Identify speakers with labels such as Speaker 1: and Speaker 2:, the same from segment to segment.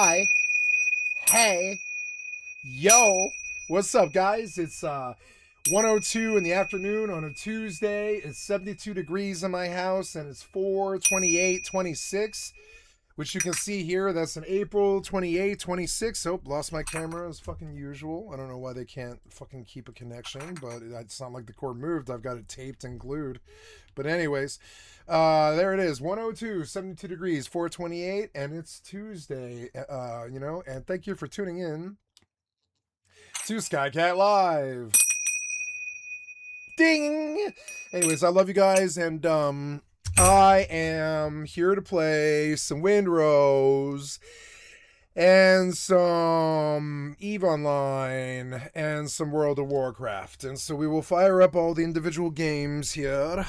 Speaker 1: Hi. Hey. Yo. What's up, guys? It's 1:02 in the afternoon on a Tuesday. It's 72 degrees in my house, and it's 4/28/26, which you can see here. That's an April 28, 26. Oh, lost my camera as fucking usual. I don't know why they can't fucking keep a connection, but it's not like the cord moved. I've got it taped and glued. But anyways, there it is. 1:02, 72 degrees, 4/28, and it's Tuesday. And thank you for tuning in to Skycat Live. Ding! Anyways, I love you guys, and I am here to play some Windrose and some EVE Online and some World of Warcraft. And so we will fire up all the individual games here.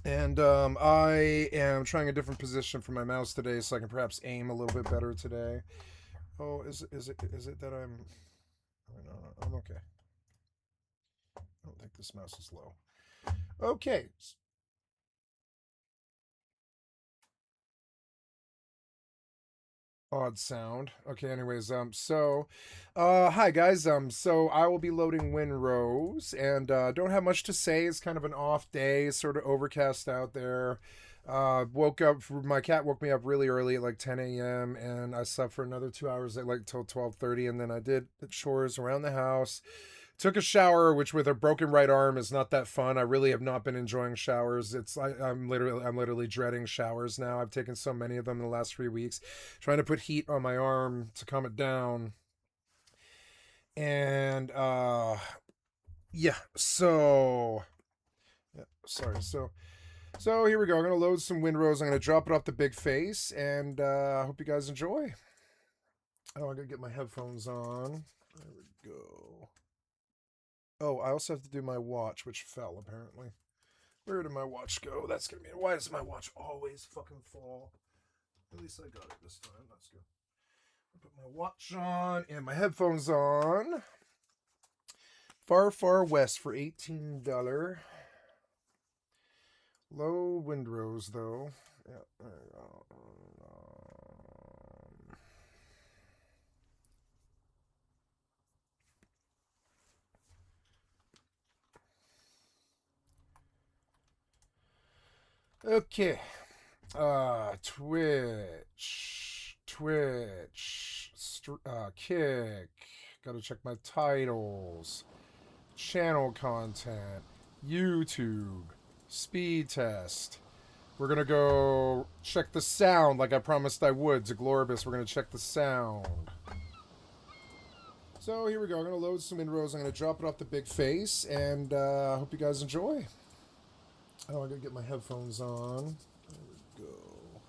Speaker 1: And I am trying a different position for my mouse today so I can perhaps aim a little bit better today. Oh, is it that I'm... No, I'm okay. I don't think this mouse is low. Okay. Odd sound. Okay, anyways, hi guys. So I will be loading Windrose, and don't have much to say. It's kind of an off day, sort of overcast out there. Woke up. My cat woke me up really early at like 10 a.m. and I slept for another 2 hours at like till 12:30, and then I did the chores around the house. Took a shower, which with a broken right arm is not that fun. I really have not been enjoying showers. I'm literally dreading showers now. I've taken so many of them in the last 3 weeks, trying to put heat on my arm to calm it down. And yeah, so yeah, sorry. So here we go. I'm gonna load some Windrose. I'm gonna drop it off the big face, and I hope you guys enjoy. Oh, I gotta get my headphones on. There we go. Oh, I also have to do my watch, which fell apparently. Where did my watch go? That's gonna be... Why does my watch always fucking fall? At least I got it this time. That's good. I put my watch on and my headphones on. Far, far west for $18. Low Windrose though. Yeah. Okay. Twitch, Kick. Gotta check my titles. Channel content. YouTube. Speed test. We're gonna go check the sound like I promised I would to Glorbus. We're gonna check the sound. So here we go. I'm gonna load some Windrose. I'm gonna drop it off the big face, and I hope you guys enjoy. Oh, I gotta get my headphones on. There we go.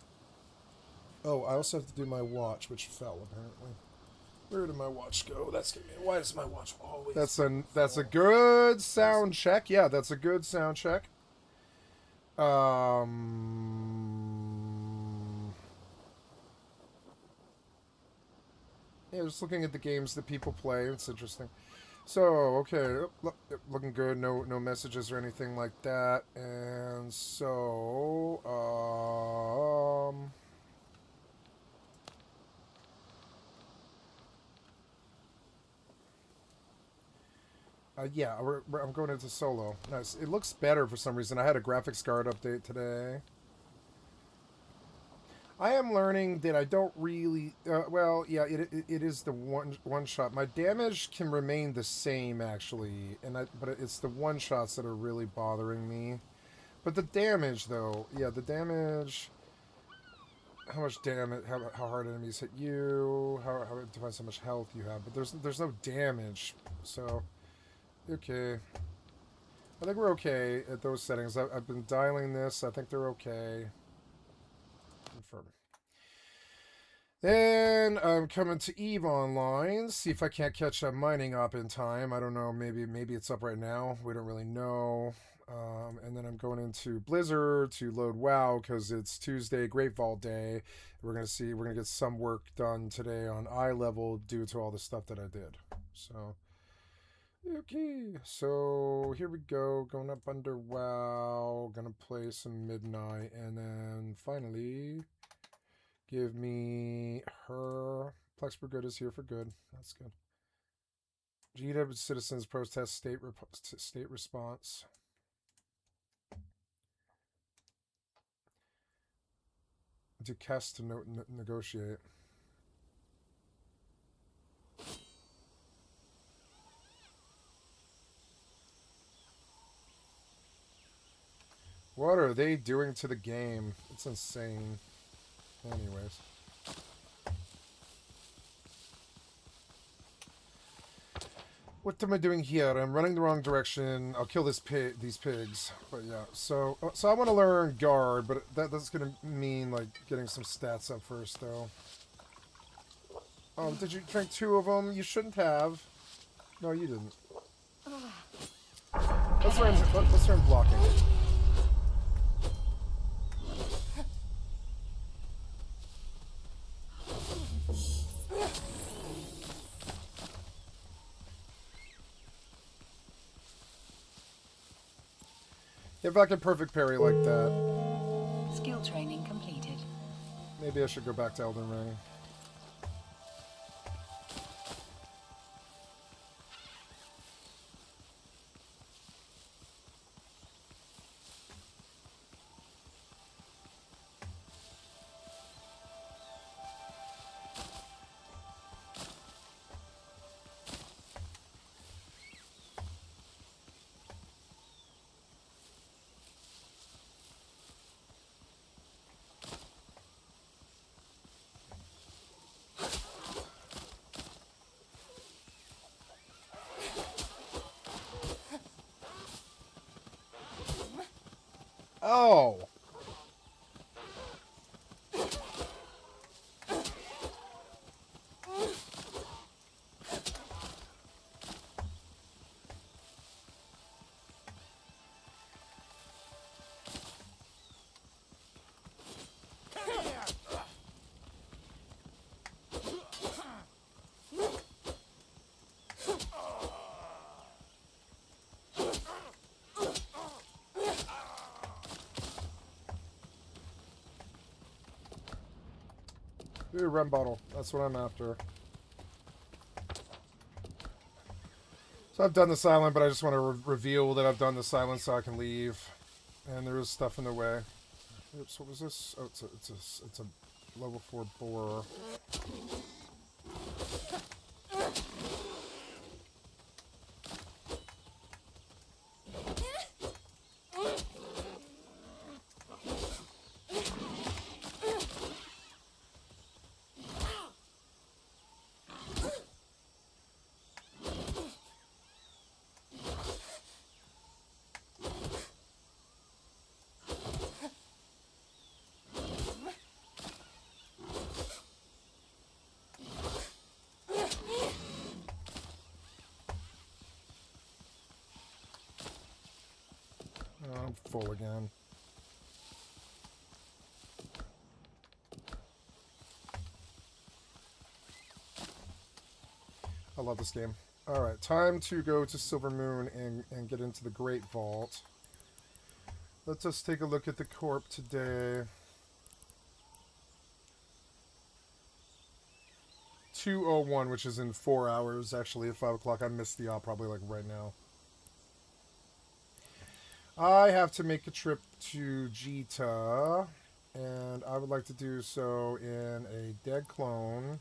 Speaker 1: Oh, I also have to do my watch, which fell apparently. Where did my watch go? That's gonna be... Why does my watch always... That's a good sound check. Yeah, that's a good sound check. Yeah, just looking at the games that people play. It's interesting. So, okay, looking good. No messages or anything like that. And so, yeah, I'm going into solo. Nice. It looks better for some reason. I had a graphics card update today. I am learning that I don't really... well, yeah, it is the one shot. My damage can remain the same, actually, but it's the one shots that are really bothering me. But the damage, though, yeah, the damage... How much damage, how hard enemies hit you, how it defines how much health you have, but there's no damage, so... Okay. I think we're okay at those settings. I've been dialing this. I think they're okay. Confirm. Then I'm coming to EVE Online. See if I can't catch a mining up in time. I don't know. Maybe it's up right now. We don't really know. And then I'm going into Blizzard to load WoW because it's Tuesday, Great Vault Day. We're gonna get some work done today on eye level due to all the stuff that I did. So. Okay, so here we go, going up under WoW, gonna play some Midnight, and then finally, give me her Plex for Good is here for good. That's good. GW citizens protest state response. To cast to negotiate. What are they doing to the game? It's insane. Anyways. What am I doing here? I'm running the wrong direction. I'll kill these pigs. But yeah, so I want to learn guard, but that's gonna mean like getting some stats up first, though. Oh, did you drink 2 of them? You shouldn't have. No, you didn't. Let's learn blocking. If I could perfect parry like that.
Speaker 2: Skill training completed.
Speaker 1: Maybe I should go back to Elden Ring. Oh! Ooh, rum bottle. That's what I'm after. So I've done the silent, but I just want to reveal that I've done the silent so I can leave. And there is stuff in the way. Oops, what was this? Oh, it's a level 4 boar. Oh, I'm full again. I love this game. Alright, time to go to Silver Moon and get into the Great Vault. Let's just take a look at the corp today. 2:01, which is in 4 hours, actually, at 5 o'clock. I missed the op probably like right now. I have to make a trip to Jita, and I would like to do so in a dead clone.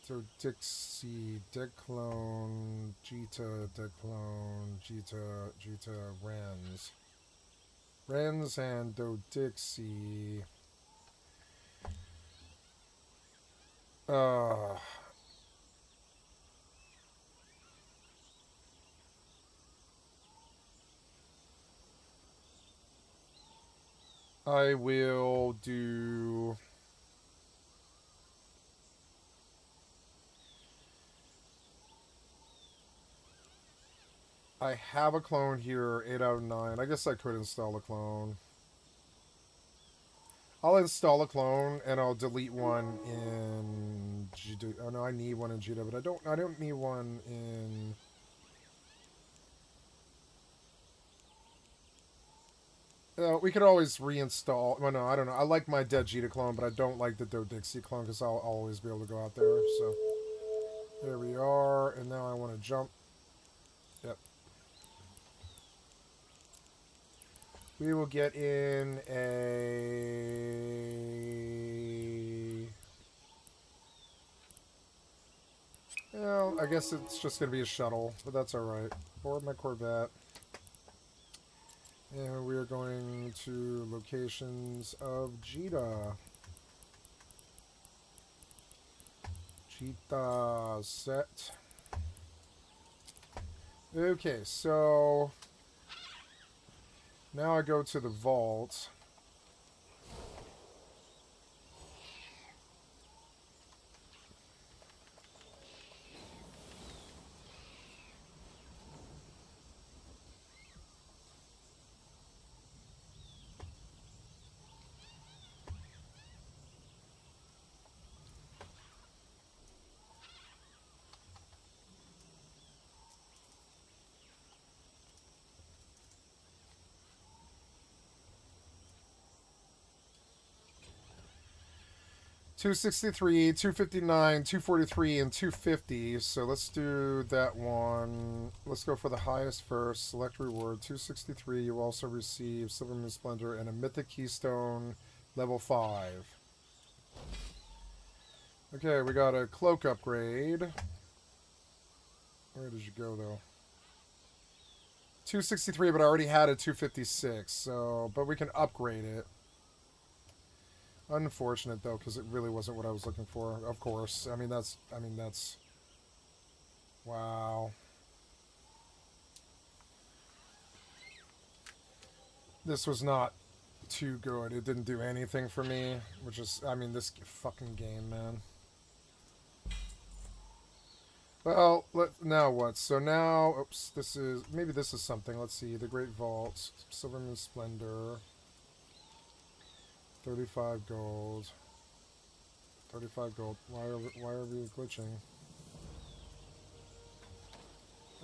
Speaker 1: So Dixie, dead clone, Jita, dead clone, Jita, Rens. Rens and Do Dixie. I will do... I have a clone here, 8 out of 9. I guess I could install a clone. I'll install a clone and I'll delete one in Jita. Oh no, I need one in Jita, but I don't need one in... We could always reinstall. Well, no, I don't know. I like my dead Jita clone, but I don't like the Dodixie clone because I'll always be able to go out there. So there we are. And now I want to jump. Yep. We will get in a... Well, I guess it's just going to be a shuttle, but that's alright. Board my Corvette. And we are going to locations of Jita. Jita set. Okay, so now I go to the vault. 263, 259, 243, and 250. So let's do that one. Let's go for the highest first. Select reward 263. You also receive Silver Moon Splendor and a Mythic Keystone level 5. Okay, we got a cloak upgrade. Where did you go though? 263, but I already had a 256. So, but we can upgrade it. Unfortunate though, because it really wasn't what I was looking for. Of course, I mean that's. Wow. This was not too good. It didn't do anything for me, which is, I mean, this fucking game, man. Well, now what? So now, oops, maybe this is something. Let's see. The Great Vault, Silver Moon Splendor. 35 gold. 35 gold. Why are we glitching?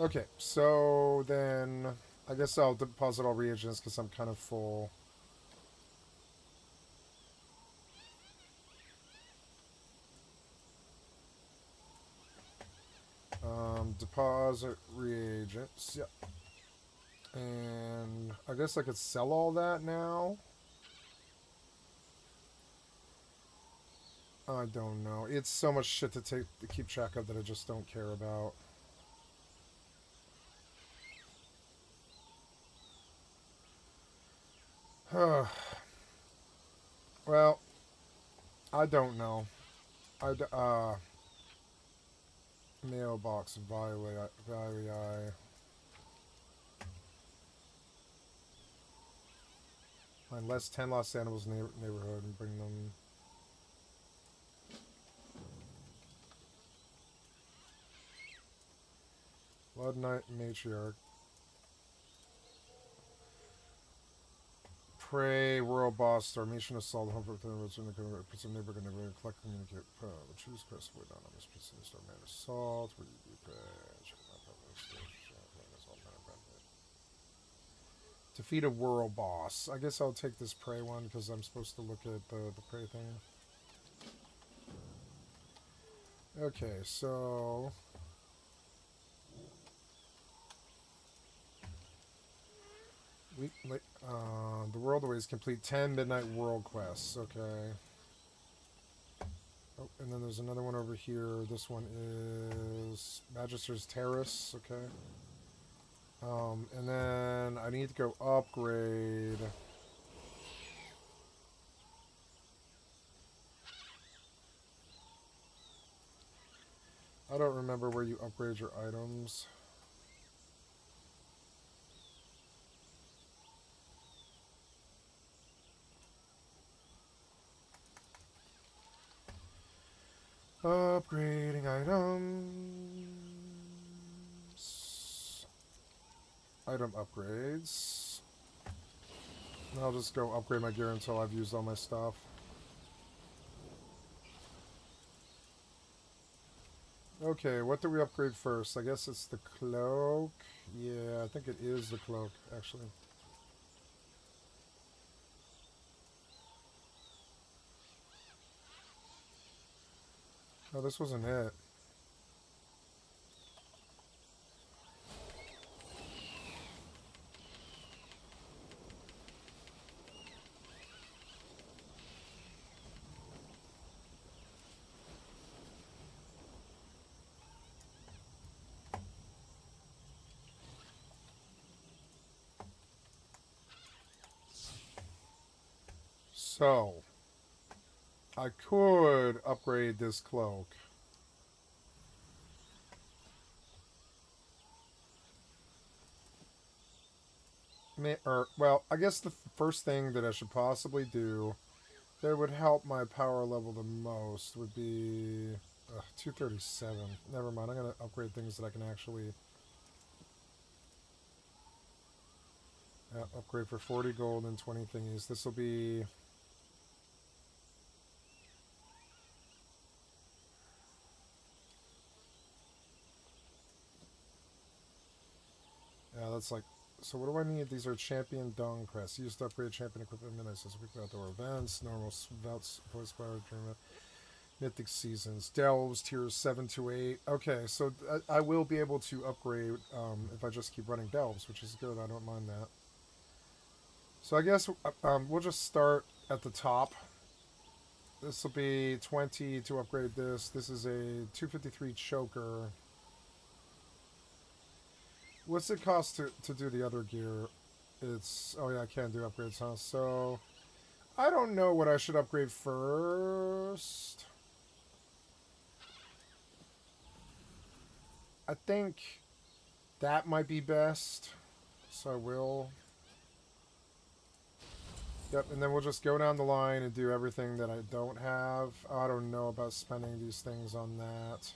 Speaker 1: Okay, so then I guess I'll deposit all reagents because I'm kind of full. Deposit reagents. Yep. And I guess I could sell all that now. I don't know. It's so much shit to keep track of that I just don't care about. Well, I don't know. Mailbox Valii. Find less 10 lost animals in the neighborhood and bring them. Blood Knight Matriarch. Prey, World Boss, Starmation Assault, Home for the Prison Neighbor, Never Collect, Communicate, Choose Quest, Wait on Miss Prison, Starman Assault, where you defeat a World Boss. I guess I'll take this Prey one because I'm supposed to look at the Prey thing. Okay, so the world awaits complete 10 midnight world quests. Okay. Oh, and then there's another one over here. This one is Magister's Terrace. Okay. And then I need to go upgrade. I don't remember where you upgrade your items. Upgrading items. Item upgrades. I'll just go upgrade my gear until I've used all my stuff. Okay, what do we upgrade first? I guess it's the cloak. Yeah, I think it is the cloak, actually. Oh, this wasn't it. So, I could upgrade this cloak. Well, I guess the first thing that I should possibly do that would help my power level the most would be 237. Never mind, I'm going to upgrade things that I can actually upgrade for 40 gold and 20 thingies. This will be... Yeah, that's like... So what do I need? These are champion Dong Crest. Used to upgrade champion equipment midnight says weekly outdoor events, normal votes, voice power tournament, mythic seasons, delves, tiers 7 to 8. Okay, so I will be able to upgrade if I just keep running delves, which is good. I don't mind that. So I guess we'll just start at the top. This will be 20 to upgrade this. This is a 253 choker. What's it cost to do the other gear? It's... Oh yeah, I can't do upgrades, huh? So... I don't know what I should upgrade first. I think that might be best. So I will. Yep, and then we'll just go down the line and do everything that I don't have. I don't know about spending these things on that.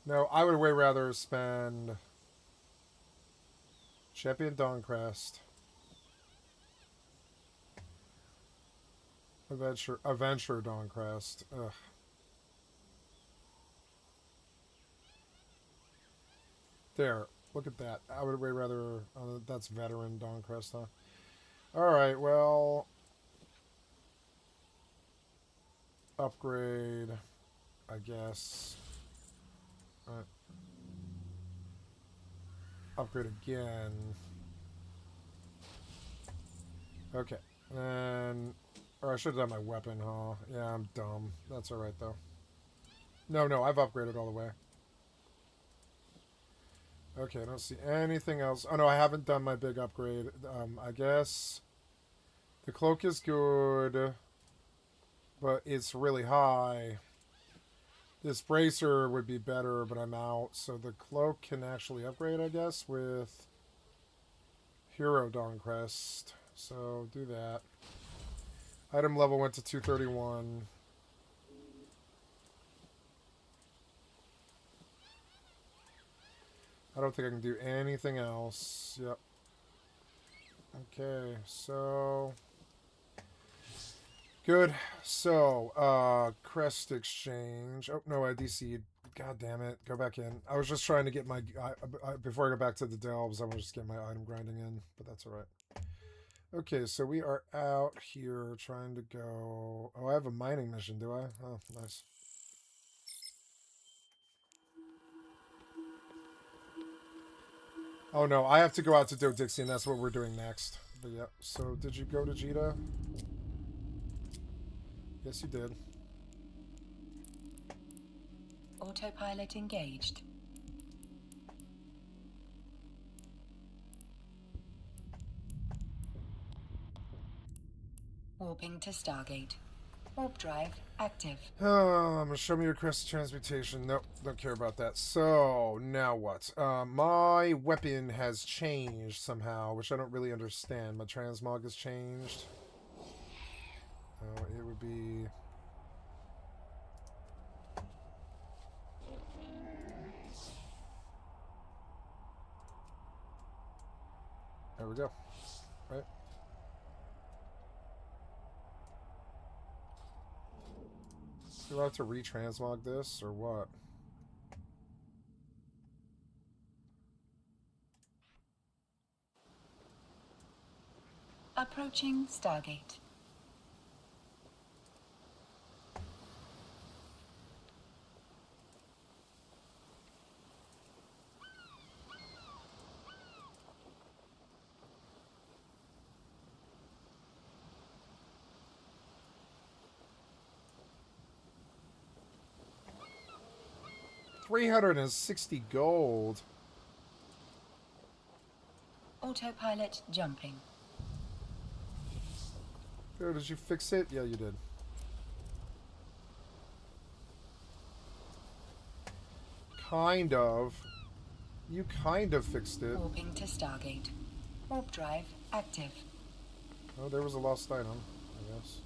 Speaker 1: No, I would way rather spend Champion Dawncrest, Adventure Dawncrest. Ugh. There, look at that. I would way rather... that's Veteran Dawncrest, huh? Alright, well... Upgrade, I guess. Upgrade again. Okay. And... Or I should have done my weapon, huh? Yeah, I'm dumb. That's alright, though. No, I've upgraded all the way. Okay, I don't see anything else. Oh, no, I haven't done my big upgrade. I guess... The cloak is good, but it's really high. This bracer would be better, but I'm out. So the cloak can actually upgrade, I guess, with Hero Dawncrest. So do that. Item level went to 231. I don't think I can do anything else. Yep. Okay, so... Good. So, crest exchange. Oh, no, I DC'd. God damn it. Go back in. I was just trying to get my... before I go back to the delves, I was just getting my item grinding in, but that's alright. Okay, so we are out here trying to go... Oh, I have a mining mission, do I? Oh, nice. Oh, no, I have to go out to Do Dixie, and that's what we're doing next. But yeah, so did you go to Jita? Yes, you did.
Speaker 2: Autopilot engaged. Warping to Stargate. Warp drive active.
Speaker 1: I'm gonna show me your crest of transmutation. Nope, don't care about that. So, now what? My weapon has changed somehow, which I don't really understand. My transmog has changed. It would be... There we go. Right? Do I have to retransmog this, or what?
Speaker 2: Approaching Stargate.
Speaker 1: 360 gold.
Speaker 2: Autopilot jumping.
Speaker 1: Oh, did you fix it? Yeah, you did. Kind of. You kind of fixed it.
Speaker 2: Warping to Stargate. Warp drive active.
Speaker 1: Oh, there was a lost item, I guess.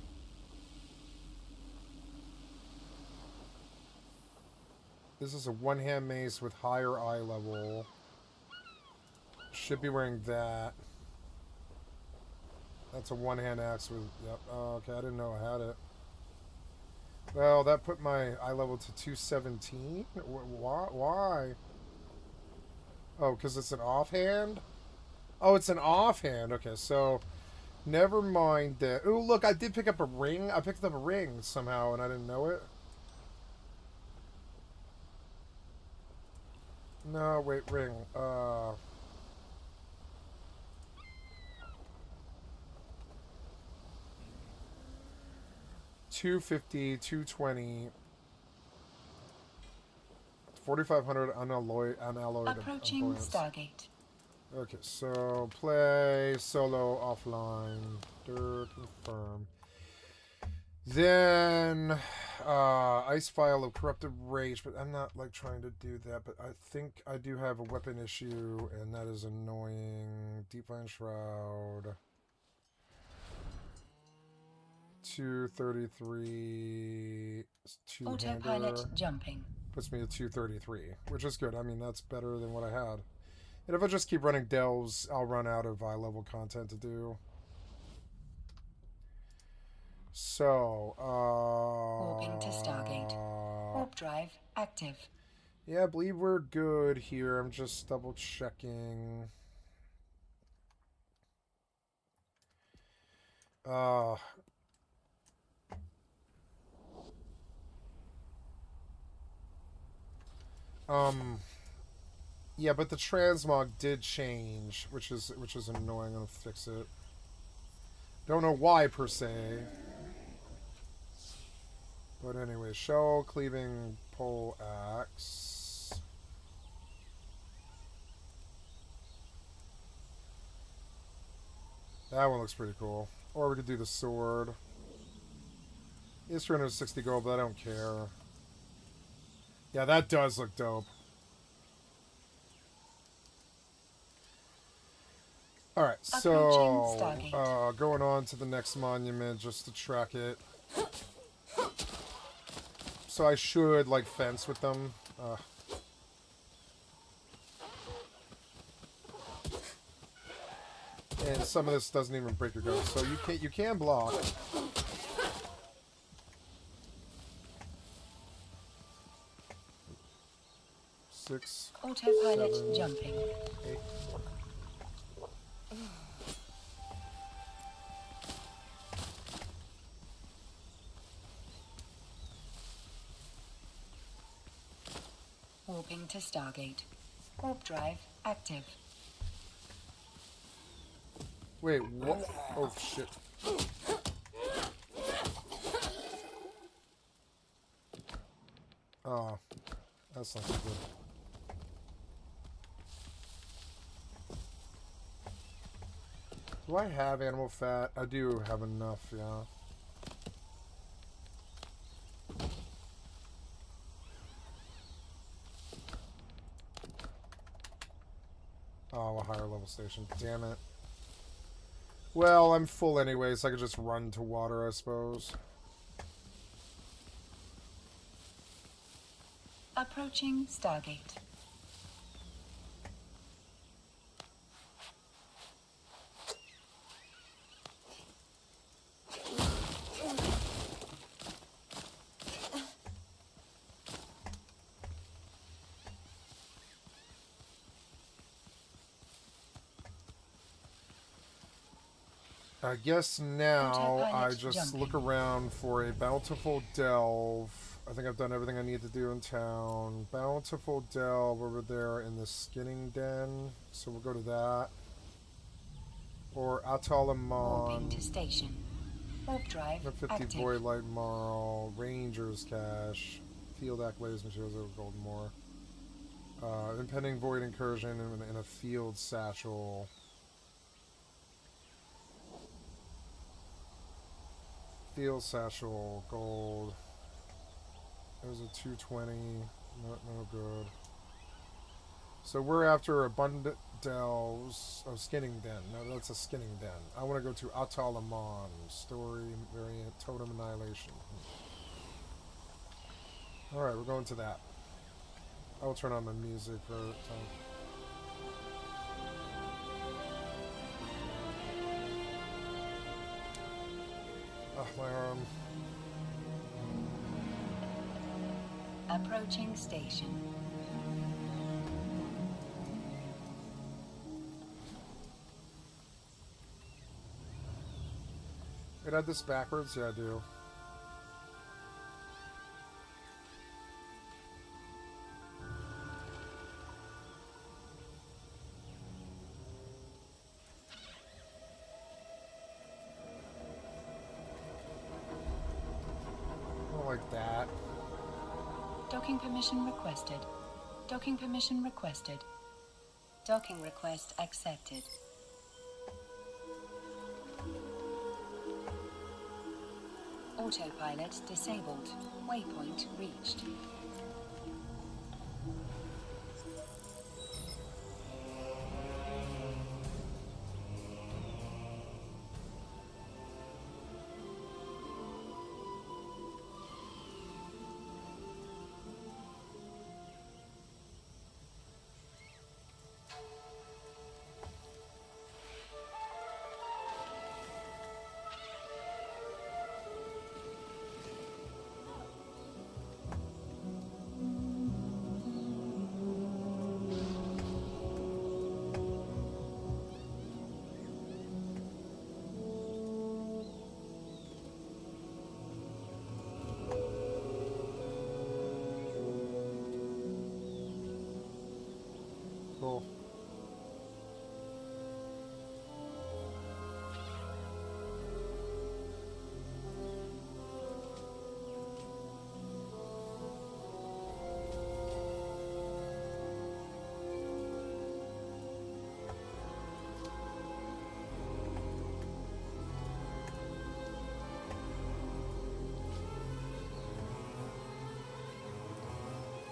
Speaker 1: This is a one-hand mace with higher eye level. Should be wearing that. That's a one-hand axe with... Yep. Oh, okay, I didn't know I had it. Well, that put my eye level to 217? Why? Oh, because it's an offhand? Oh, it's an offhand. Okay, so... Never mind that. Oh, look, I did pick up a ring. I picked up a ring somehow, and I didn't know it. No, wait, ring. 250, 220, 4,500 unalloyed.
Speaker 2: Approaching
Speaker 1: components.
Speaker 2: Stargate.
Speaker 1: Okay, so play solo offline. Confirm. Then ice vial of corrupted rage, but I'm not like trying to do that. But I think I do have a weapon issue, and that is annoying. Deep Line Shroud. 233.
Speaker 2: Autopilot jumping.
Speaker 1: Puts me at 233, which is good. I mean, that's better than what I had. And if I just keep running delves, I'll run out of eye level content to do. So,
Speaker 2: Warping to Stargate. Warp drive active.
Speaker 1: Yeah, I believe we're good here. I'm just double checking. Yeah, but the transmog did change, which is annoying. I'm gonna fix it. Don't know why per se. But anyway, shell cleaving pole axe. That one looks pretty cool. Or we could do the sword. It's 360 gold, but I don't care. Yeah, that does look dope. Alright, so going on to the next monument just to track it. So I should like fence with them. And some of this doesn't even break your ghost, so you can block. Six.
Speaker 2: Autopilot
Speaker 1: 7,
Speaker 2: jumping.
Speaker 1: 8.
Speaker 2: Warping to Stargate. Warp drive active.
Speaker 1: Wait, what? Oh shit. Oh, that's not so good. Do I have animal fat? I do have enough, yeah. Oh, a higher level station. Damn it. Well, I'm full anyway, so I could just run to water, I suppose.
Speaker 2: Approaching Stargate.
Speaker 1: I guess now I just look around for a bountiful delve. I think I've done everything I need to do in town. Bountiful delve over there in the skinning den. So we'll go to that. Or Atoll
Speaker 2: Warping
Speaker 1: Amon.
Speaker 2: to station. Warp drive
Speaker 1: 50
Speaker 2: active.
Speaker 1: Void Light Marl. Ranger's Cache. Field Accolades Materials over Golden Moor. Impending void incursion in a field satchel. Field satchel, gold. There's a 220. No good. So we're after abundant delves. Oh, skinning den. No, that's a skinning den. I want to go to Atalamon. Story variant. Totem annihilation. Alright, we're going to that. I will turn on my music for time. Oh, my arm.
Speaker 2: Approaching station.
Speaker 1: Wait, I had this backwards? Yeah, I do. I don't like that.
Speaker 2: Docking permission requested. Docking permission requested. Docking request accepted. Autopilot disabled. Waypoint reached. Cool.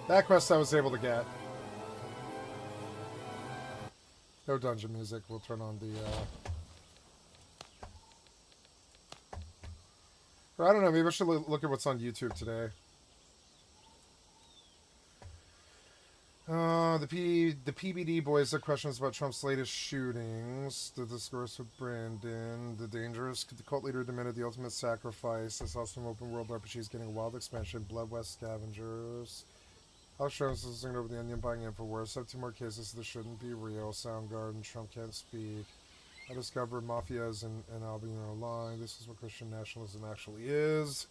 Speaker 2: That quest I was able to get. No dungeon music. We'll turn on the, or I don't know, maybe I should look at what's on YouTube today. The PBD boys have questions about Trump's latest shootings. The discourse with Brandon. The dangerous. The cult leader demanded the ultimate sacrifice. I saw some open world RPGs getting a wild expansion. Blood West Scavengers. Alex Jones is listening over the Onion buying InfoWars. Have 2 more cases that shouldn't be real. Soundgarden. Trump can't speak. I discovered mafias and Albino line. This is what Christian nationalism actually is.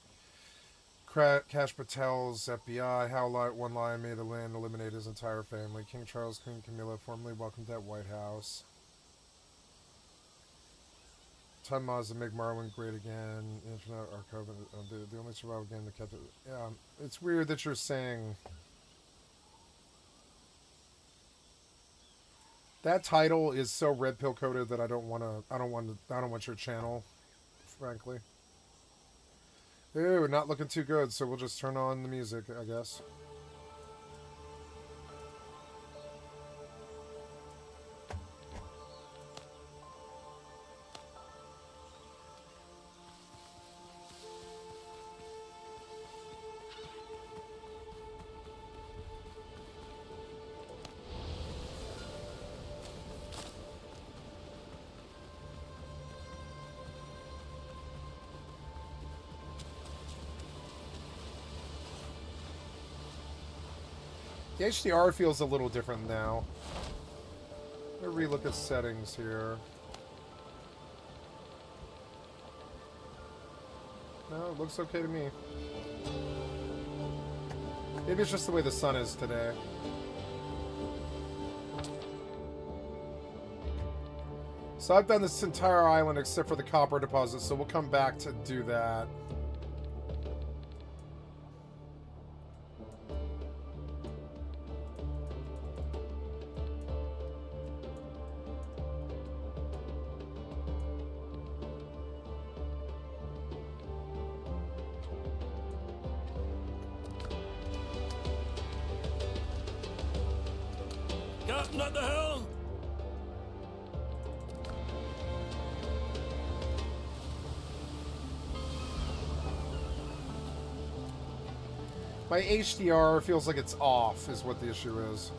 Speaker 2: Cash Patel's FBI. How one lion made a land eliminate his entire family. King Charles, Queen Camilla, formally welcomed at White House. Time Mods to make Marwin great again. Internet Archive. The only survival game that kept it. Yeah, it's weird that you're saying that title is so red pill coded that I don't want your channel, frankly. Ew, not looking too good, so we'll just turn on the music, I guess. The HDR feels a little different now. Let me relook at settings here. No, it looks okay to me. Maybe it's just the way the sun is today. So I've done this entire island except for the copper deposit, so we'll come back to do that.
Speaker 3: button at the helm.
Speaker 2: My HDR feels like it's off, is what the issue is.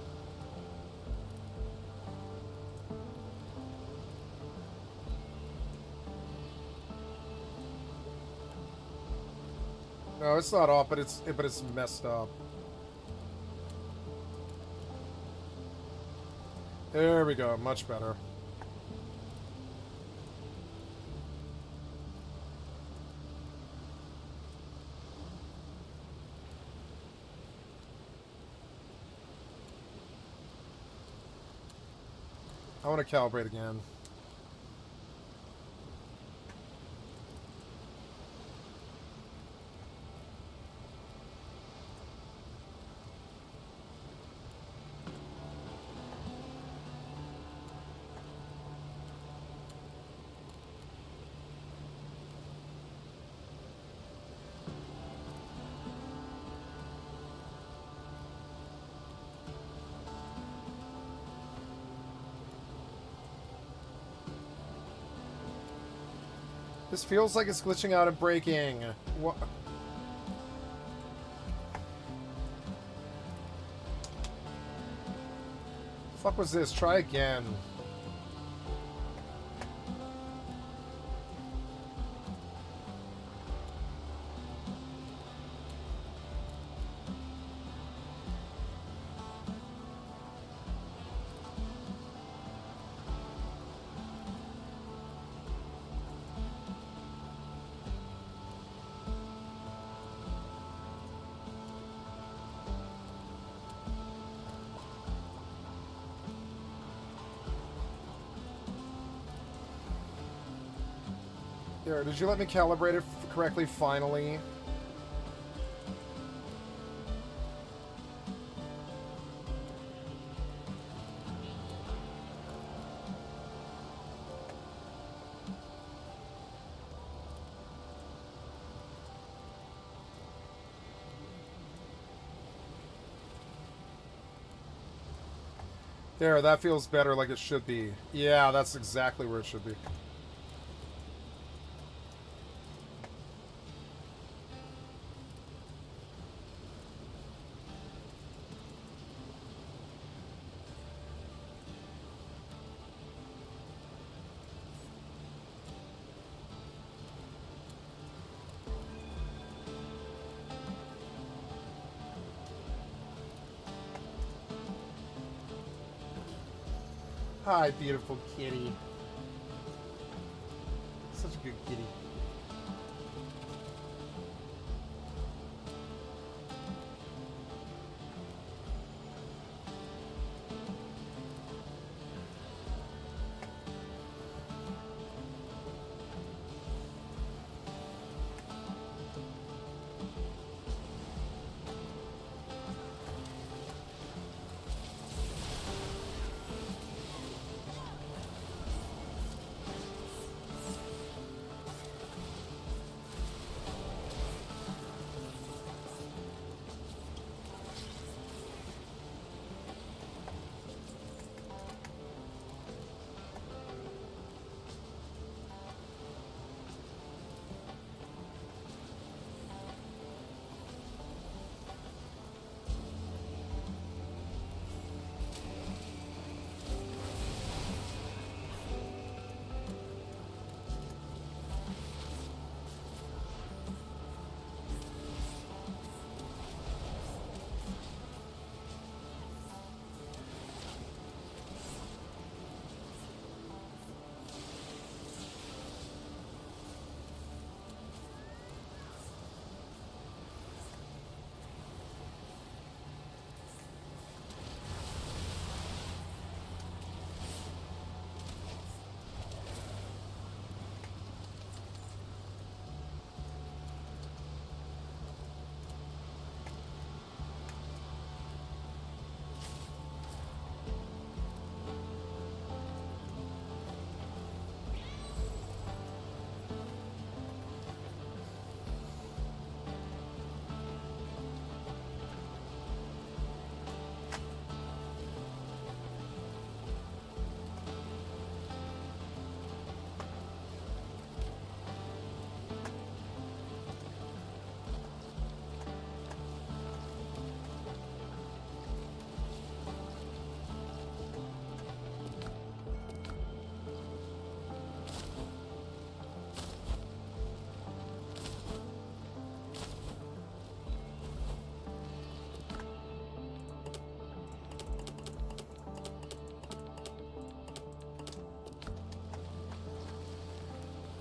Speaker 2: No, it's not off, but it's messed up. There we go, much better. I want to calibrate again. This feels like it's glitching out and breaking. What? Fuck was this? Try again. There, did you let me calibrate it correctly finally? There, that feels better, like it should be. Yeah, that's exactly where it should be. Hi, beautiful kitty. Such a good kitty.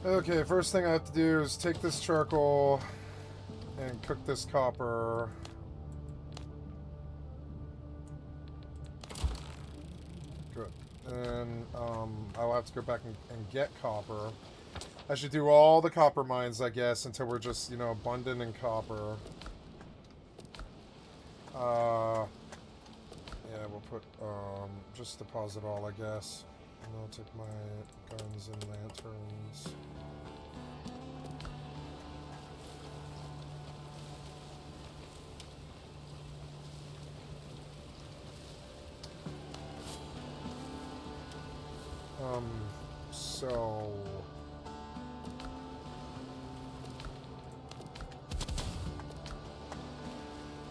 Speaker 2: Okay, first thing I have to do is take this charcoal and cook this copper. Good. And I'll have to go back and get copper. I should do all the copper mines, I guess, until we're just, you know, abundant in copper. Yeah, we'll put, just deposit all, I guess. And I'll take my guns and lanterns. So...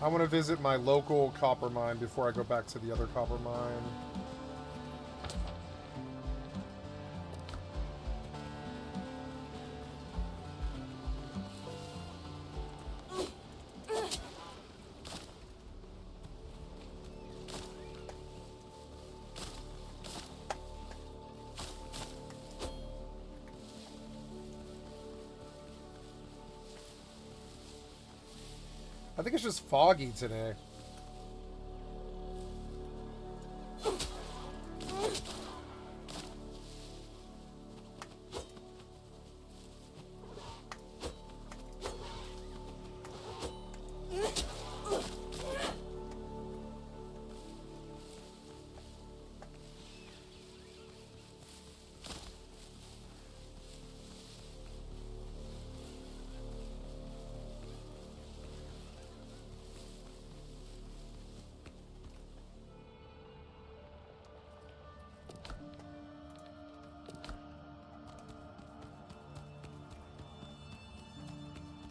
Speaker 2: I want to visit my local copper mine before I go back to the other copper mine. I think it's just foggy today.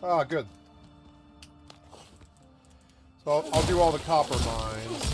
Speaker 2: Ah, good. So I'll do all the copper mines.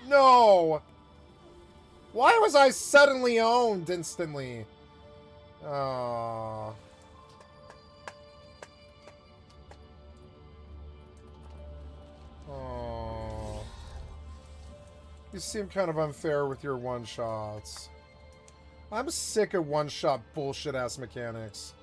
Speaker 2: No! Why was I suddenly owned instantly? Oh. Oh. You seem kind of unfair with your one-shots. I'm sick of one-shot bullshit-ass mechanics.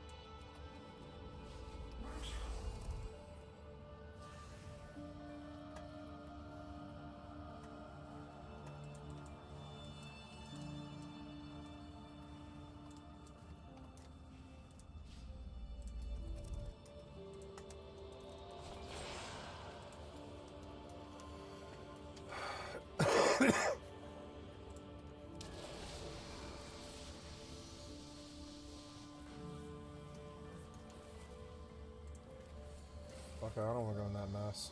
Speaker 2: Okay, I don't want to go in that mess.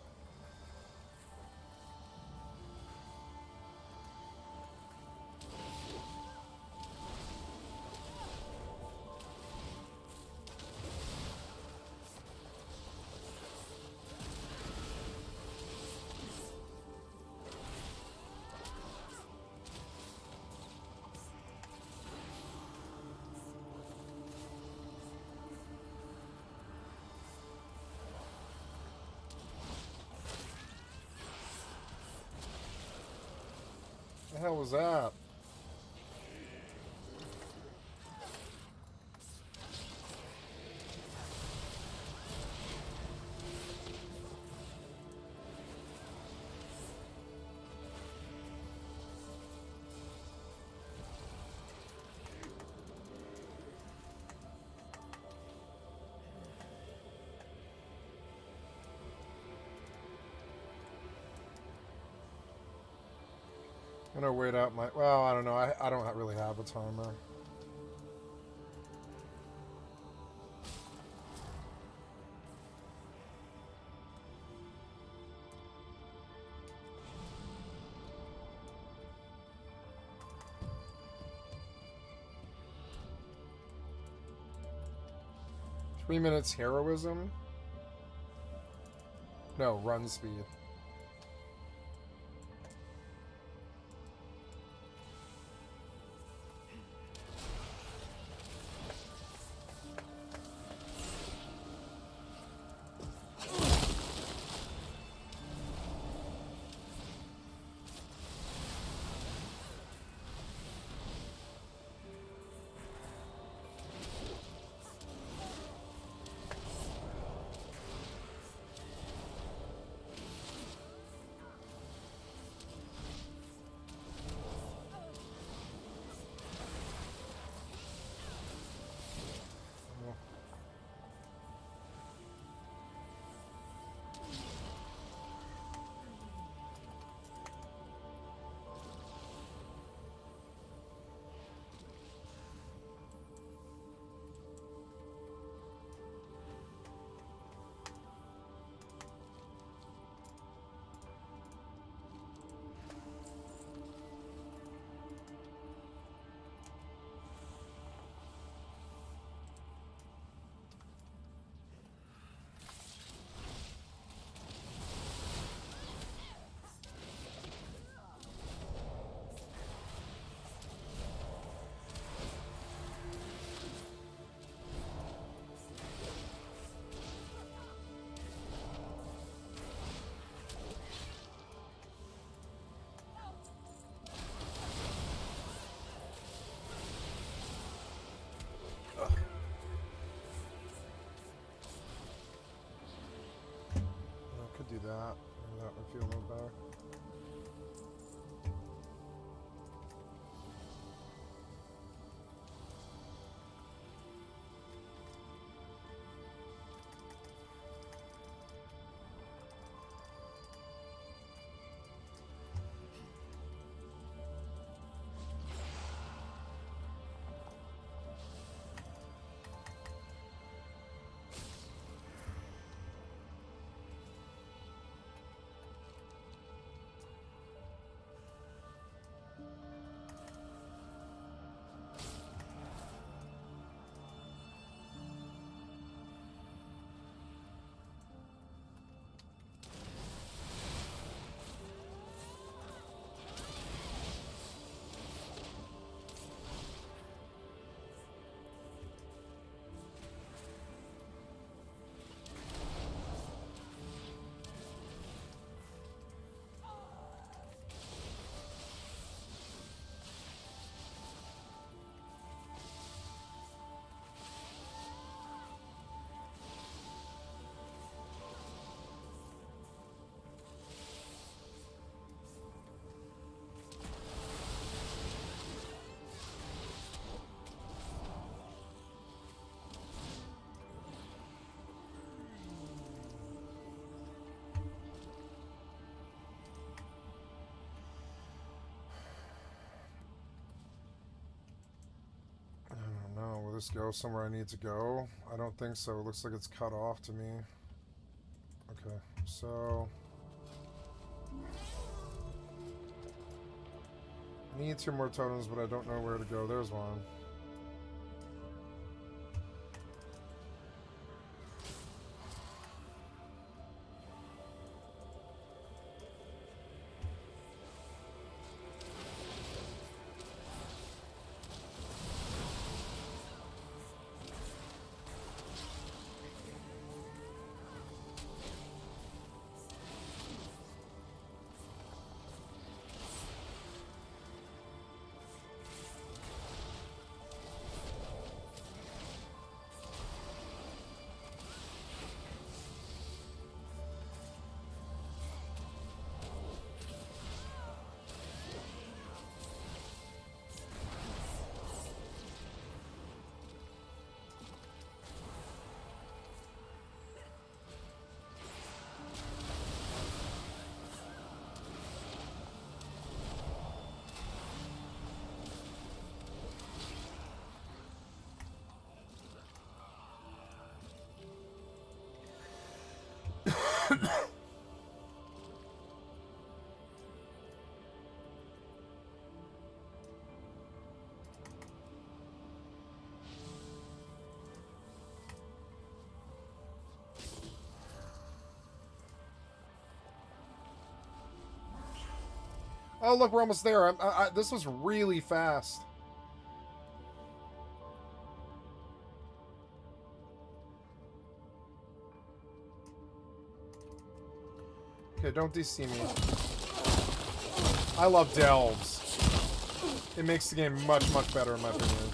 Speaker 2: hell was that? 'm gonna wait out my... Well, I don't know. I don't really have a timer. Three minutes heroism? No, run speed. Do that. That would feel a little better. Will this go somewhere I need to go? I don't think so. It looks like it's cut off to me. Okay, so... I need 2 more totems, but I don't know where to go. There's one. Oh, look, we're almost there. This was really fast. Okay, don't DC me. I love delves. It makes the game much, much better, in my opinion.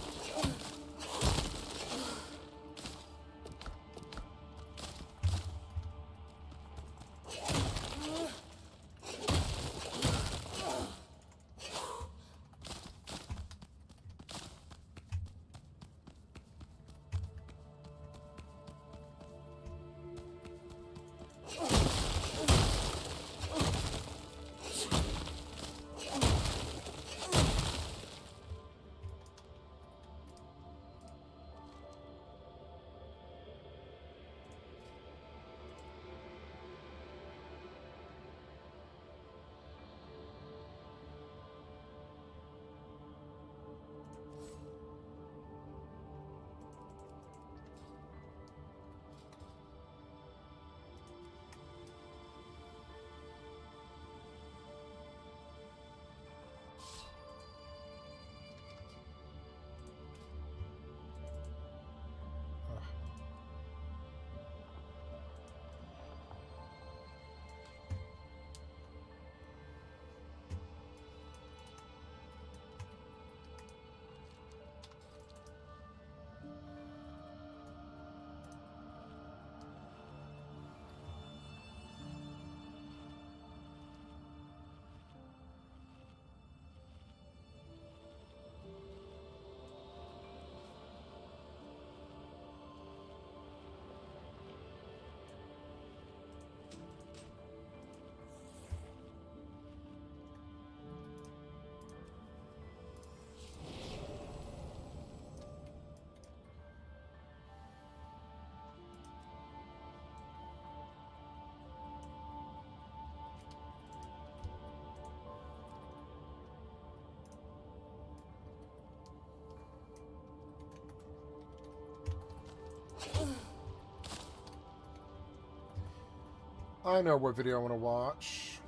Speaker 2: I know what video I want to watch.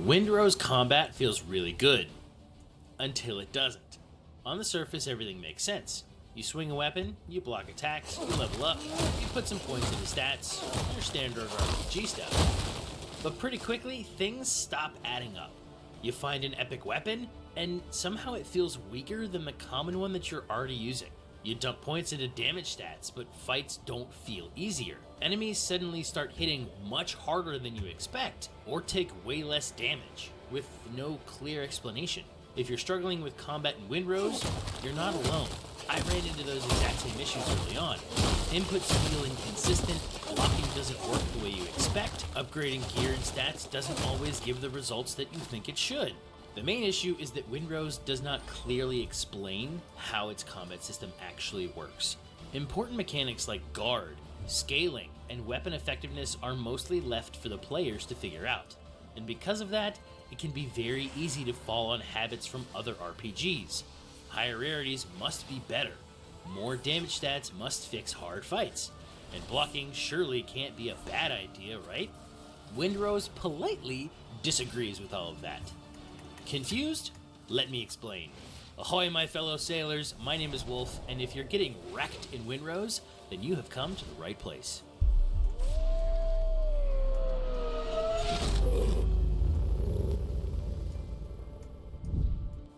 Speaker 3: Windrose combat feels really good. Until it doesn't. On the surface, everything makes sense. You swing a weapon, you block attacks, you level up, you put some points into stats, your standard RPG stuff. But pretty quickly, things stop adding up. You find an epic weapon, and somehow it feels weaker than the common one that you're already using. You dump points into damage stats, but fights don't feel easier. Enemies suddenly start hitting much harder than you expect, or take way less damage, with no clear explanation. If you're struggling with combat in Windrose, you're not alone. I ran into those exact same issues early on. Inputs feel inconsistent, blocking doesn't work the way you expect, upgrading gear and stats doesn't always give the results that you think it should. The main issue is that Windrose does not clearly explain how its combat system actually works. Important mechanics like guard, scaling, and weapon effectiveness are mostly left for the players to figure out. And because of that, it can be very easy to fall on habits from other RPGs. Higher rarities must be better. More damage stats must fix hard fights. And blocking surely can't be a bad idea, right? Windrose politely disagrees with all of that. Confused? Let me explain. Ahoy, my fellow sailors, my name is Wolf, and if you're getting wrecked in Windrose, then you have come to the right place.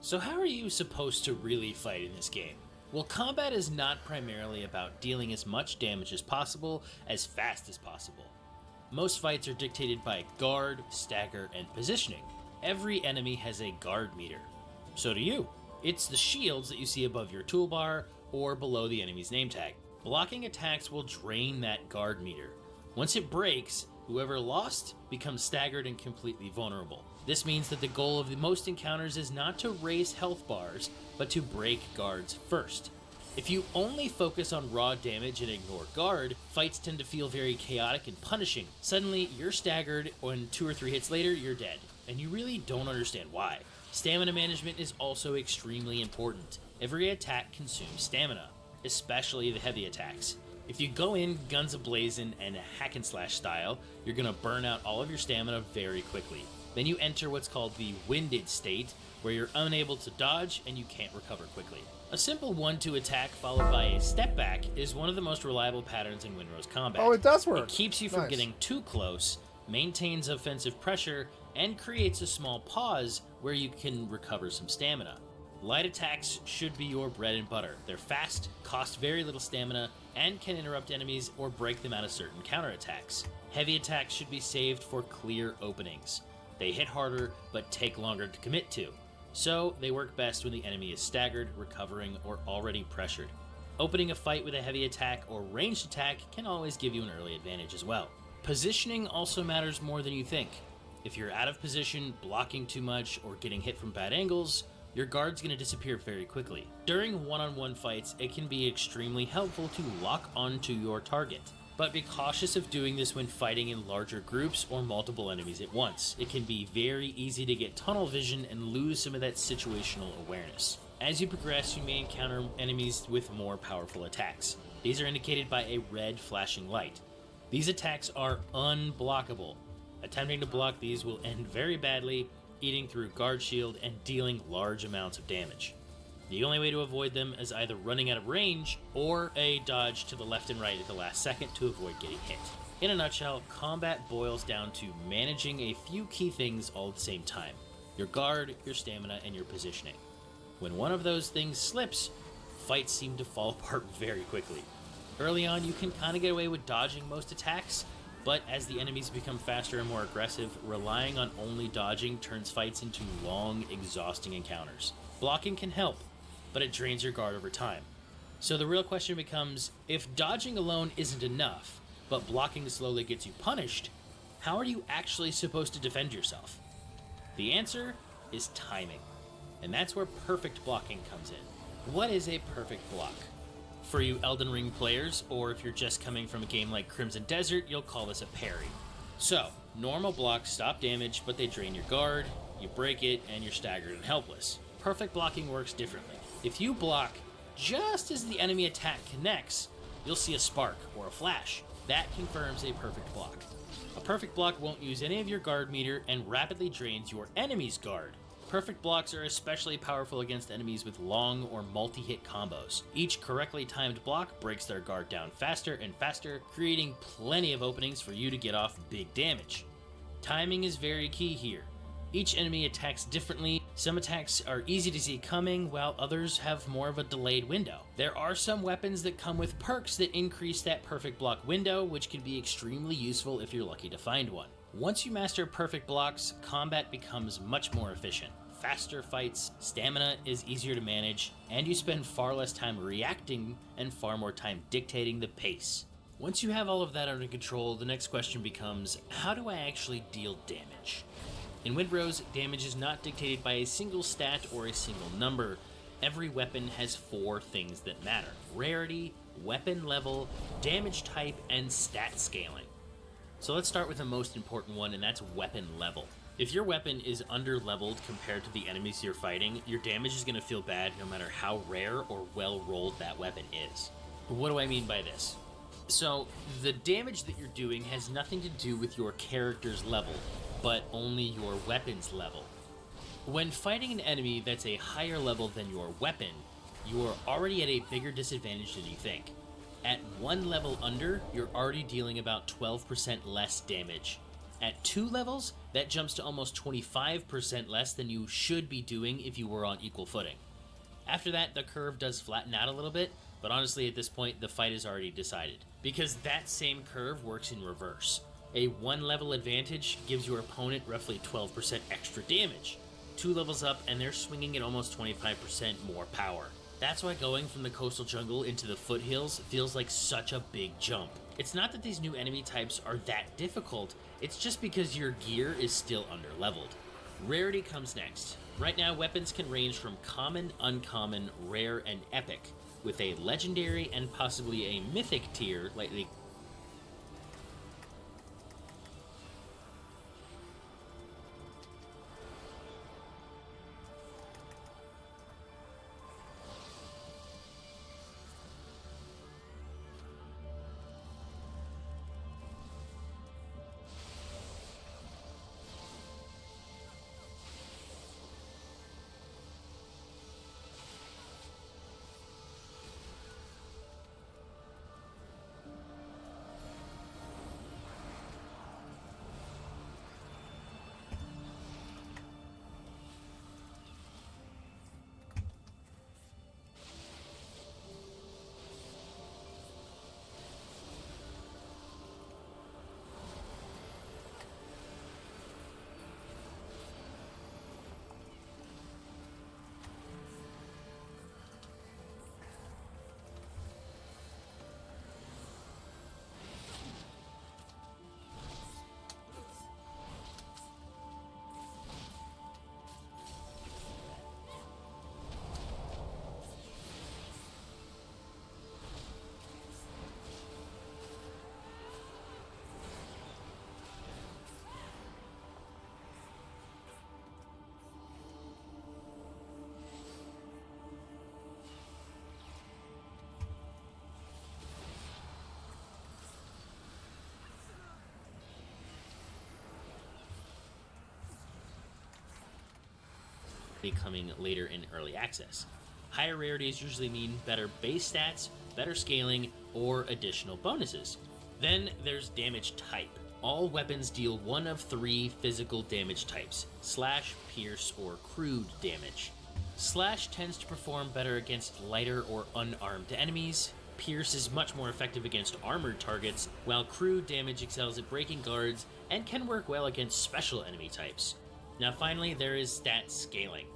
Speaker 3: So how are you supposed to really fight in this game? Well, combat is not primarily about dealing as much damage as possible, as fast as possible. Most fights are dictated by guard, stagger, and positioning. Every enemy has a guard meter. So do you. It's the shields that you see above your toolbar or below the enemy's name tag. Blocking attacks will drain that guard meter. Once it breaks, whoever lost becomes staggered and completely vulnerable. This means that the goal of the most encounters is not to raise health bars, but to break guards first. If you only focus on raw damage and ignore guard, fights tend to feel very chaotic and punishing. Suddenly, you're staggered, and 2 or 3 hits later, you're dead. And you really don't understand why. Stamina management is also extremely important. Every attack consumes stamina, especially the heavy attacks. If you go in guns a-blazing and hack and slash style, you're gonna burn out all of your stamina very quickly. Then you enter what's called the winded state, where you're unable to dodge and you can't recover quickly. A simple 1-2 attack followed by a step back is one of the most reliable patterns in Windrose combat.
Speaker 2: Oh, it does work.
Speaker 3: It keeps you from getting too close, maintains offensive pressure, and creates a small pause where you can recover some stamina. Light attacks should be your bread and butter. They're fast, cost very little stamina, and can interrupt enemies or break them out of certain counterattacks. Heavy attacks should be saved for clear openings. They hit harder, but take longer to commit to. So, they work best when the enemy is staggered, recovering, or already pressured. Opening a fight with a heavy attack or ranged attack can always give you an early advantage as well. Positioning also matters more than you think. If you're out of position, blocking too much, or getting hit from bad angles, your guard's going to disappear very quickly. During one-on-one fights, it can be extremely helpful to lock onto your target. But be cautious of doing this when fighting in larger groups or multiple enemies at once. It can be very easy to get tunnel vision and lose some of that situational awareness. As you progress, you may encounter enemies with more powerful attacks. These are indicated by a red flashing light. These attacks are unblockable. Attempting to block these will end very badly, eating through guard shield and dealing large amounts of damage. The only way to avoid them is either running out of range or a dodge to the left and right at the last second to avoid getting hit. In a nutshell, combat boils down to managing a few key things all at the same time: your guard, your stamina, and your positioning. When one of those things slips, fights seem to fall apart very quickly. Early on, you can kind of get away with dodging most attacks, but as the enemies become faster and more aggressive, relying on only dodging turns fights into long, exhausting encounters. Blocking can help, but it drains your guard over time. So the real question becomes, if dodging alone isn't enough, but blocking slowly gets you punished, how are you actually supposed to defend yourself? The answer is timing, and that's where perfect blocking comes in. What is a perfect block? For you Elden Ring players, or if you're just coming from a game like Crimson Desert, you'll call this a parry. So, normal blocks stop damage, but they drain your guard, you break it, and you're staggered and helpless. Perfect blocking works differently. If you block just as the enemy attack connects, you'll see a spark or a flash. That confirms a perfect block. A perfect block won't use any of your guard meter and rapidly drains your enemy's guard. Perfect blocks are especially powerful against enemies with long or multi-hit combos. Each correctly timed block breaks their guard down faster and faster, creating plenty of openings for you to get off big damage. Timing is very key here. Each enemy attacks differently. Some attacks are easy to see coming, while others have more of a delayed window. There are some weapons that come with perks that increase that perfect block window, which can be extremely useful if you're lucky to find one. Once you master perfect blocks, combat becomes much more efficient. Faster fights, stamina is easier to manage, and you spend far less time reacting and far more time dictating the pace. Once you have all of that under control, the next question becomes, how do I actually deal damage? In Windrose, damage is not dictated by a single stat or a single number. Every weapon has 4 things that matter: rarity, weapon level, damage type, and stat scaling. So let's start with the most important one, and that's weapon level. If your weapon is under-leveled compared to the enemies you're fighting, your damage is going to feel bad no matter how rare or well-rolled that weapon is. What do I mean by this? So, the damage that you're doing has nothing to do with your character's level, but only your weapon's level. When fighting an enemy that's a higher level than your weapon, you are already at a bigger disadvantage than you think. At 1 level under, you're already dealing about 12% less damage. At 2 levels, that jumps to almost 25% less than you should be doing if you were on equal footing. After that, the curve does flatten out a little bit, but honestly at this point, the fight is already decided. Because that same curve works in reverse. A 1 level advantage gives your opponent roughly 12% extra damage. 2 levels up and they're swinging at almost 25% more power. That's why going from the coastal jungle into the foothills feels like such a big jump. It's not that these new enemy types are that difficult, it's just because your gear is still under-leveled. Rarity comes next. Right now, weapons can range from common, uncommon, rare, and epic, with a legendary and possibly a mythic tier likely. Coming later in early access. Higher rarities usually mean better base stats, better scaling, or additional bonuses. Then there's damage type. All weapons deal one of 3 physical damage types: slash, pierce, or crude damage. Slash tends to perform better against lighter or unarmed enemies. Pierce is much more effective against armored targets, while crude damage excels at breaking guards and can work well against special enemy types. Now finally, there is stat scaling.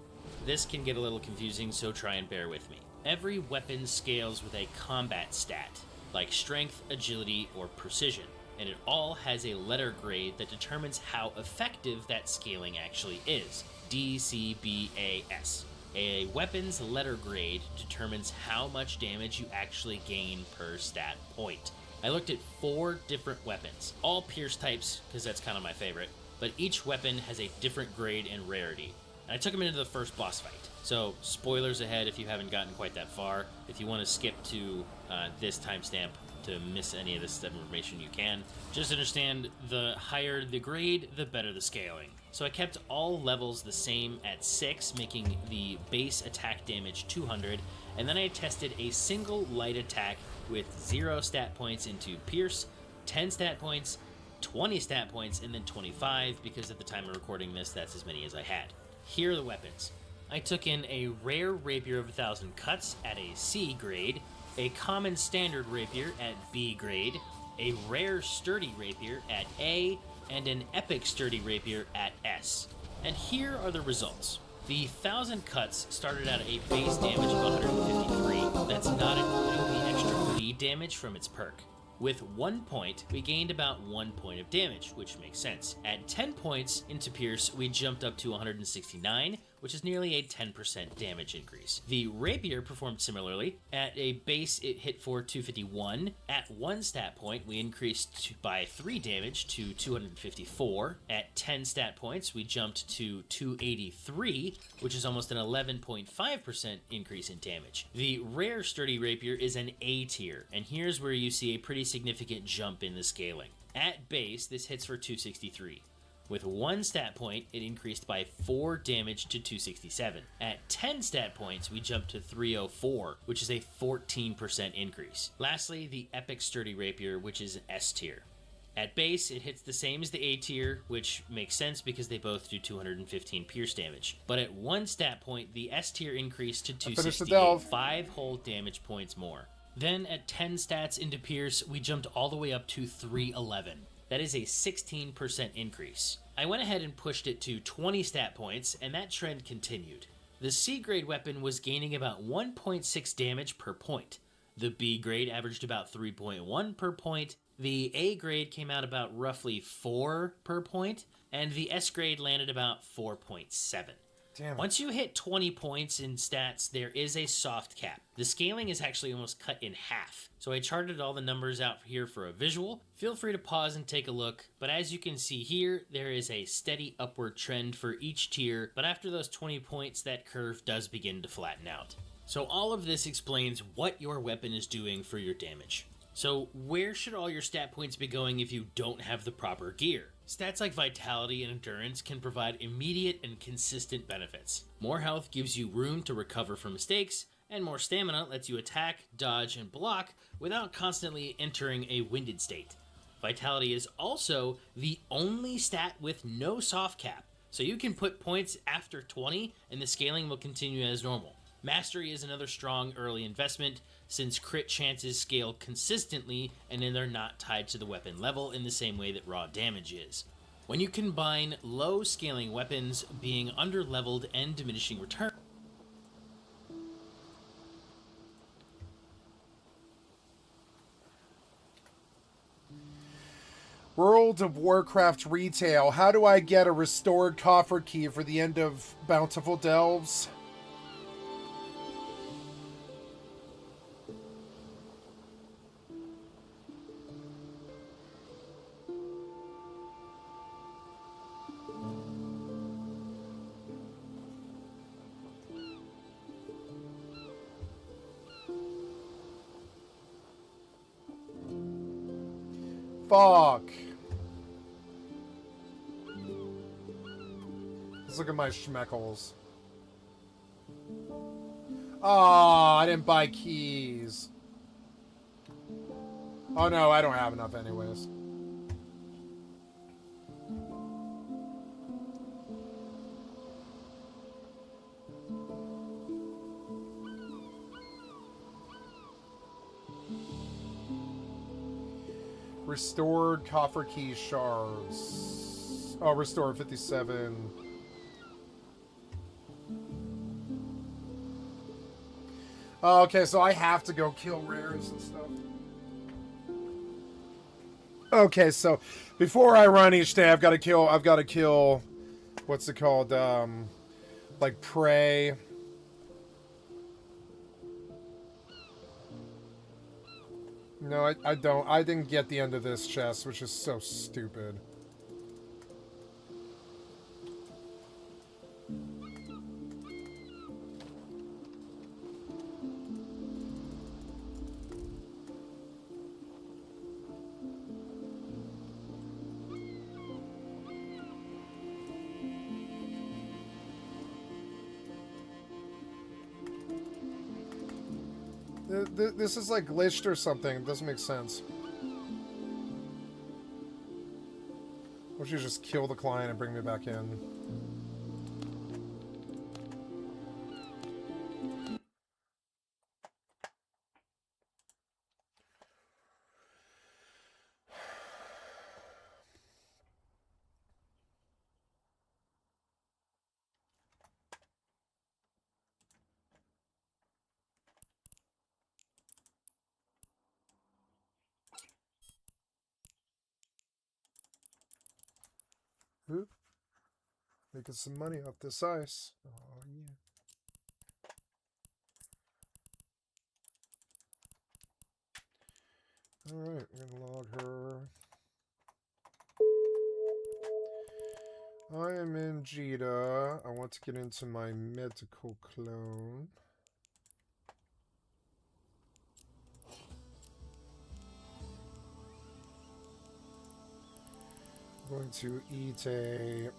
Speaker 3: This can get a little confusing, so try and bear with me. Every weapon scales with a combat stat, like strength, agility, or precision, and it all has a letter grade that determines how effective that scaling actually is. D, C, B, A, S. A weapon's letter grade determines how much damage you actually gain per stat point. I looked at 4 different weapons, all pierce types, because that's kind of my favorite, but each weapon has a different grade and rarity. And I took them into the first boss fight. So, spoilers ahead if you haven't gotten quite that far. If you want to skip to this timestamp to miss any of this information, you can. Just understand, the higher the grade, the better the scaling. So I kept all levels the same at 6, making the base attack damage 200, and then I tested a single light attack with 0 stat points into Pierce, 10 stat points, 20 stat points, and then 25, because at the time of recording this, that's as many as I had. Here are the weapons. I took in a rare rapier of 1,000 cuts at a C grade, a common standard rapier at B grade, a rare sturdy rapier at A, and an epic sturdy rapier at S. And here are the results. The 1,000 cuts started at a base damage of 153. That's not including the extra bleed damage from its perk. With 1 point, we gained about 1 point of damage, which makes sense. At 10 points into Pierce, we jumped up to 169, which is nearly a 10% damage increase. The Rapier performed similarly. At a base, it hit for 251. At 1 stat point, we increased by 3 damage to 254. At 10 stat points, we jumped to 283, which is almost an 11.5% increase in damage. The Rare Sturdy Rapier is an A tier, and here's where you see a pretty significant jump in the scaling. At base, this hits for 263. With 1 stat point, it increased by 4 damage to 267. At 10 stat points, we jumped to 304, which is a 14% increase. Lastly, the Epic Sturdy Rapier, which is S tier. At base, it hits the same as the A tier, which makes sense because they both do 215 pierce damage. But at 1 stat point, the S tier increased to 268, 5 whole damage points more. Then at 10 stats into Pierce, we jumped all the way up to 311. That is a 16% increase. I went ahead and pushed it to 20 stat points, and that trend continued. The C grade weapon was gaining about 1.6 damage per point. The B grade averaged about 3.1 per point. The A grade came out about roughly 4 per point, and the S grade landed about 4.7.
Speaker 2: Damn it.
Speaker 3: Once you hit 20 points in stats, there is a soft cap. The scaling is actually almost cut in half. So I charted all the numbers out here for a visual. Feel free to pause and take a look, but as you can see here, there is a steady upward trend for each tier, but after those 20 points, that curve does begin to flatten out. So all of this explains what your weapon is doing for your damage. So where should all your stat points be going if you don't have the proper gear? Stats like vitality and endurance can provide immediate and consistent benefits. More health gives you room to recover from mistakes, and more stamina lets you attack, dodge, and block without constantly entering a winded state. Vitality is also the only stat with no soft cap, so you can put points after 20 and the scaling will continue as normal. Mastery is another strong early investment, since crit chances scale consistently and then they're not tied to the weapon level in the same way that raw damage is. When you combine low scaling weapons being under-leveled and diminishing return,
Speaker 2: World of Warcraft retail. How do I get a restored coffer key for the end of Bountiful Delves? Fuck. Let's look at my schmeckles. Oh, I didn't buy keys. Oh no, I don't have enough anyways. Restored coffer key shards. Oh, restored 57. Oh, okay, so I have to go kill rares and stuff. Okay, so before I run each day, I've got to kill, what's it called? Like prey. No, I don't. I didn't get the end of this chest, which is so stupid. This is like glitched or something. It doesn't make sense. Why don't you just kill the client and bring me back in? Oop. Making some money off this ice. Oh, yeah. Alright, we're gonna log her. I am in Jita. I want to get into my medical clone. I'm going to eat a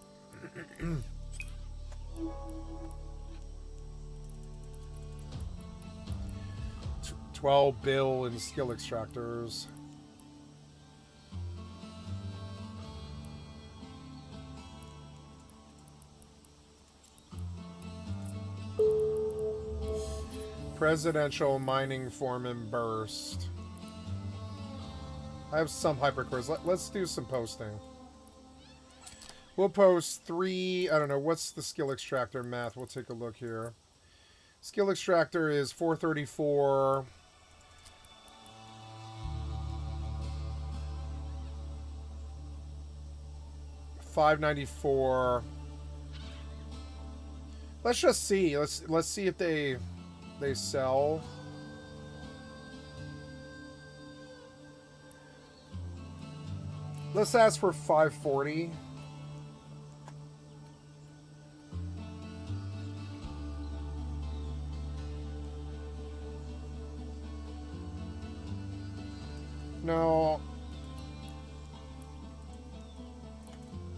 Speaker 2: 12 bill in skill extractors. Presidential mining foreman burst. I have some hypercores. Let's do some posting. We'll post 3, I don't know, what's the skill extractor math? We'll take a look here. Skill extractor is 434. 594. Let's just see. Let's see if they sell. Let's ask for 540. No.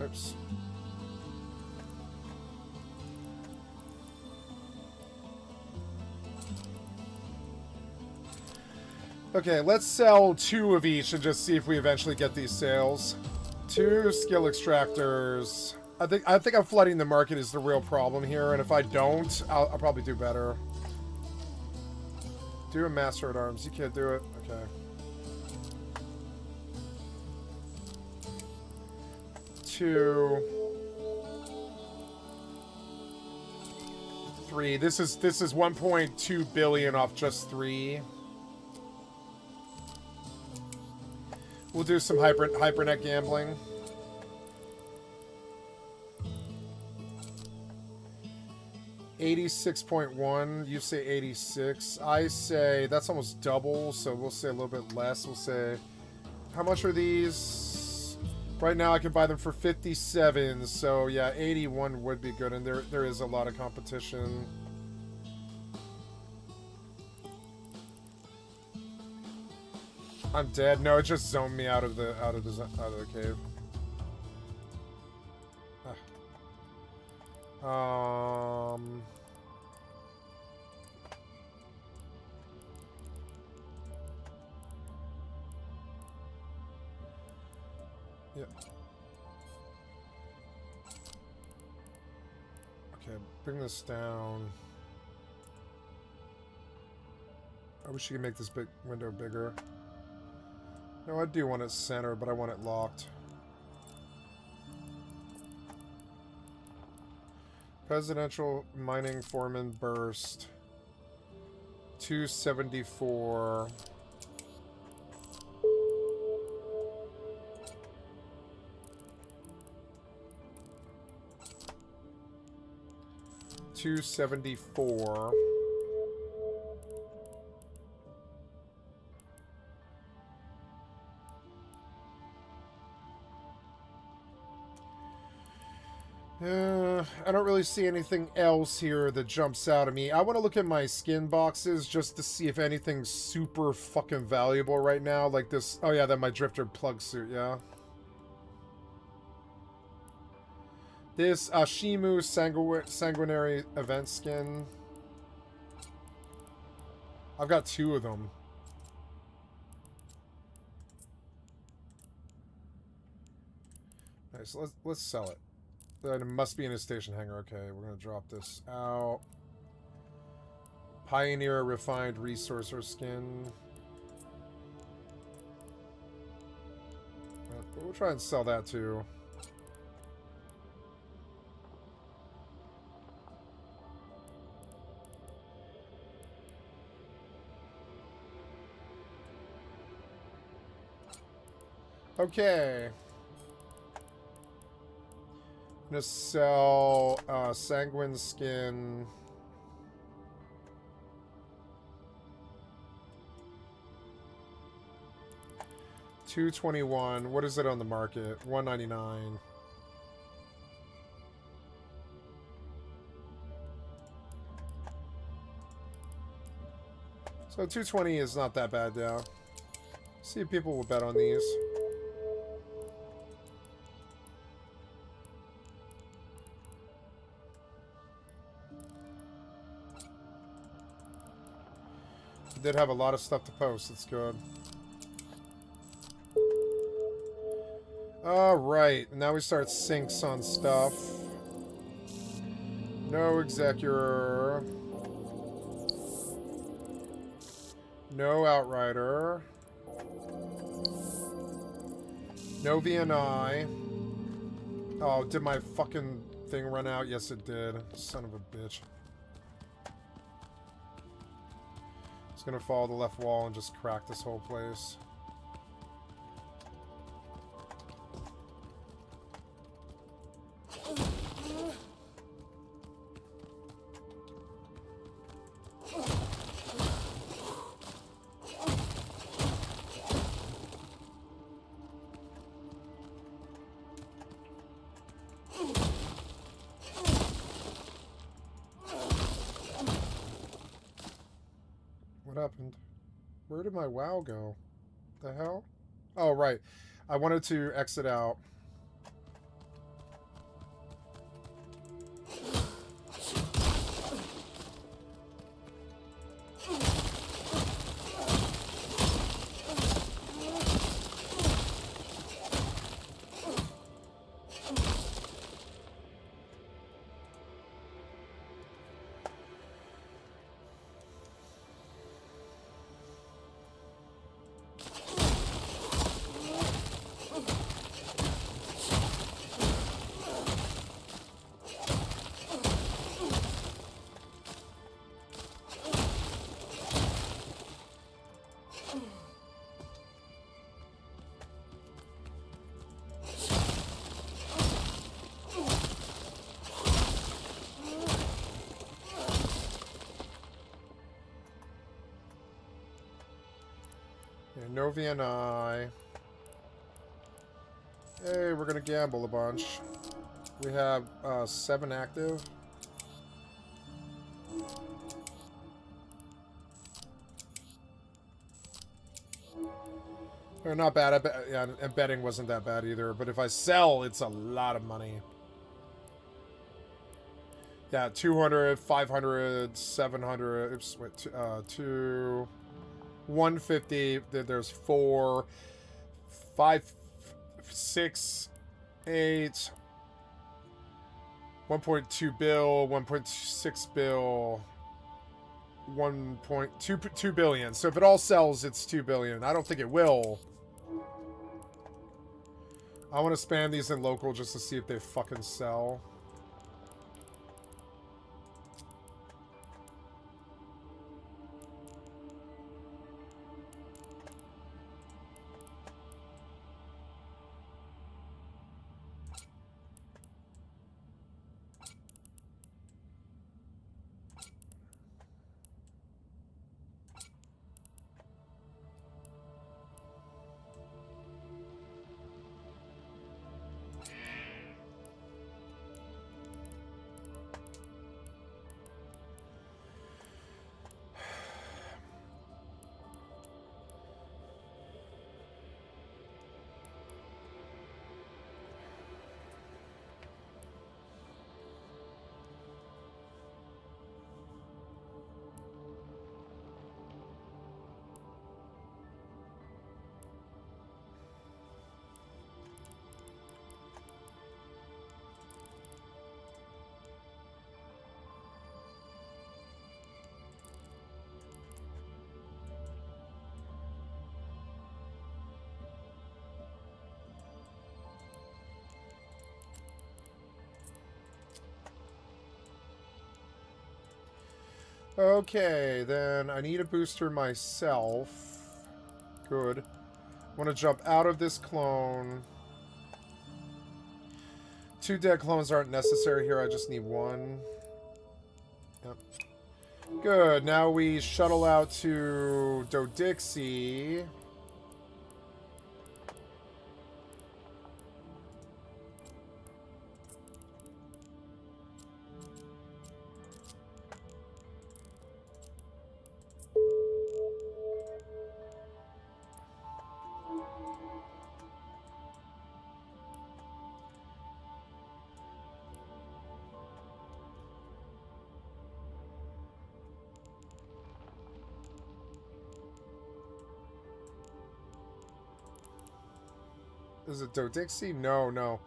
Speaker 2: Oops. Okay, let's sell 2 of each and just see if we eventually get these sales. 2 skill extractors. I think I'm flooding the market is the real problem here, and if I don't, I'll probably do better. Do a master at arms. You can't do it. Okay. 2, 3. This is 1.2 billion off just 3. We'll do some hypernet gambling. $86.1. You say 86. I say that's almost double, so we'll say a little bit less. We'll say, how much are these? Right now I can buy them for 57, so yeah, 81 would be good, and there is a lot of competition. I'm dead. No, it just zoned me out of the cave. Yeah. Okay, bring this down. I wish you could make this big window bigger. No, I do want it center, but I want it locked. Presidential mining foreman burst. 274. $274. I don't really see anything else here that jumps out at me. I want to look at my skin boxes just to see if anything's super fucking valuable right now. Like this. Oh yeah, that my drifter plug suit, yeah. This Ashimu Sanguinary event skin. I've got 2 of them. Nice, let's sell it. It must be in a station hangar. Okay, we're gonna drop this out. Pioneer refined resourcer skin. We'll try and sell that too. Okay. I'm gonna sell Sanguine skin. $221. What is it on the market? $199. So $220 is not that bad, yeah. See if people will bet on these. Did have a lot of stuff to post. It's good. Alright, now we start syncs on stuff. No Executor. No Outrider. No VNI. Oh, did my fucking thing run out? Yes, it did. Son of a bitch. It's gonna follow the left wall and just crack this whole place. What happened? Where did my WoW go? The hell? Oh, right. I wanted to exit out. No VNI. Hey, we're gonna gamble a bunch. We have 7 active. They're not bad. Yeah, and betting wasn't that bad either. But if I sell, it's a lot of money. Yeah, 200, 500, 700. Oops, wait, 2, 150. There's 4, 5, 6, 8, 1.2 bill, 1.6 bill, 1.2 billion. So if it all sells, it's 2 billion. I don't think it will. I want to spam these in local just to see if they fucking sell. Okay, then I need a booster myself. Good. I want to jump out of this clone. 2 dead clones aren't necessary here. I just need 1. Yep. Good. Now we shuttle out to Dodixie. Is it Dodixie? No, no.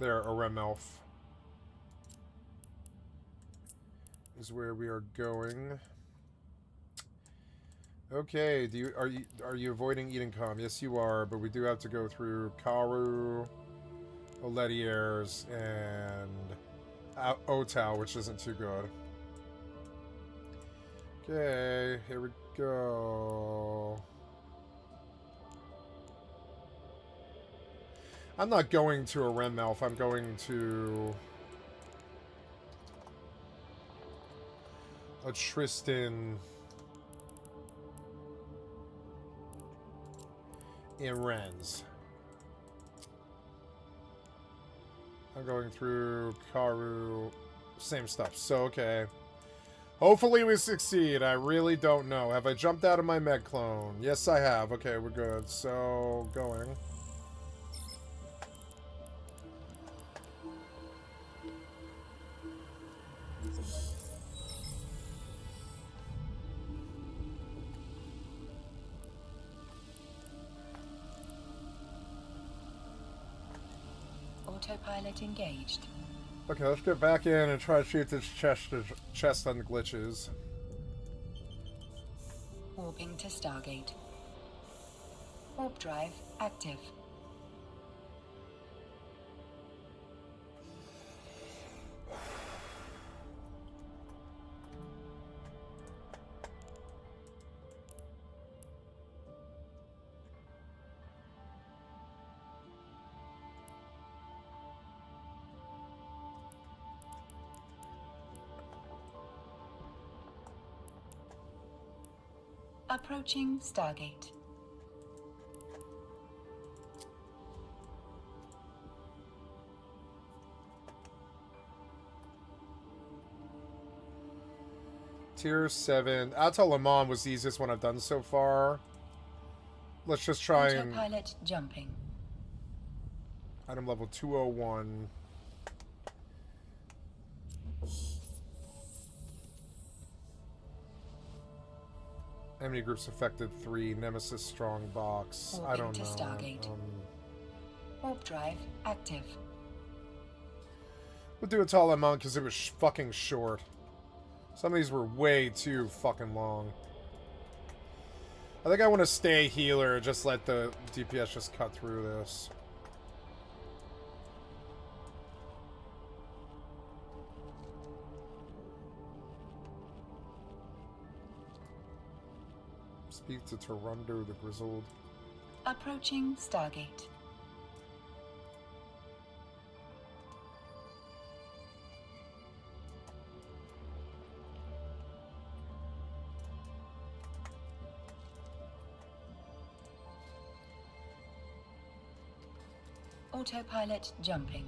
Speaker 2: There, a Rem Elf is where we are going. Okay, are you avoiding eating calm? Yes, you are, but we do have to go through Karu, Alldayer's, and Otao, which isn't too good. Okay, here we go. I'm not going to a Rem Elf, I'm going to a Tristan in Ren's. I'm going through Karu. Same stuff. So, okay. Hopefully we succeed. I really don't know. Have I jumped out of my med clone? Yes, I have. Okay, we're good. So, going.
Speaker 4: Autopilot engaged.
Speaker 2: Okay, let's get back in and try to shoot this chest on the glitches.
Speaker 4: Warping to Stargate. Warp drive active. Approaching Stargate.
Speaker 2: Tier 7. Ata Lamon was the easiest one I've done so far. Let's just try and...
Speaker 4: Autopilot jumping.
Speaker 2: Item level 201. Enemy groups affected 3. Nemesis strong box. I don't know.
Speaker 4: To Stargate. Warp drive active.
Speaker 2: We'll do a tall amount because it was fucking short. Some of these were way too fucking long. I think I want to stay healer and just let the DPS just cut through this. Speak to Torundo the Grizzled.
Speaker 4: Approaching Stargate. Autopilot jumping.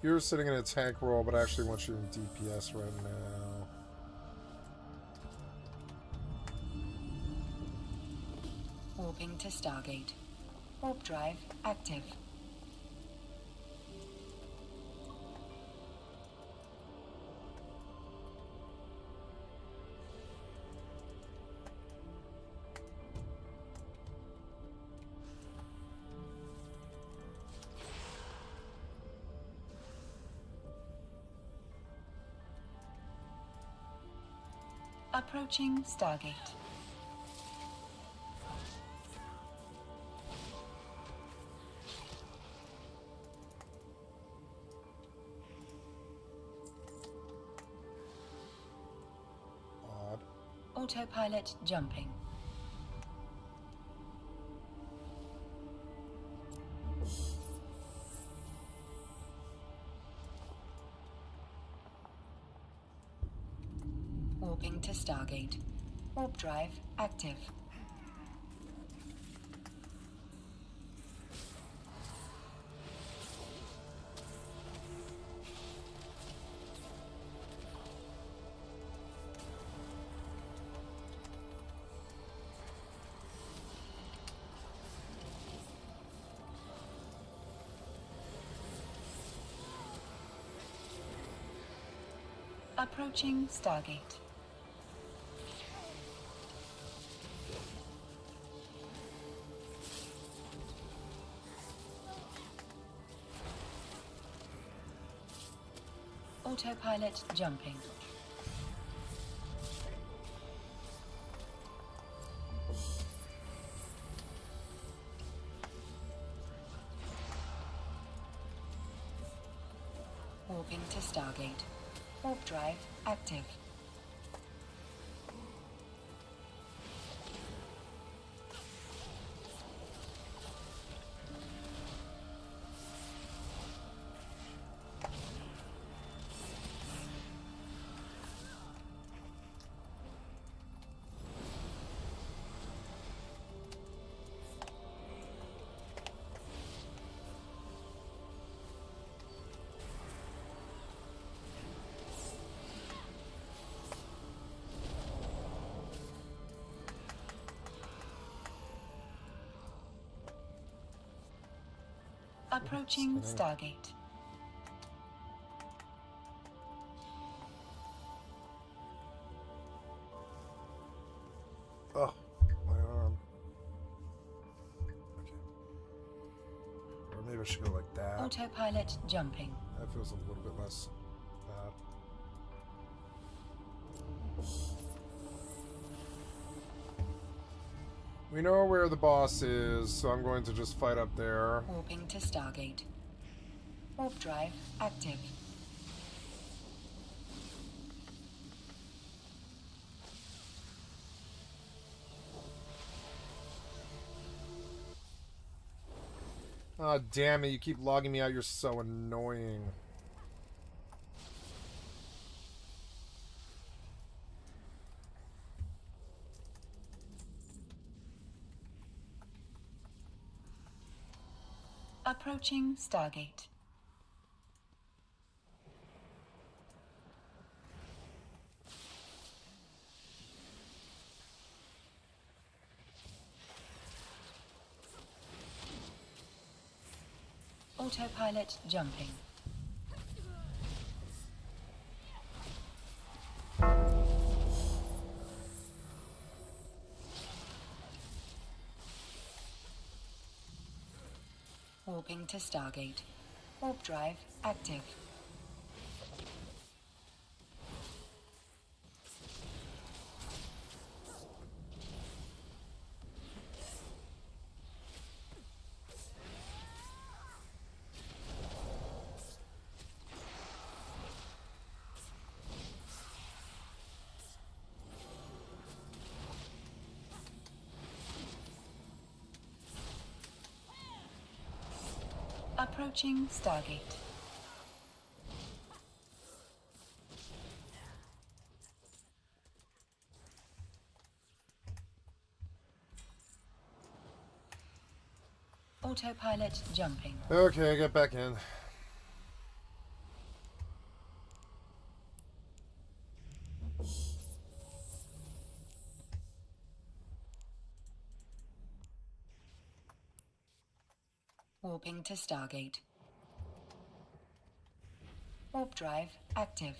Speaker 2: You're sitting in a tank role, but I actually want you in DPS right now.
Speaker 4: Warping to Stargate. Warp drive active. Approaching Stargate.
Speaker 2: Odd.
Speaker 4: Autopilot jumping. Warping to Stargate. Warp drive active. Approaching Stargate. Autopilot jumping. Warping to Stargate. Warp drive active. Approaching Stargate.
Speaker 2: Oh, my arm. Okay. Or maybe I should go like that.
Speaker 4: Autopilot jumping.
Speaker 2: That feels a little bit less bad. We know where the boss is, so I'm going to just fight up there.
Speaker 4: Warping to Stargate. Warp drive active.
Speaker 2: Oh, damn it, you keep logging me out, you're so annoying.
Speaker 4: Approaching Stargate. Autopilot jumping. Warping to Stargate. Warp drive active. Approaching Stargate. Autopilot jumping.
Speaker 2: Okay, get back in.
Speaker 4: Warping to Stargate. Warp drive active.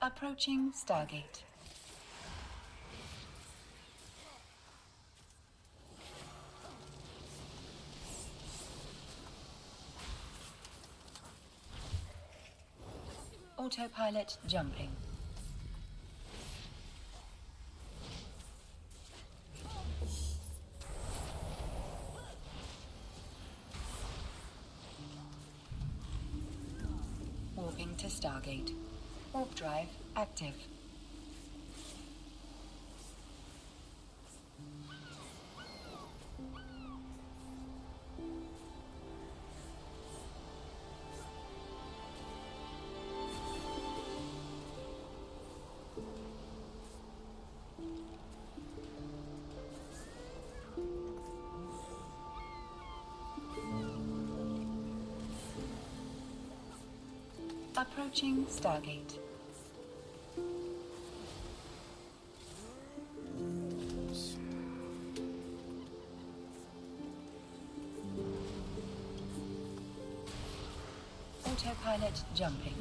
Speaker 4: Approaching Stargate. Autopilot jumping. Warping to Stargate. Warp drive active. Approaching Stargate. Autopilot jumping.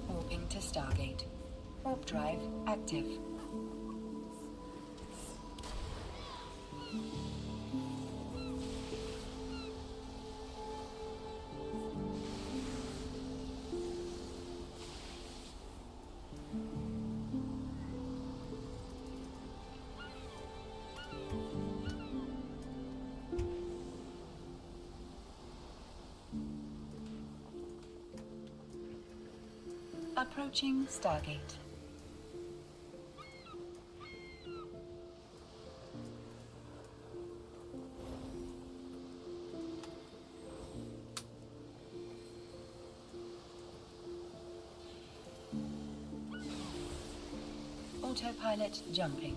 Speaker 4: Warping to Stargate. Warp drive active. Approaching Stargate. Autopilot jumping.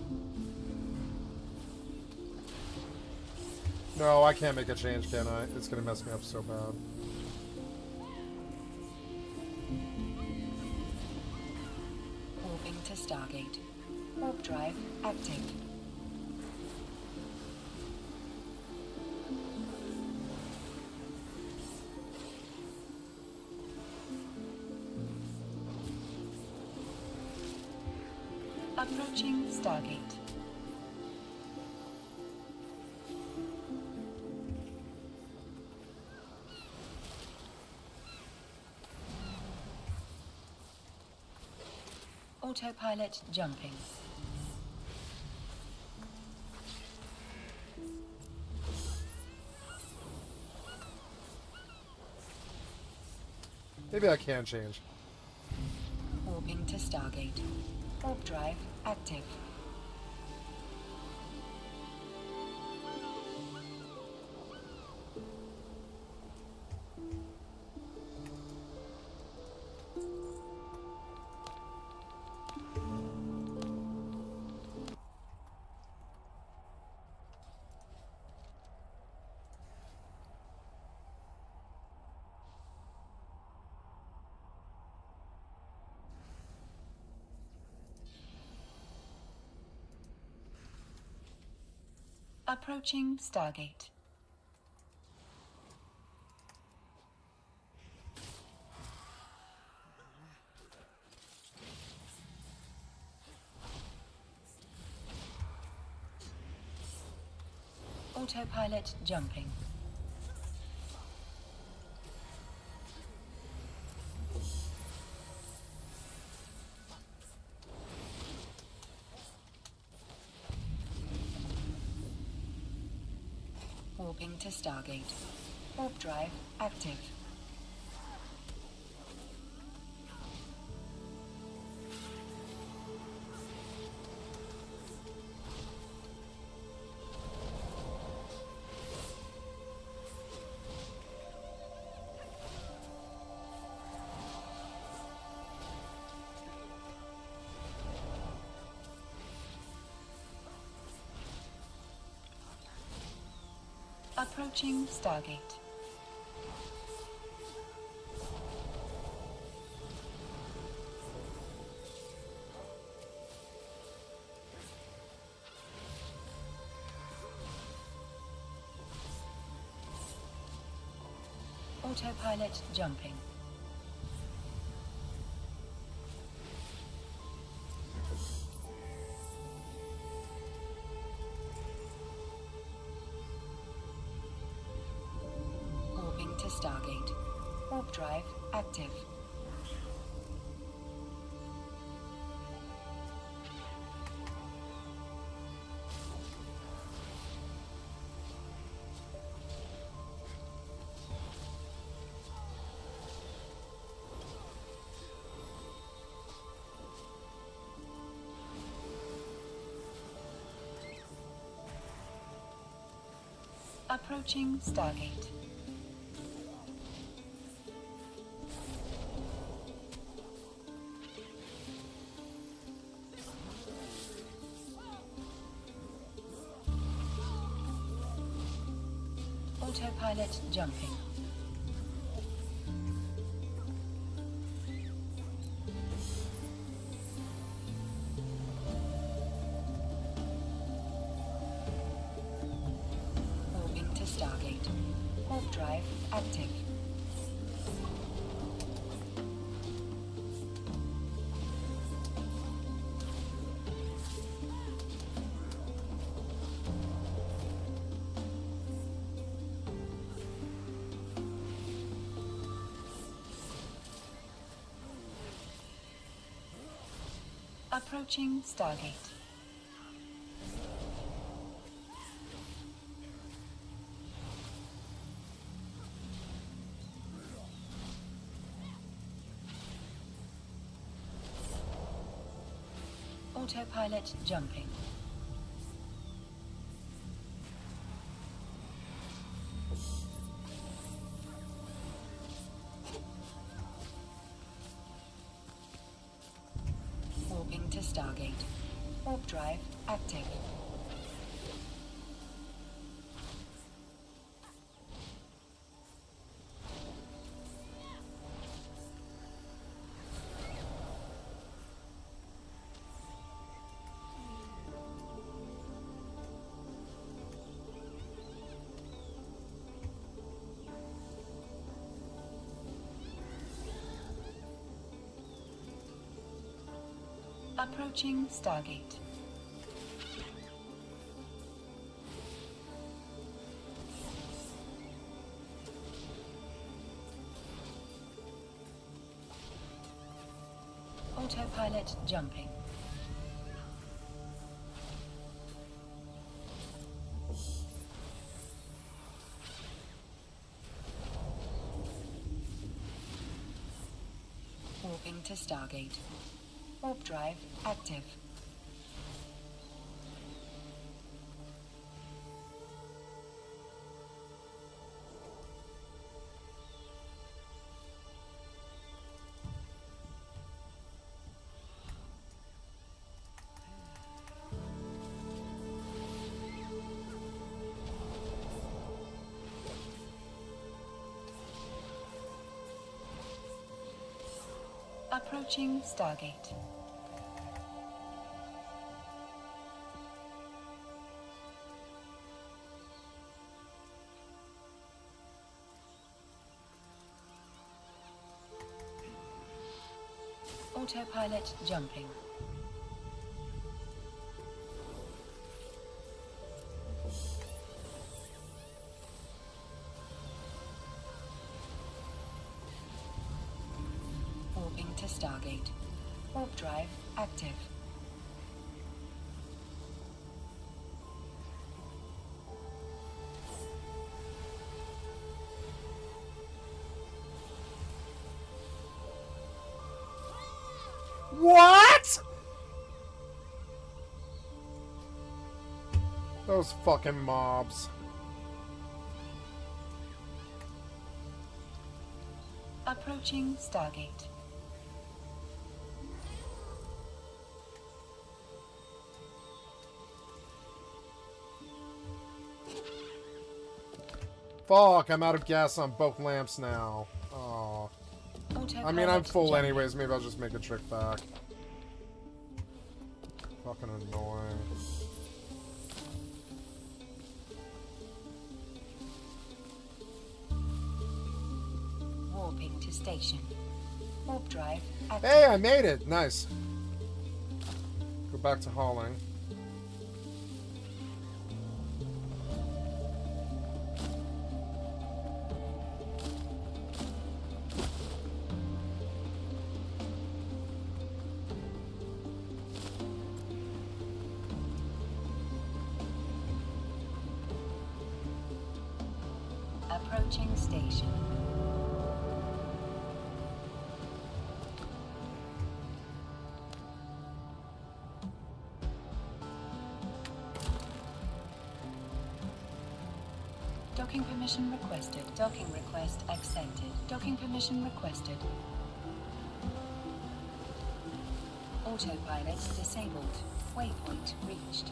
Speaker 2: No, I can't make a change, can I? It's gonna mess me up so bad.
Speaker 4: Warping to Stargate. Warp drive active. Approaching Stargate. Autopilot jumping.
Speaker 2: Maybe I can change.
Speaker 4: Warping to Stargate. Warp drive active. Approaching Stargate. Autopilot jumping. Warping to Stargate. Warp drive active. Approaching Stargate. Autopilot jumping. Warping to Stargate. Warp drive active. Approaching Stargate. Autopilot jumping. Warping to Stargate. Warp drive active. Approaching Stargate. Autopilot jumping. Warping to Stargate. Warp drive active. Approaching Stargate. Autopilot jumping. Warping to Stargate. Warp drive active. Approaching Stargate. Autopilot jumping. Warping to Stargate. Warp drive active.
Speaker 1: What? Those fucking mobs.
Speaker 4: Approaching Stargate.
Speaker 1: Fuck, I'm out of gas on both lamps now. Oh. I mean, I'm full anyways. Maybe I'll just make a trick back. Fucking annoying.
Speaker 4: Warping to station. Warp drive active.
Speaker 1: Hey, I made it! Nice. Go back to hauling.
Speaker 4: Approaching station. Docking permission requested. Docking request accepted. Docking permission requested. Autopilot disabled. Waypoint reached.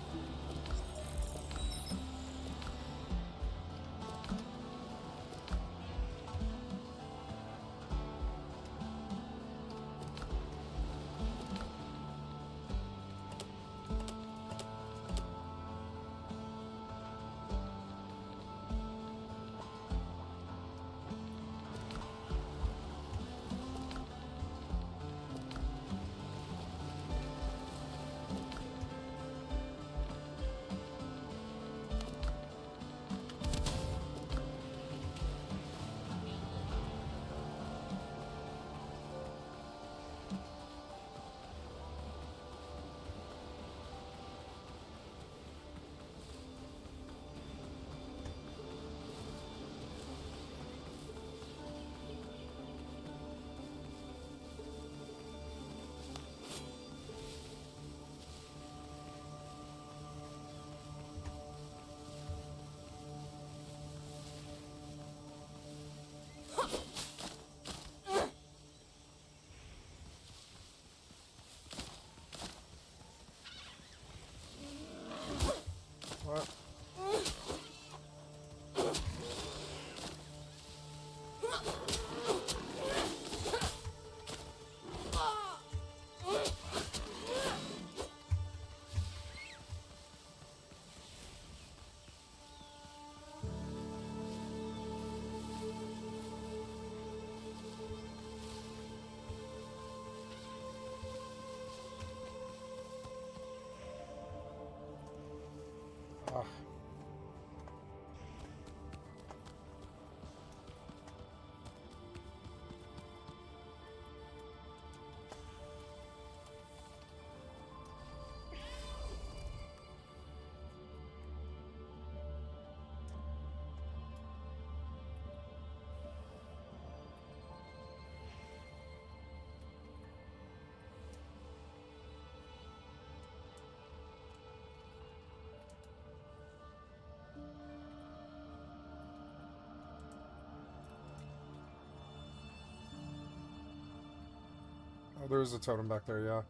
Speaker 2: there's a totem back there, yeah.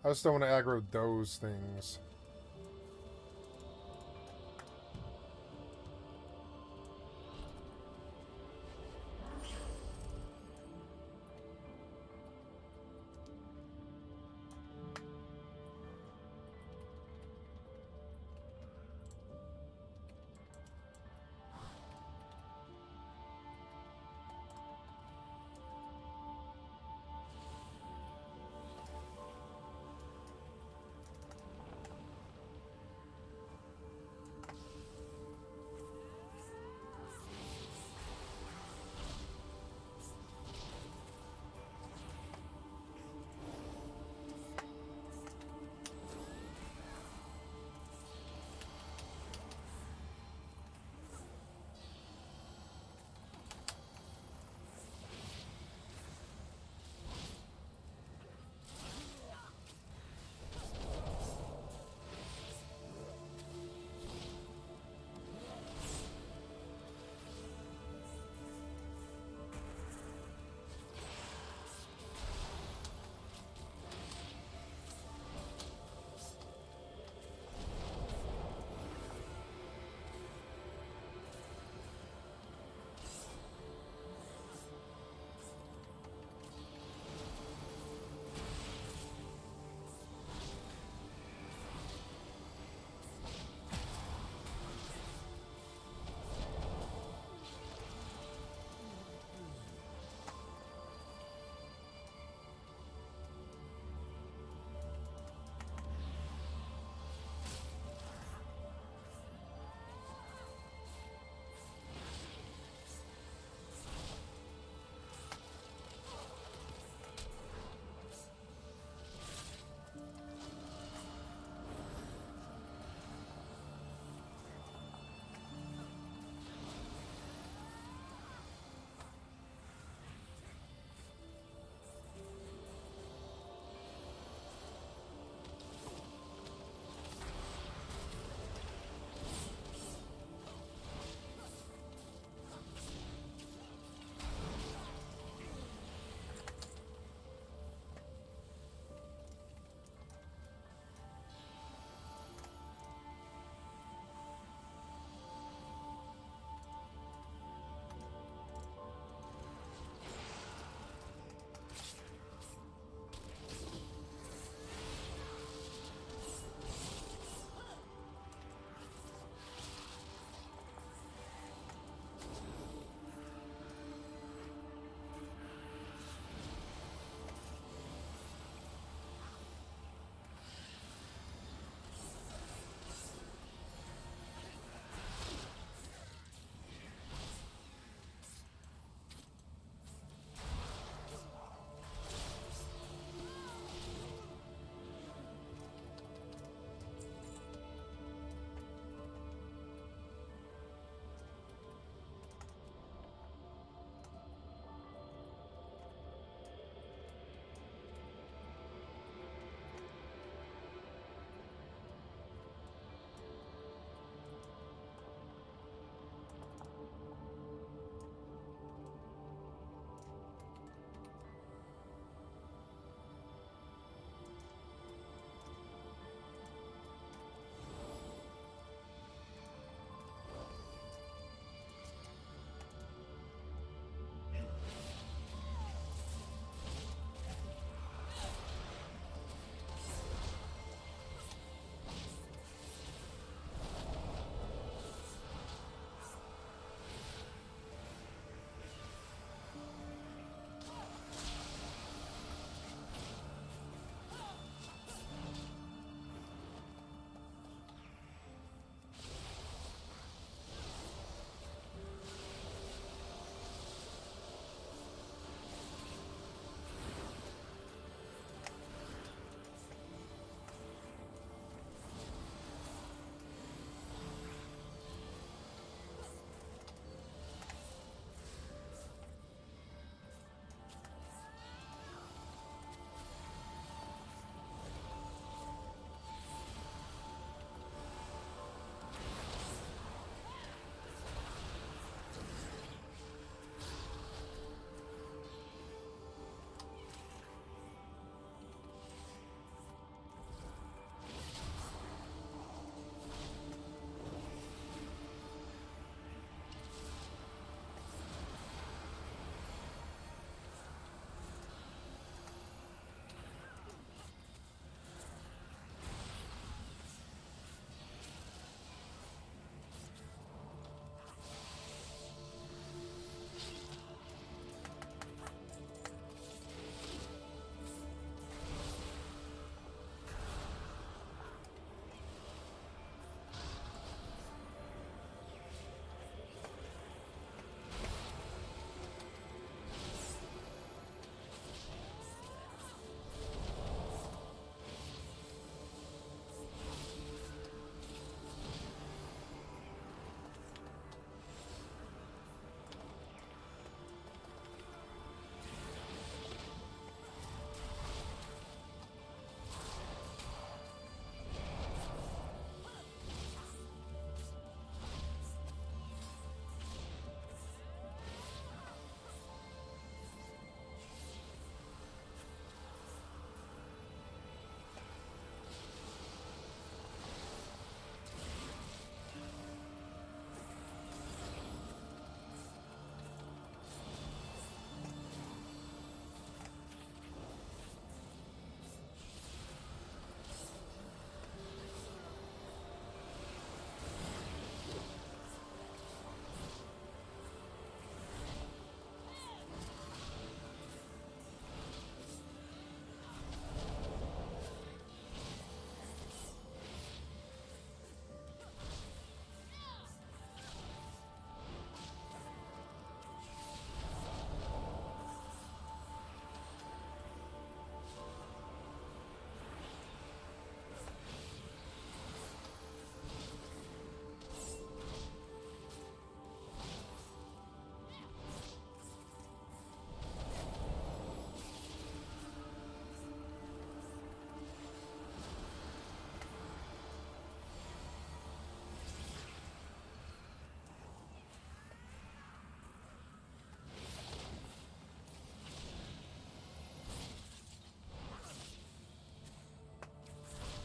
Speaker 2: I just don't want to aggro those things.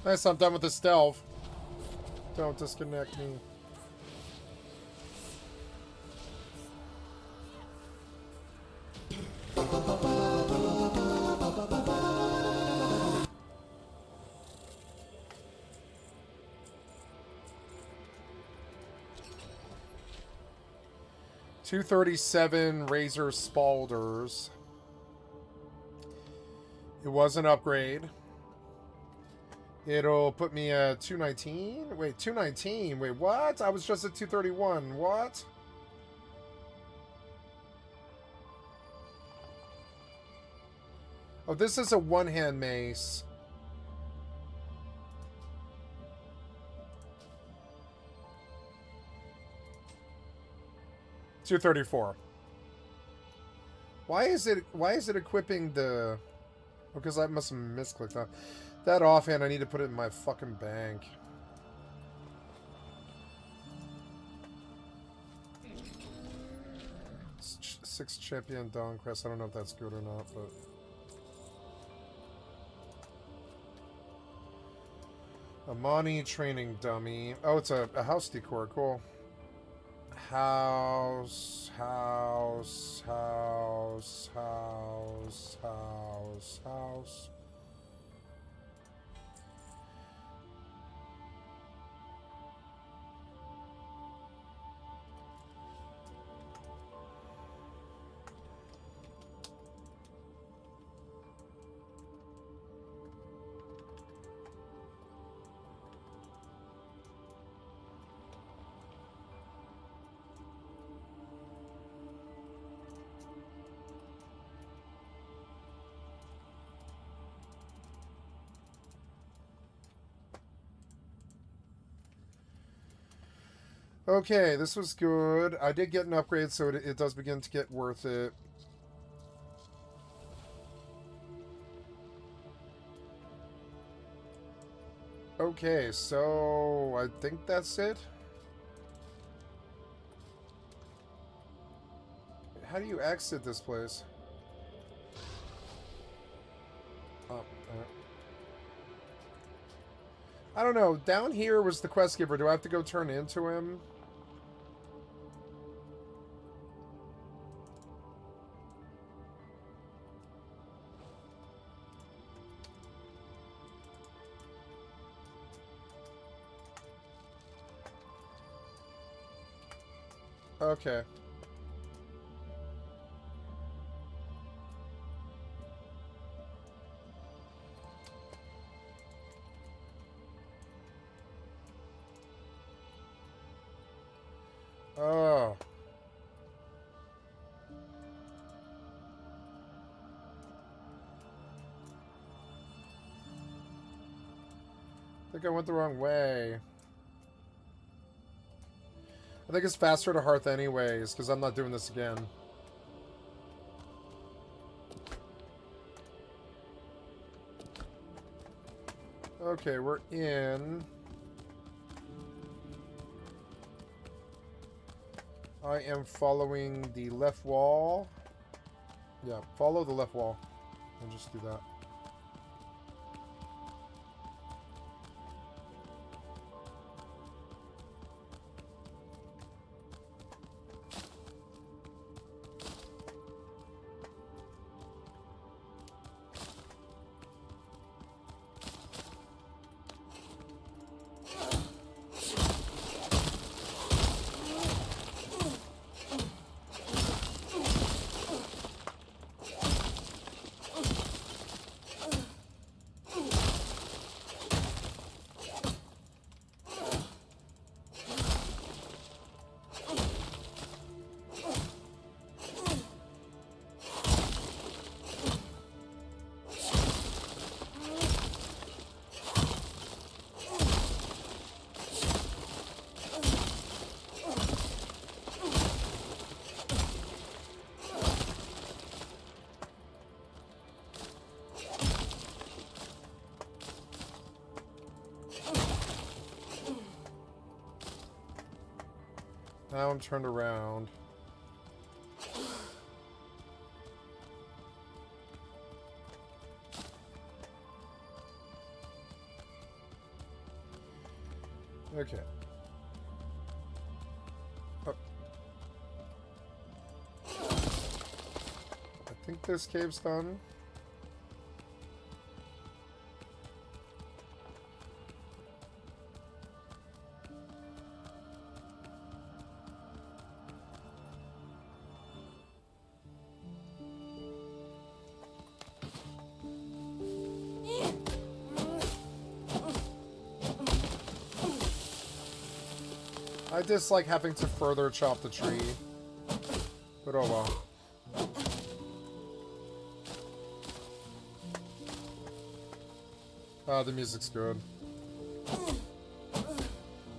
Speaker 2: Nice, I'm done with the stealth. Don't disconnect me. $237 Razor Spalders. It was an upgrade. It'll put me at 219. Wait, 219. Wait, what? I was just at 231. What? Oh, this is a one-hand mace. $234. Why is it equipping the... Because I must have misclicked that. That offhand, I need to put it in my fucking bank. Six champion Dawn Crest. I don't know if that's good or not, but... Amani training dummy. Oh, it's a house decor. Cool. House. Okay, this was good. I did get an upgrade, so it does begin to get worth it. Okay, so I think that's it. How do you exit this place? Oh, I don't know. Down here was the quest giver. Do I have to go turn into him? Okay. Oh. I think I went the wrong way. I think it's faster to Hearth anyways, because I'm not doing this again. Okay, we're in. I am following the left wall. Yeah, follow the left wall. And just do that. Now I'm turned around. Okay. Oh. I think this cave's done. I dislike having to further chop the tree, but oh well. The music's good.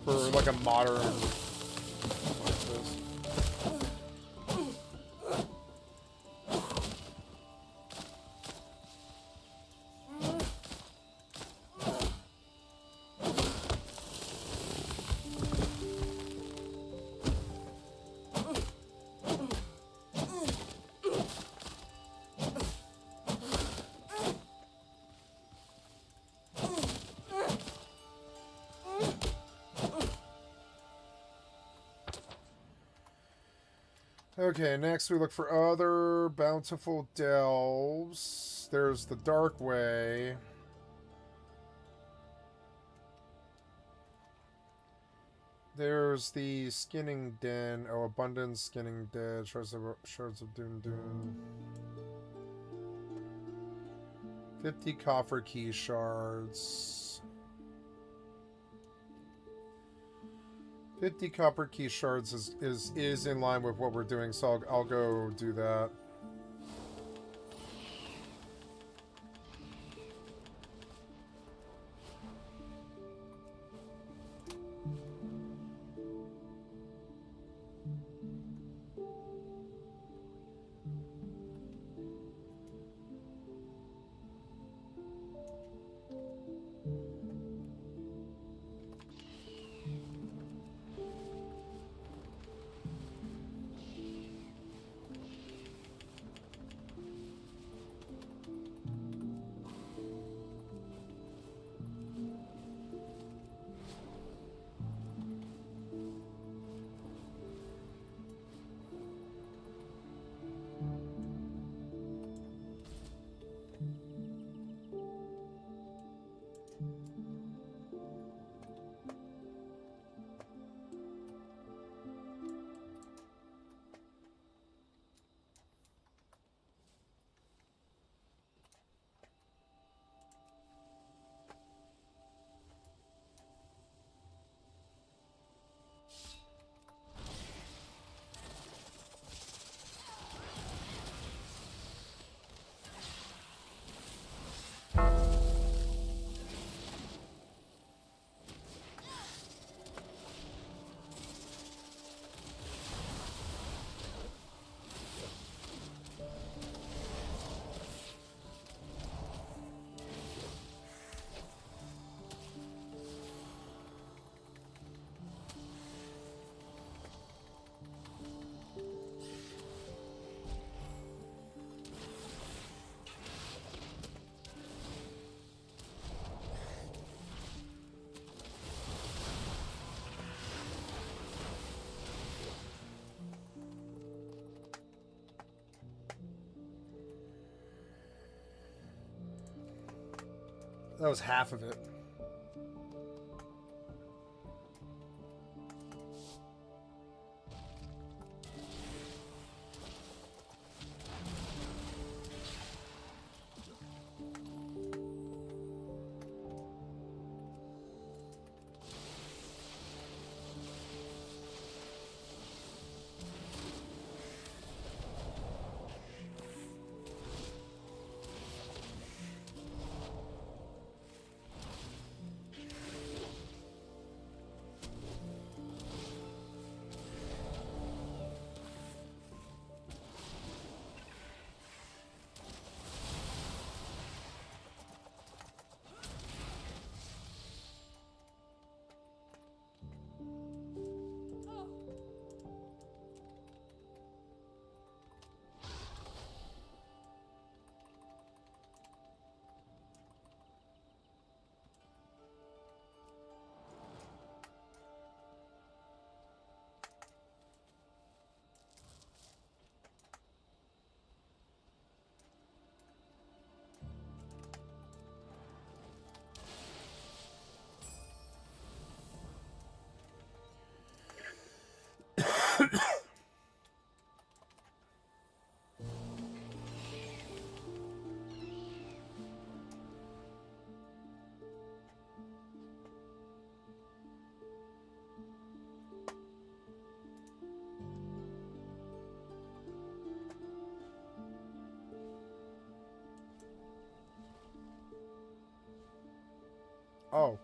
Speaker 2: For like a modern like this. Okay, next we look for other bountiful delves. There's the dark way. There's the skinning den. Oh, abundant skinning den. Shards of Doom Doom. 50 copper key shards. 50 copper key shards is in line with what we're doing, so I'll go do that. That was half of it. Oh.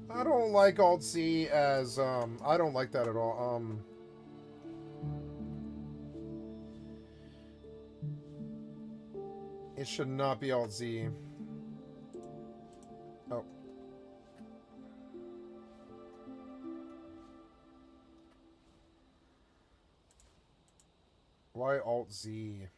Speaker 2: I don't like Alt Z as I don't like that at all. It should not be Alt Z. Oh. Why Alt Z?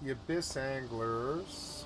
Speaker 2: The Abyss Anglers.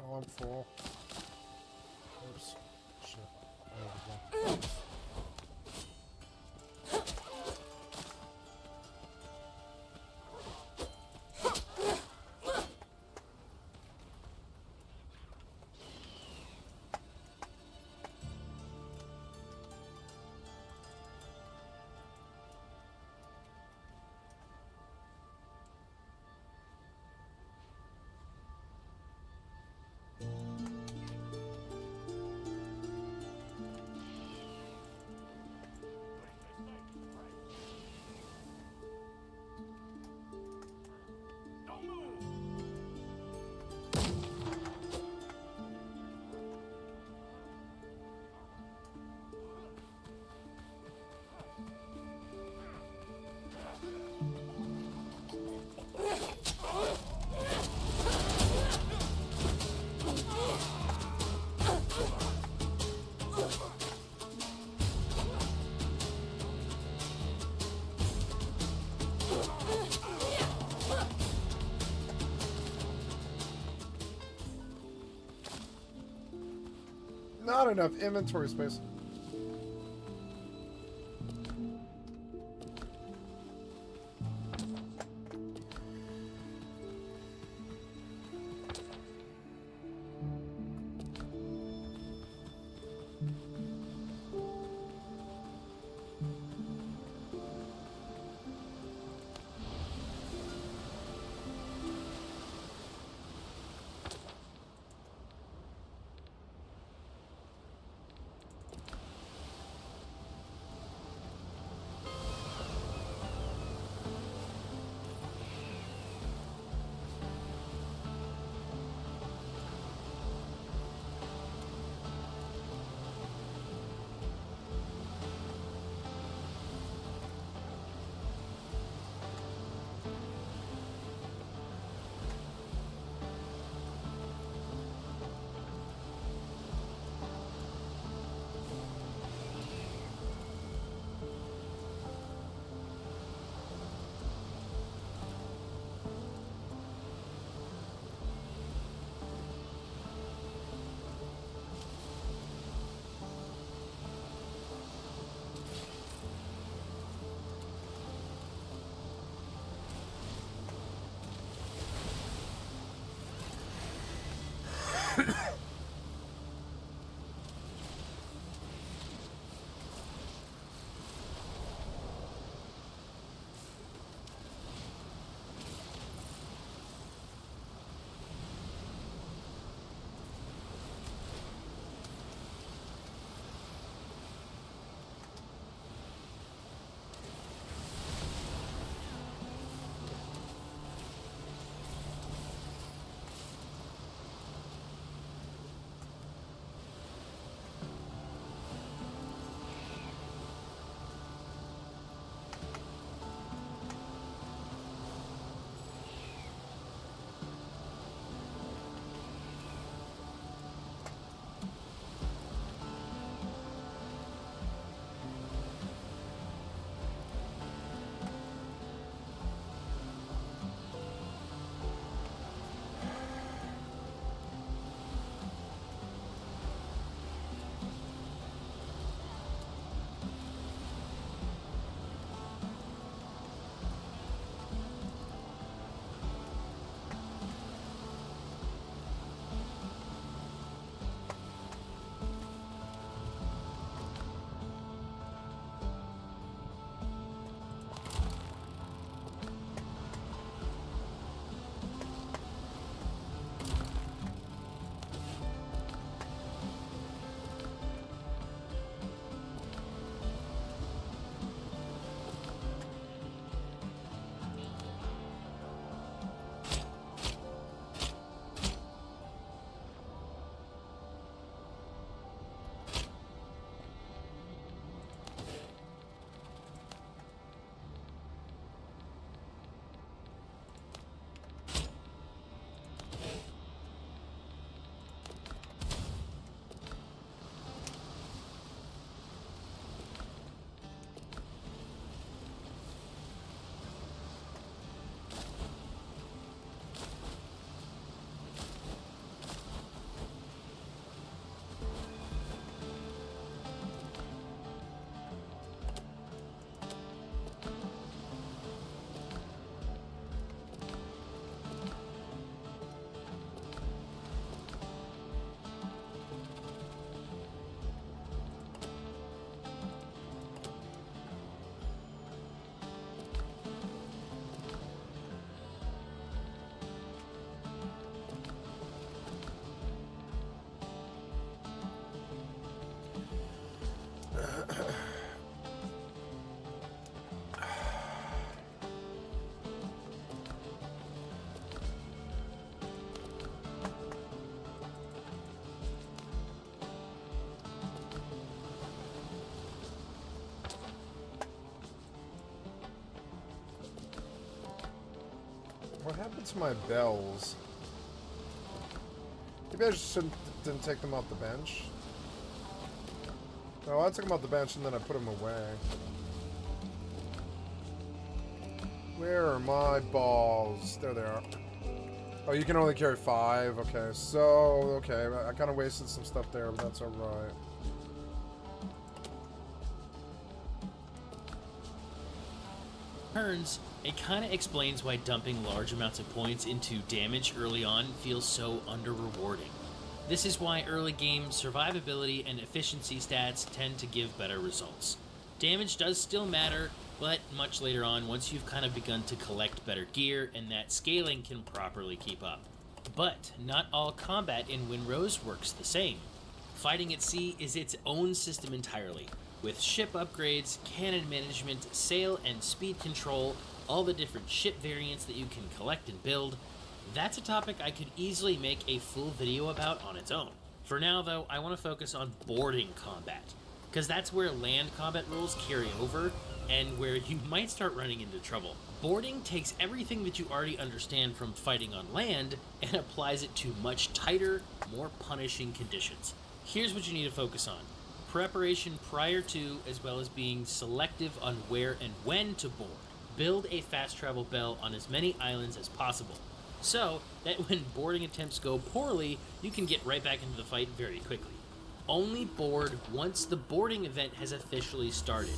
Speaker 2: Oh, I'm full. Oops. Shit. There we go. Not enough inventory space. What happened to my bells? Maybe I just didn't take them off the bench. No, I took them off the bench and then I put them away. Where are my balls? There they are. Oh, you can only carry 5. Okay, so, okay. I kind of wasted some stuff there, but that's alright.
Speaker 3: Turns, it kind of explains why dumping large amounts of points into damage early on feels so under-rewarding. This is why early game survivability and efficiency stats tend to give better results. Damage does still matter, but much later on, once you've kind of begun to collect better gear and that scaling can properly keep up. But not all combat in Windrose works the same. Fighting at sea is its own system entirely, with ship upgrades, cannon management, sail and speed control, all the different ship variants that you can collect and build. That's a topic I could easily make a full video about on its own. For now though, I want to focus on boarding combat, because that's where land combat rules carry over, and where you might start running into trouble. Boarding takes everything that you already understand from fighting on land and applies it to much tighter, more punishing conditions. Here's what you need to focus on. Preparation prior to, as well as being selective on where and when to board. Build a fast travel bell on as many islands as possible, so that when boarding attempts go poorly, you can get right back into the fight very quickly. Only board once the boarding event has officially started.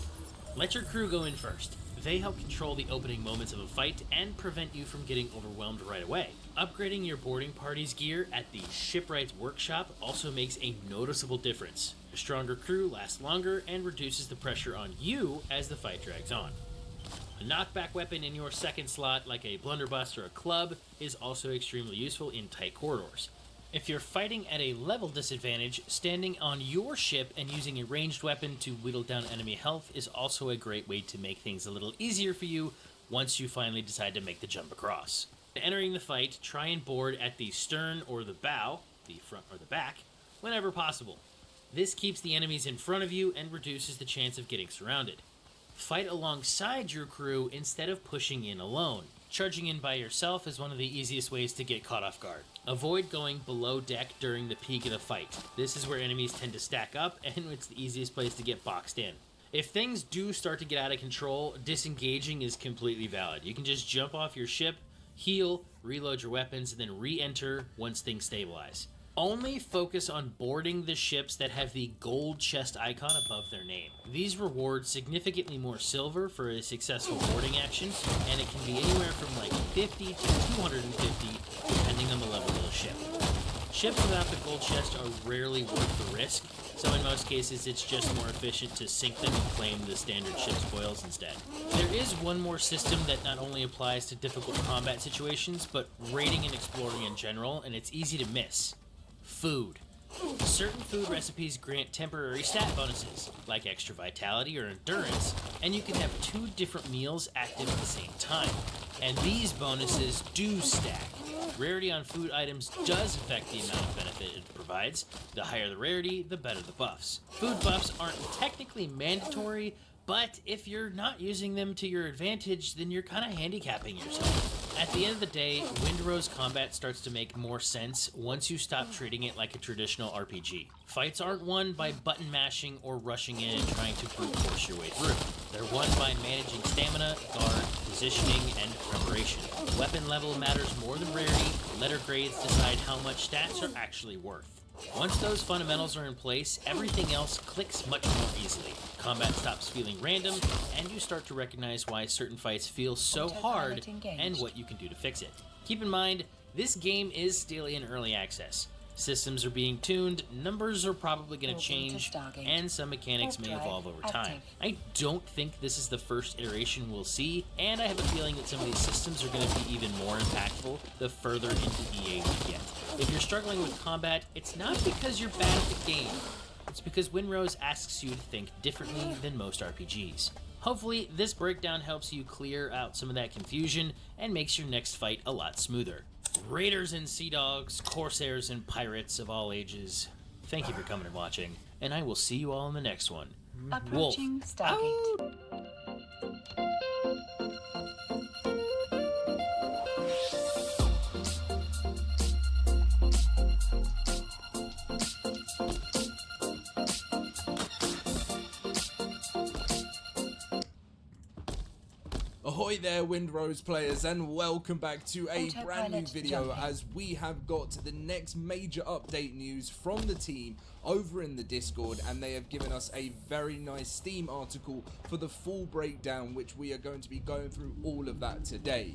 Speaker 3: Let your crew go in first. They help control the opening moments of a fight and prevent you from getting overwhelmed right away. Upgrading your boarding party's gear at the Shipwright's workshop also makes a noticeable difference. A stronger crew lasts longer and reduces the pressure on you as the fight drags on. A knockback weapon in your second slot, like a blunderbuss or a club, is also extremely useful in tight corridors. If you're fighting at a level disadvantage, standing on your ship and using a ranged weapon to whittle down enemy health is also a great way to make things a little easier for you once you finally decide to make the jump across. Entering the fight, try and board at the stern or the bow, the front or the back, whenever possible. This keeps the enemies in front of you and reduces the chance of getting surrounded. Fight alongside your crew instead of pushing in alone. Charging in by yourself is one of the easiest ways to get caught off guard. Avoid going below deck during the peak of the fight. This is where enemies tend to stack up, and it's the easiest place to get boxed in. If things do start to get out of control, disengaging is completely valid. You can just jump off your ship, heal, reload your weapons, and then re-enter once things stabilize. Only focus on boarding the ships that have the gold chest icon above their name. These reward significantly more silver for a successful boarding action, and it can be anywhere from like 50 to 250 depending on the level of the ship. Ships without the gold chest are rarely worth the risk, so in most cases it's just more efficient to sink them and claim the standard ship spoils instead. There is one more system that not only applies to difficult combat situations, but raiding and exploring in general, and it's easy to miss. Food. Certain food recipes grant temporary stat bonuses, like extra vitality or endurance, and you can have 2 different meals active at the same time. And these bonuses do stack. Rarity on food items does affect the amount of benefit it provides. The higher the rarity, the better the buffs. Food buffs aren't technically mandatory, but if you're not using them to your advantage, then you're kind of handicapping yourself. At the end of the day, Windrose combat starts to make more sense once you stop treating it like a traditional RPG. Fights aren't won by button mashing or rushing in and trying to brute force your way through. They're won by managing stamina, guard, positioning, and preparation. Weapon level matters more than rarity. Letter grades decide how much stats are actually worth. Once those fundamentals are in place, everything else clicks much more easily. Combat stops feeling random, and you start to recognize why certain fights feel so hard and what you can do to fix it. Keep in mind, this game is still in early access. Systems are being tuned, numbers are probably going to change, and some mechanics may evolve over time. I don't think this is the first iteration we'll see, and I have a feeling that some of these systems are going to be even more impactful the further into EA we get. If you're struggling with combat, it's not because you're bad at the game. It's because Windrose asks you to think differently than most RPGs. Hopefully, this breakdown helps you clear out some of that confusion and makes your next fight a lot smoother. Raiders and Sea Dogs, Corsairs and Pirates of all ages, thank you for coming and watching, and I will see you all in the next one.
Speaker 4: Approaching Stargate.
Speaker 5: Ahoy there, Windrose players, and welcome back to a brand new video as we have got the next major update news from the team over in the Discord, and they have given us a very nice Steam article for the full breakdown, which we are going to be going through all of that today.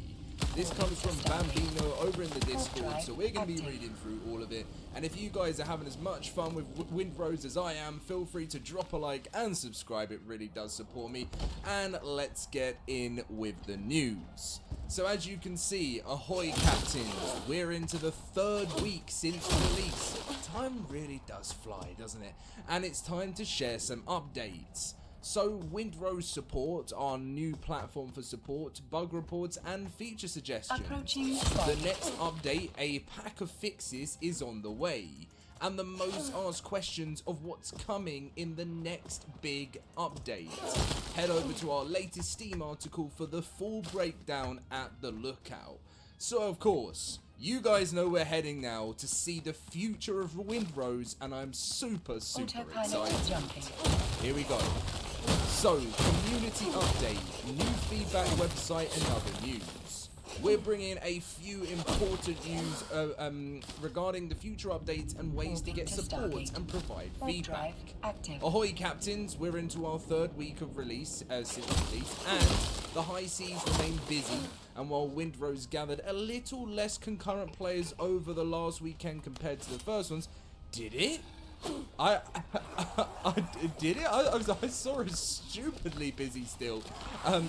Speaker 5: This comes from Bambino over in the Discord, so we're going to be reading through all of it. And if you guys are having as much fun with Windrose as I am, feel free to drop a like and subscribe. It really does support me. And let's get in with the news. So as you can see, ahoy captains, we're into the 3rd week since release. Time really does fly, doesn't it? And it's time to share some updates. So, Windrose support, our new platform for support, bug reports and feature suggestions. The next update, a pack of fixes, is on the way. And the most asked questions of what's coming in the next big update. Head over to our latest Steam article for the full breakdown at the lookout. So of course, you guys know we're heading now to see the future of Windrose, and I'm super excited. Here we go. So, community update, new feedback website and other news. We're bringing a few important news regarding the future updates and ways to get support and provide feedback. Ahoy captains, we're into our 3rd week of release, since release, and the high seas remain busy. And while Windrose gathered a little less concurrent players over the last weekend compared to the first ones, did it? I did it? I saw it stupidly busy still.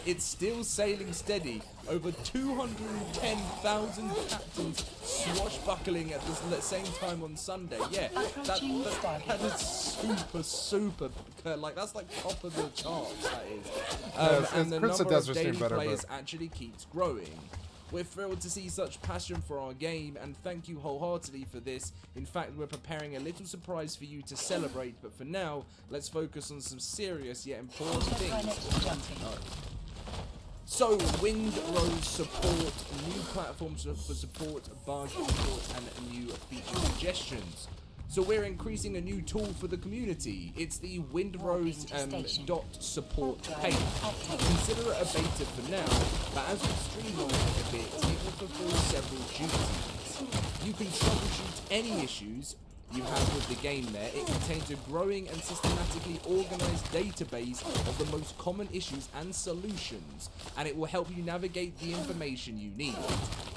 Speaker 5: It's still sailing steady. Over 210,000 captains swashbuckling at the same time on Sunday. Yeah, that is super, like, that's like top of the charts, that is. And the number of daily players actually keeps growing. We're thrilled to see such passion for our game, and thank you wholeheartedly for this. In fact, we're preparing a little surprise for you to celebrate, but for now, let's focus on some serious yet important things. So, Windrose support, new platforms for support, bug support, and new feature suggestions. So we're increasing a new tool for the community. It's the Windrose .support page. Consider it a beta for now, but as we streamline it a bit, it will fulfill several duties. You can troubleshoot any issues you have with the game there. It contains a growing and systematically organized database of the most common issues and solutions, and it will help you navigate the information you need.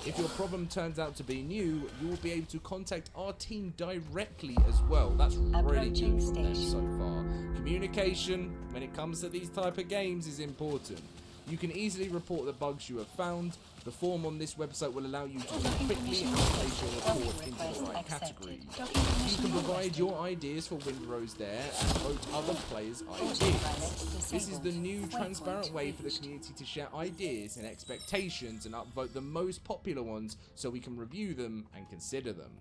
Speaker 5: If your problem turns out to be new, you will be able to contact our team directly as well. That's really good from them so far. Communication, when it comes to these type of games, is important. You can easily report the bugs you have found. The form on this website will allow you to quickly place your report into the right category. You can provide your ideas for Windrose there and vote other players' ideas. This is the new transparent way for the community to share ideas and expectations and upvote the most popular ones so we can review them and consider them.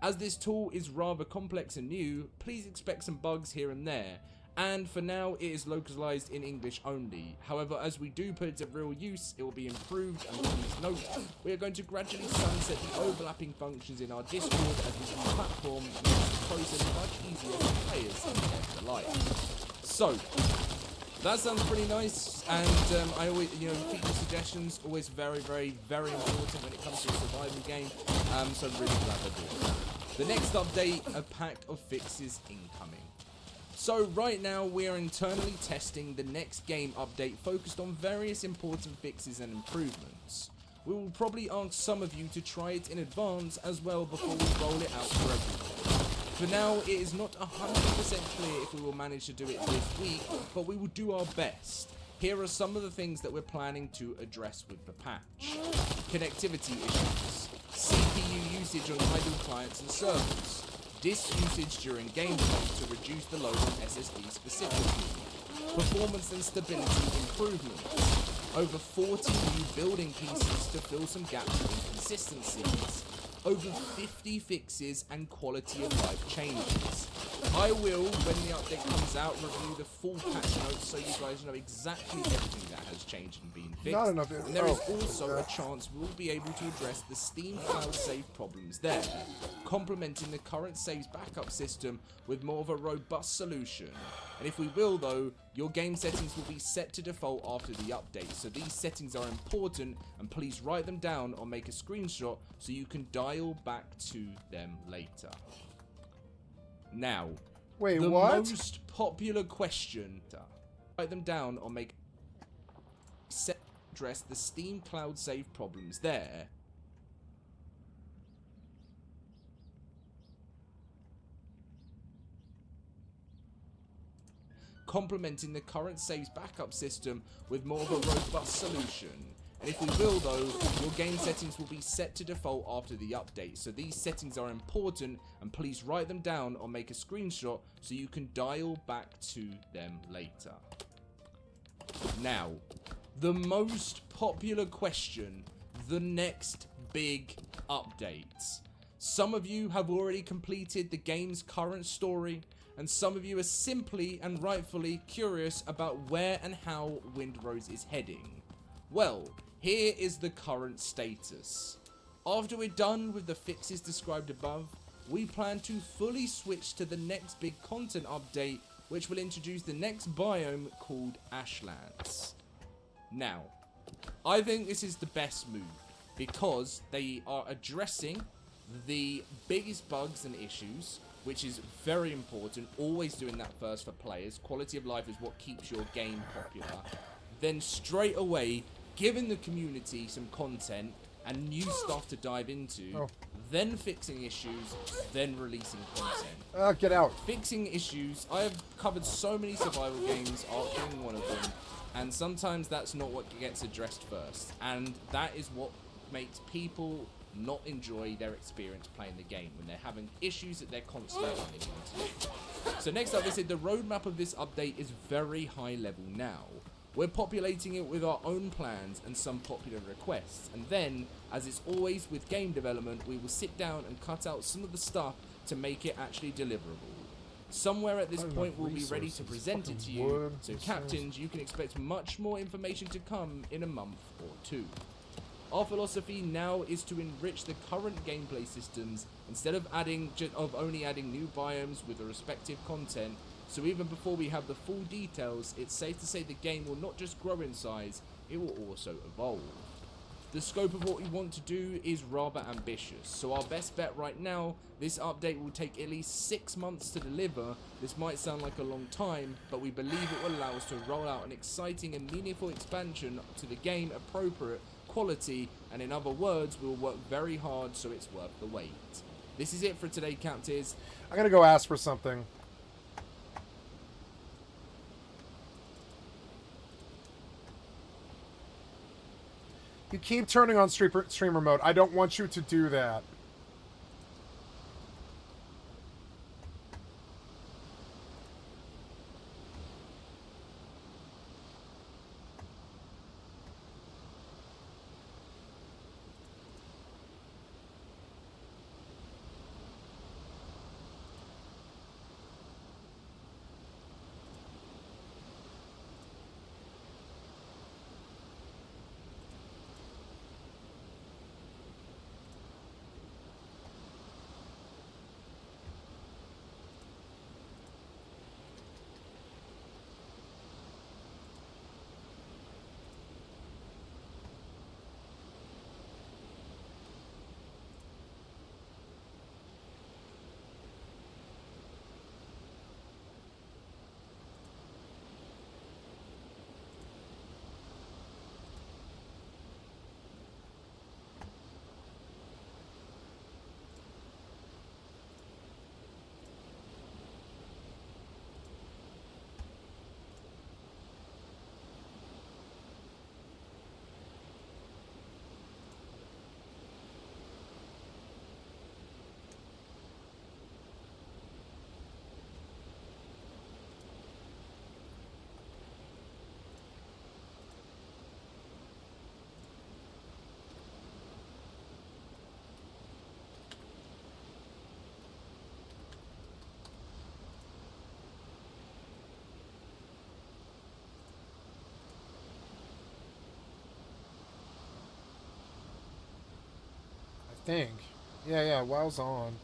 Speaker 5: As this tool is rather complex and new, please expect some bugs here and there. And for now, it is localized in English only. However, as we do put it to real use, it will be improved, and please note, we are going to gradually sunset the overlapping functions in our Discord as this new platform makes the process much easier for players in their life. So, that sounds pretty nice, and I always, feature suggestions, always very important when it comes to a surviving game, so I'm really glad they're doing that. The next update, a pack of fixes incoming. So right now we are internally testing the next game update focused on various important fixes and improvements. We will probably ask some of you to try it in advance as well before we roll it out for everyone. For now, it is not 100% clear if we will manage to do it this week, but we will do our best. Here are some of the things that we're planning to address with the patch. Connectivity issues, CPU usage on idle clients and servers, disk usage during gameplay to reduce the load on SSD specifically, performance and stability improvements, over 40 new building pieces to fill some gaps and inconsistencies, over 50 fixes and quality of life changes, I will, when the update comes out, review the full patch notes so you guys know exactly everything that has changed and been fixed.
Speaker 2: Not enough.
Speaker 5: And there is also a chance we'll be able to address the Steam Cloud save problems there, complementing the current saves backup system with more of a robust solution. And if we will though, your game settings will be set to default after the update, so these settings are important and please write them down or make a screenshot so you can dial back to them later. Now,
Speaker 2: Wait,
Speaker 5: the
Speaker 2: what?
Speaker 5: most popular question. Write them down or make set address the Steam Cloud save problems there. Complementing the current saves backup system with more of a robust solution. And if we will though, your game settings will be set to default after the update, so these settings are important and please write them down or make a screenshot so you can dial back to them later. Now, the most popular question, the next big updates. Some of you have already completed the game's current story, and some of you are simply and rightfully curious about where and how Windrose is heading. Well, here is the current status. After we're done with the fixes described above, we plan to fully switch to the next big content update, which will introduce the next biome called Ashlands. Now, I think this is the best move because they are addressing the biggest bugs and issues, which is very important, always doing that first for players. Quality of life is what keeps your game popular. Then straight away, giving the community some content and new stuff to dive into, then fixing issues, then releasing content.
Speaker 2: Get out.
Speaker 5: Fixing issues, I have covered so many survival games, Ark being one of them, and sometimes that's not what gets addressed first, and that is what makes people not enjoy their experience playing the game, when they're having issues that they're constantly running into. So next up, they said the roadmap of this update is very high level now. We're populating it with our own plans and some popular requests, and then, as it's always with game development, we will sit down and cut out some of the stuff to make it actually deliverable. Somewhere at this point we'll be ready to present it to you, so captains, you can expect much more information to come in a month or two. Our philosophy now is to enrich the current gameplay systems instead of only adding new biomes with the respective content. So even before we have the full details, it's safe to say the game will not just grow in size, it will also evolve. The scope of what we want to do is rather ambitious, so our best bet right now, this update will take at least 6 months to deliver. This might sound like a long time, but we believe it will allow us to roll out an exciting and meaningful expansion to the game appropriate quality, and in other words, we'll work very hard so it's worth the wait. This is it for today, Captives.
Speaker 2: I'm gonna go ask for something. You keep turning on streamer mode. I don't want you to do that. think. Yeah, WoW's on.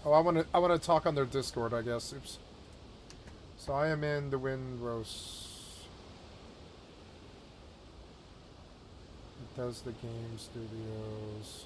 Speaker 2: Oh, I want to talk on their Discord, I guess. Oops. So I am in the Windrose. It does the game studios.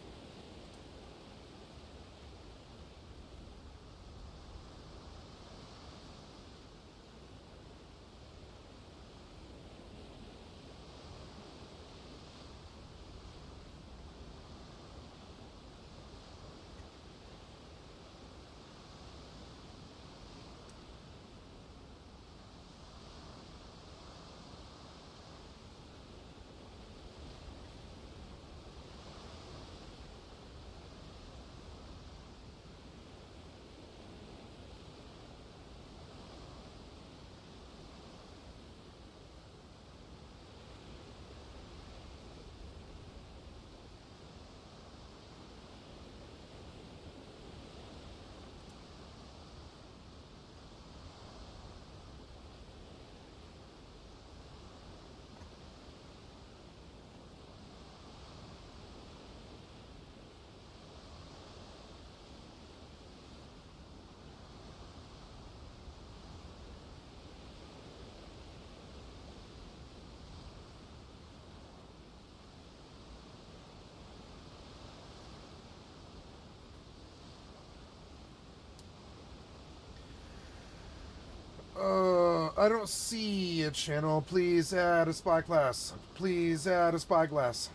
Speaker 2: I don't see a channel. Please add a spyglass. Please add a spyglass.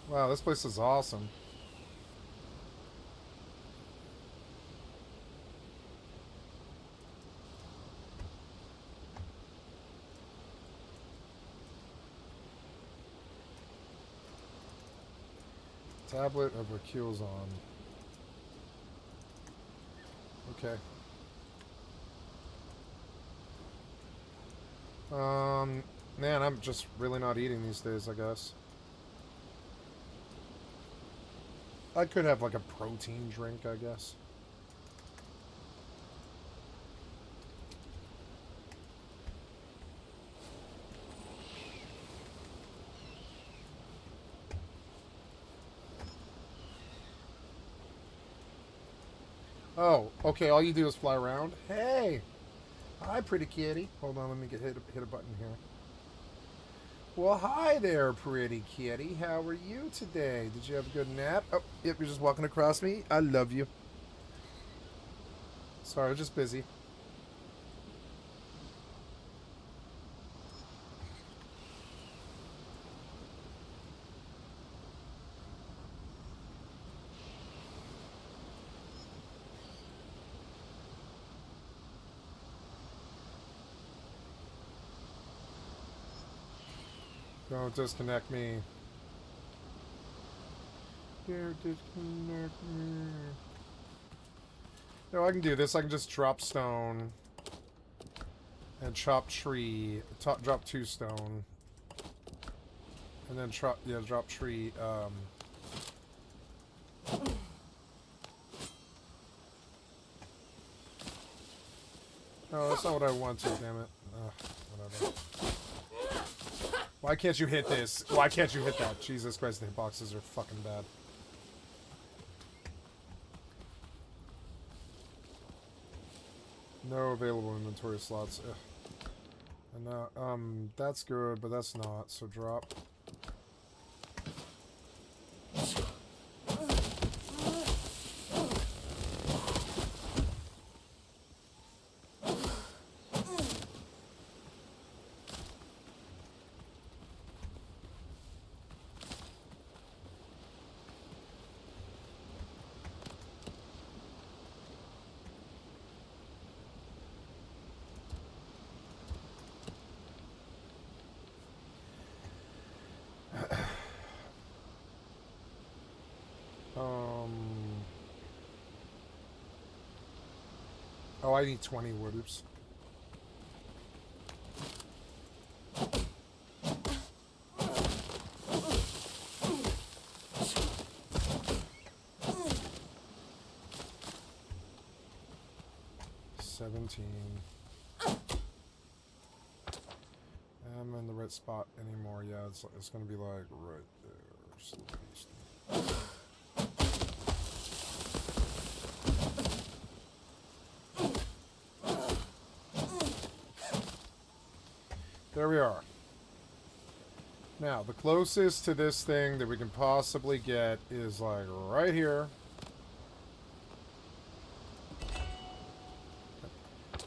Speaker 2: Wow, this place is awesome. Tablet of Akil's on. Okay. Man, I'm just really not eating these days, I guess. I could have like a protein drink, I guess. Oh, okay, all you do is fly around? Hey! Hi, pretty kitty. Hold on, let me hit a button here. Well, hi there, pretty kitty. How are you today? Did you have a good nap? Oh, yep, you're just walking across me. I love you. Sorry, I was just busy. Don't disconnect me. Don't disconnect me. No, I can do this. I can just drop stone and chop tree. Drop 2 stone. And then drop tree. No, that's not what I wanted, damn it. Whatever. Why can't you hit this? Why can't you hit that? Jesus Christ, the hitboxes are fucking bad. No available inventory slots. Ugh. And now, that's good, but that's not. So drop. Oh, I need 20 wood. Oops. I'm in the right spot anymore. Yeah, it's gonna be like right there. There we are. Now, the closest to this thing that we can possibly get is like right here.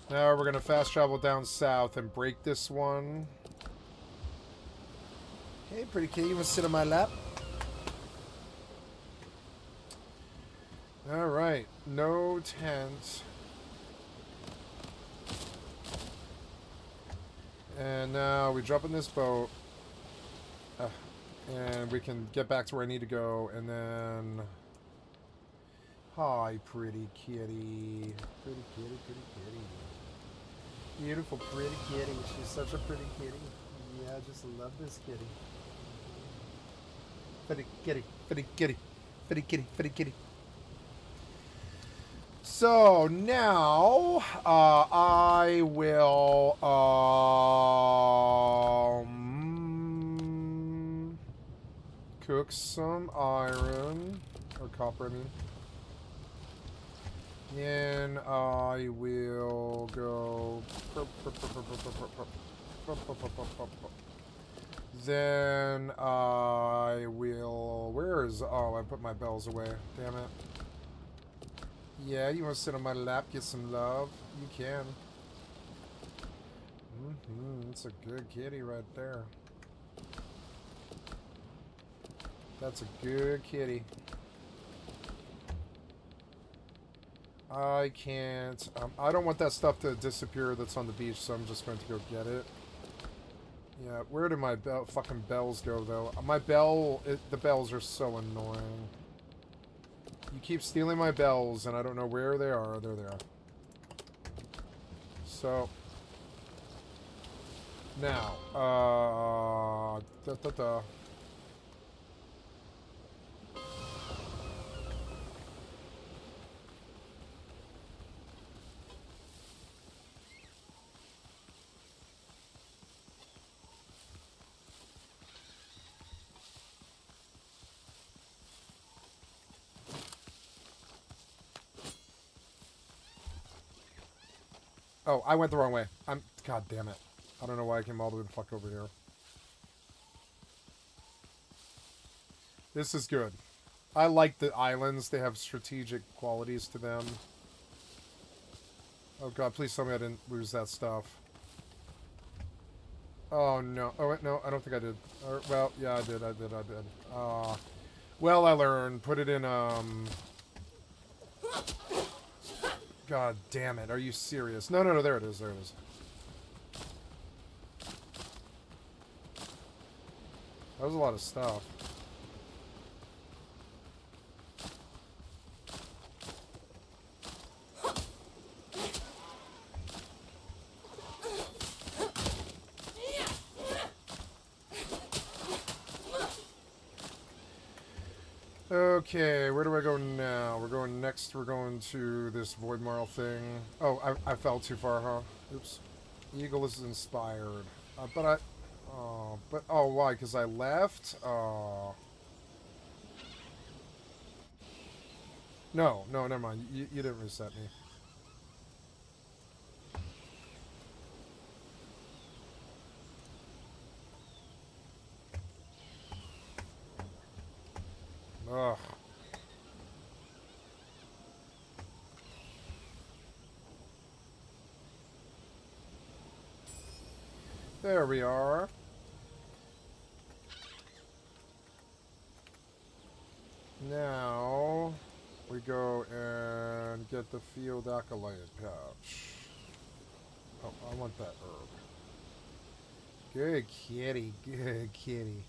Speaker 2: Now we're going to fast travel down south and break this one.
Speaker 1: Hey, pretty kitty, you want to sit on my lap?
Speaker 2: Alright, no tent. And now we jump in this boat. And we can get back to where I need to go. And then... Hi, pretty kitty. Pretty kitty, pretty kitty. Beautiful, pretty kitty. She's such a pretty kitty. Yeah, I just love this kitty. Pretty kitty, pretty kitty. Pretty kitty, pretty kitty. So now I will cook some iron or copper, I mean. Then I will go. Then I will. Where is? Oh, I put my bells away. Damn it. Yeah, you want to sit on my lap, get some love? You can. It's a good kitty right there. That's a good kitty. I can't. I don't want that stuff to disappear that's on the beach, so I'm just going to go get it. Yeah, where did my fucking bells go, though? The bells are so annoying. You keep stealing my bells, and I don't know where they are. There they are. So... Now, oh, I went the wrong way. God damn it. I don't know why I came all the way the fuck over here. This is good. I like the islands. They have strategic qualities to them. Oh god, please tell me I didn't lose that stuff. Oh no. Oh wait, no, I don't think I did. Well, yeah, I did. Well, I learned. Put it in, God damn it. Are you serious? No, no, no, there it is. There it is. That was a lot of stuff. Okay, where do I go now? We're going to this Void Marl thing. Oh, I fell too far, huh? Oops. Eagle is inspired. Oh, why? Because I left? Oh. No, never mind. You didn't reset me. Ugh. There we are. Now, we go and get the field acolyte pouch. Oh, I want that herb. Good kitty, good kitty.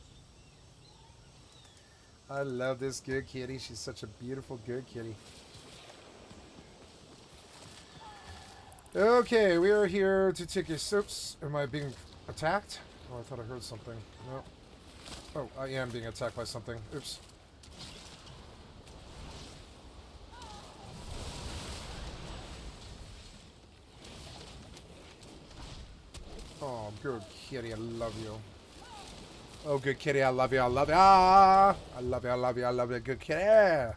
Speaker 2: I love this good kitty. She's such a beautiful, good kitty. Okay, we are here to take a... Oops, am I being attacked? Oh, I thought I heard something. No. Oh, I am being attacked by something. Oops. Oh, good kitty, I love you. Oh, good kitty, I love you, I love you. Ah! I love you, I love you, I love you, good kitty.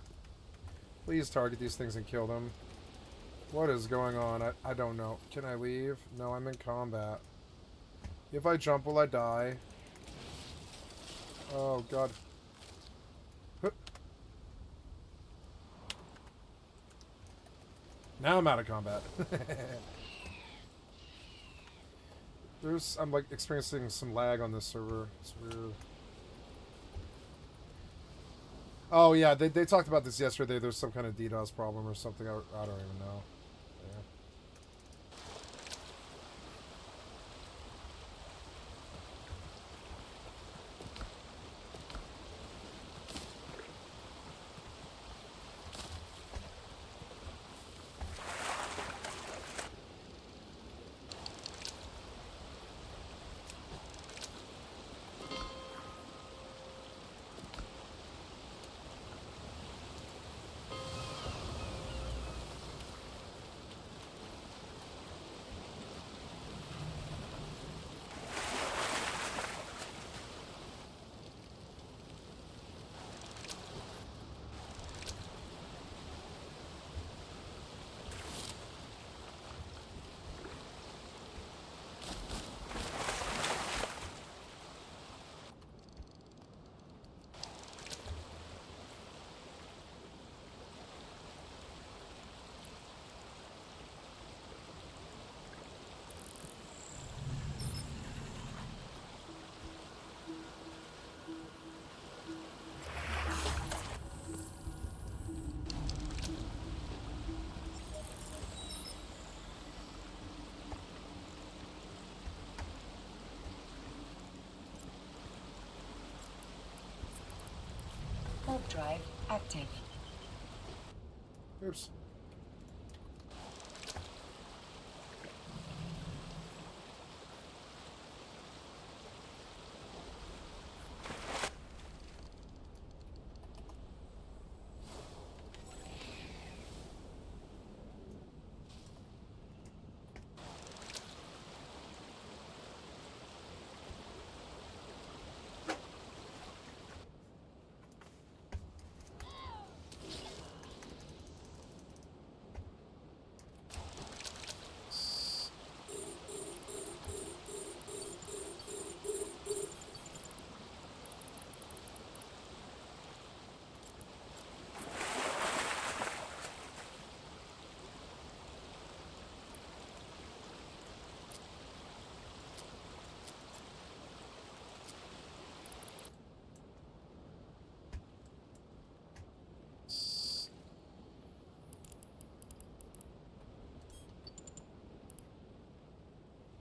Speaker 2: Please target these things and kill them. What is going on? I don't know. Can I leave? No, I'm in combat. If I jump, will I die? Oh, God. Now I'm out of combat. I'm like experiencing some lag on this server. It's weird. Oh yeah, they talked about this yesterday. There's some kind of DDoS problem or something. I don't even know. Yeah.
Speaker 4: Warp drive active.
Speaker 2: Oops.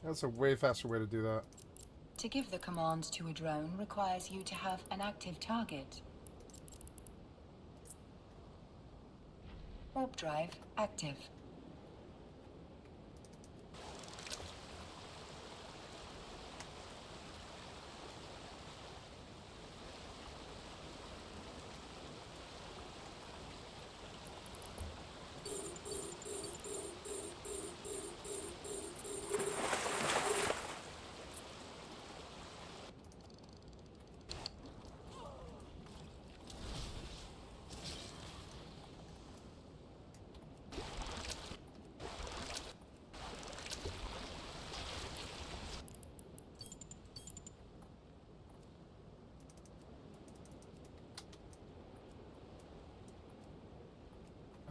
Speaker 2: That's a way faster way to do that.
Speaker 4: To give the command to a drone requires you to have an active target. Warp drive active.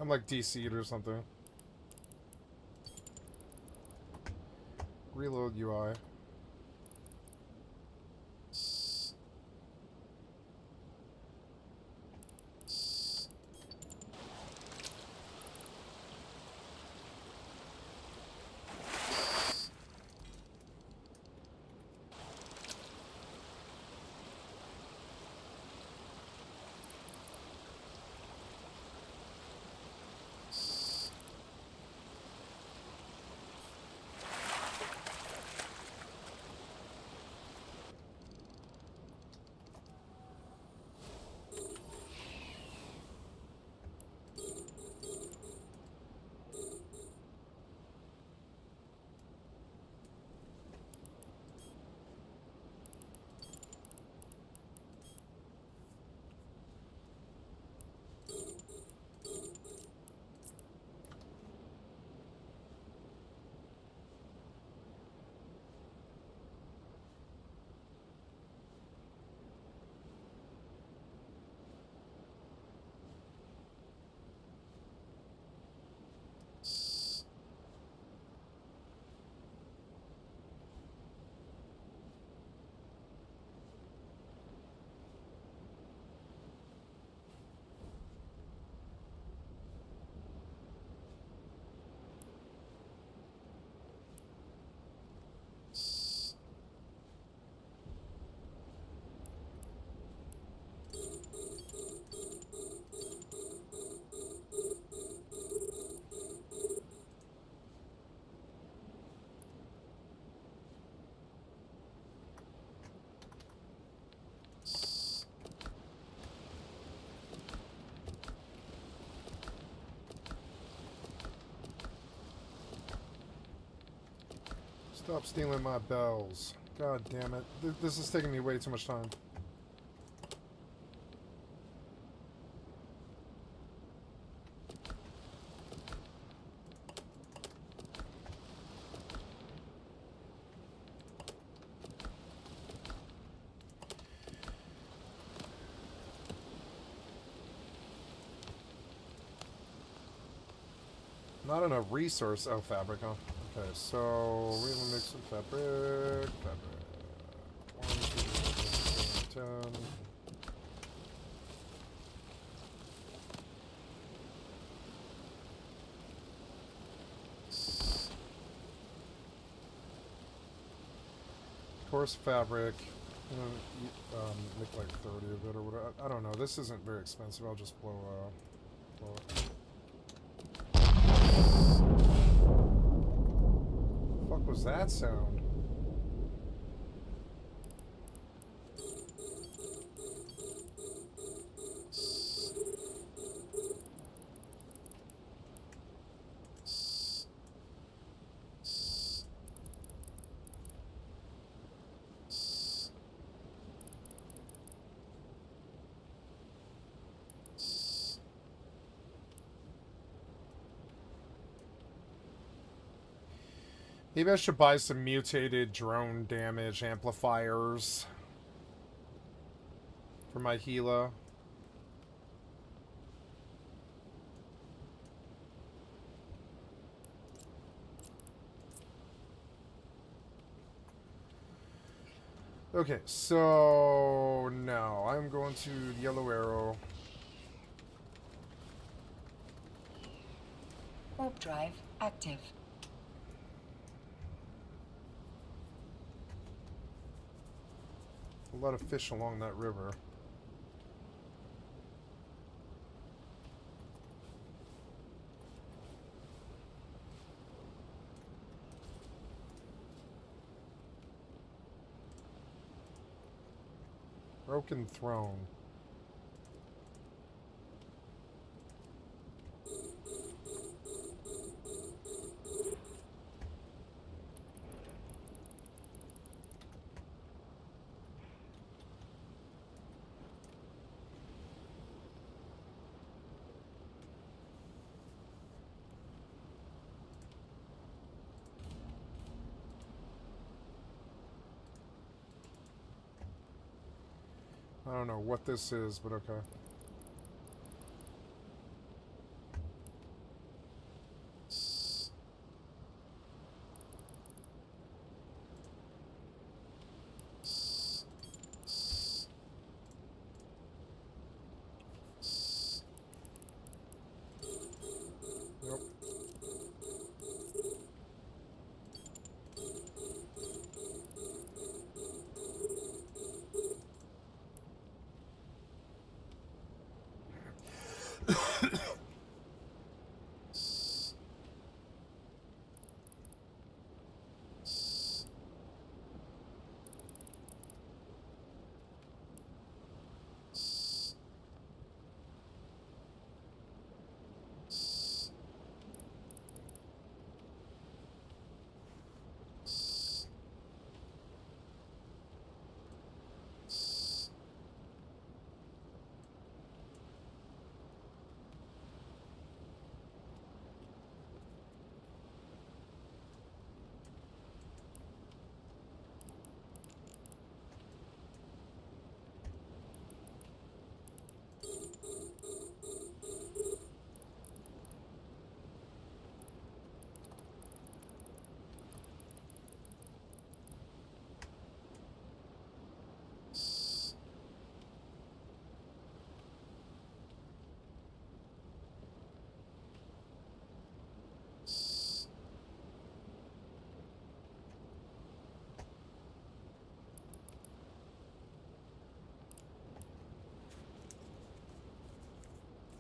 Speaker 2: I'm like DC'd or something. Reload UI. Stop stealing my bells. God damn it. This is taking me way too much time. Not enough resource. Oh, fabric, huh? Okay, so we're gonna mix some fabric. 1, 2, 3, 4, 10. Coarse fabric. Make like 30 of it or whatever. I don't know. This isn't very expensive. I'll just blow it. What the fuck was that sound? Maybe I should buy some mutated drone damage amplifiers for my Gila. Okay, so no, I'm going to Yellow Arrow.
Speaker 4: Warp drive active.
Speaker 2: A lot of fish along that river. Broken Throne. I don't know what this is, but okay. Nope.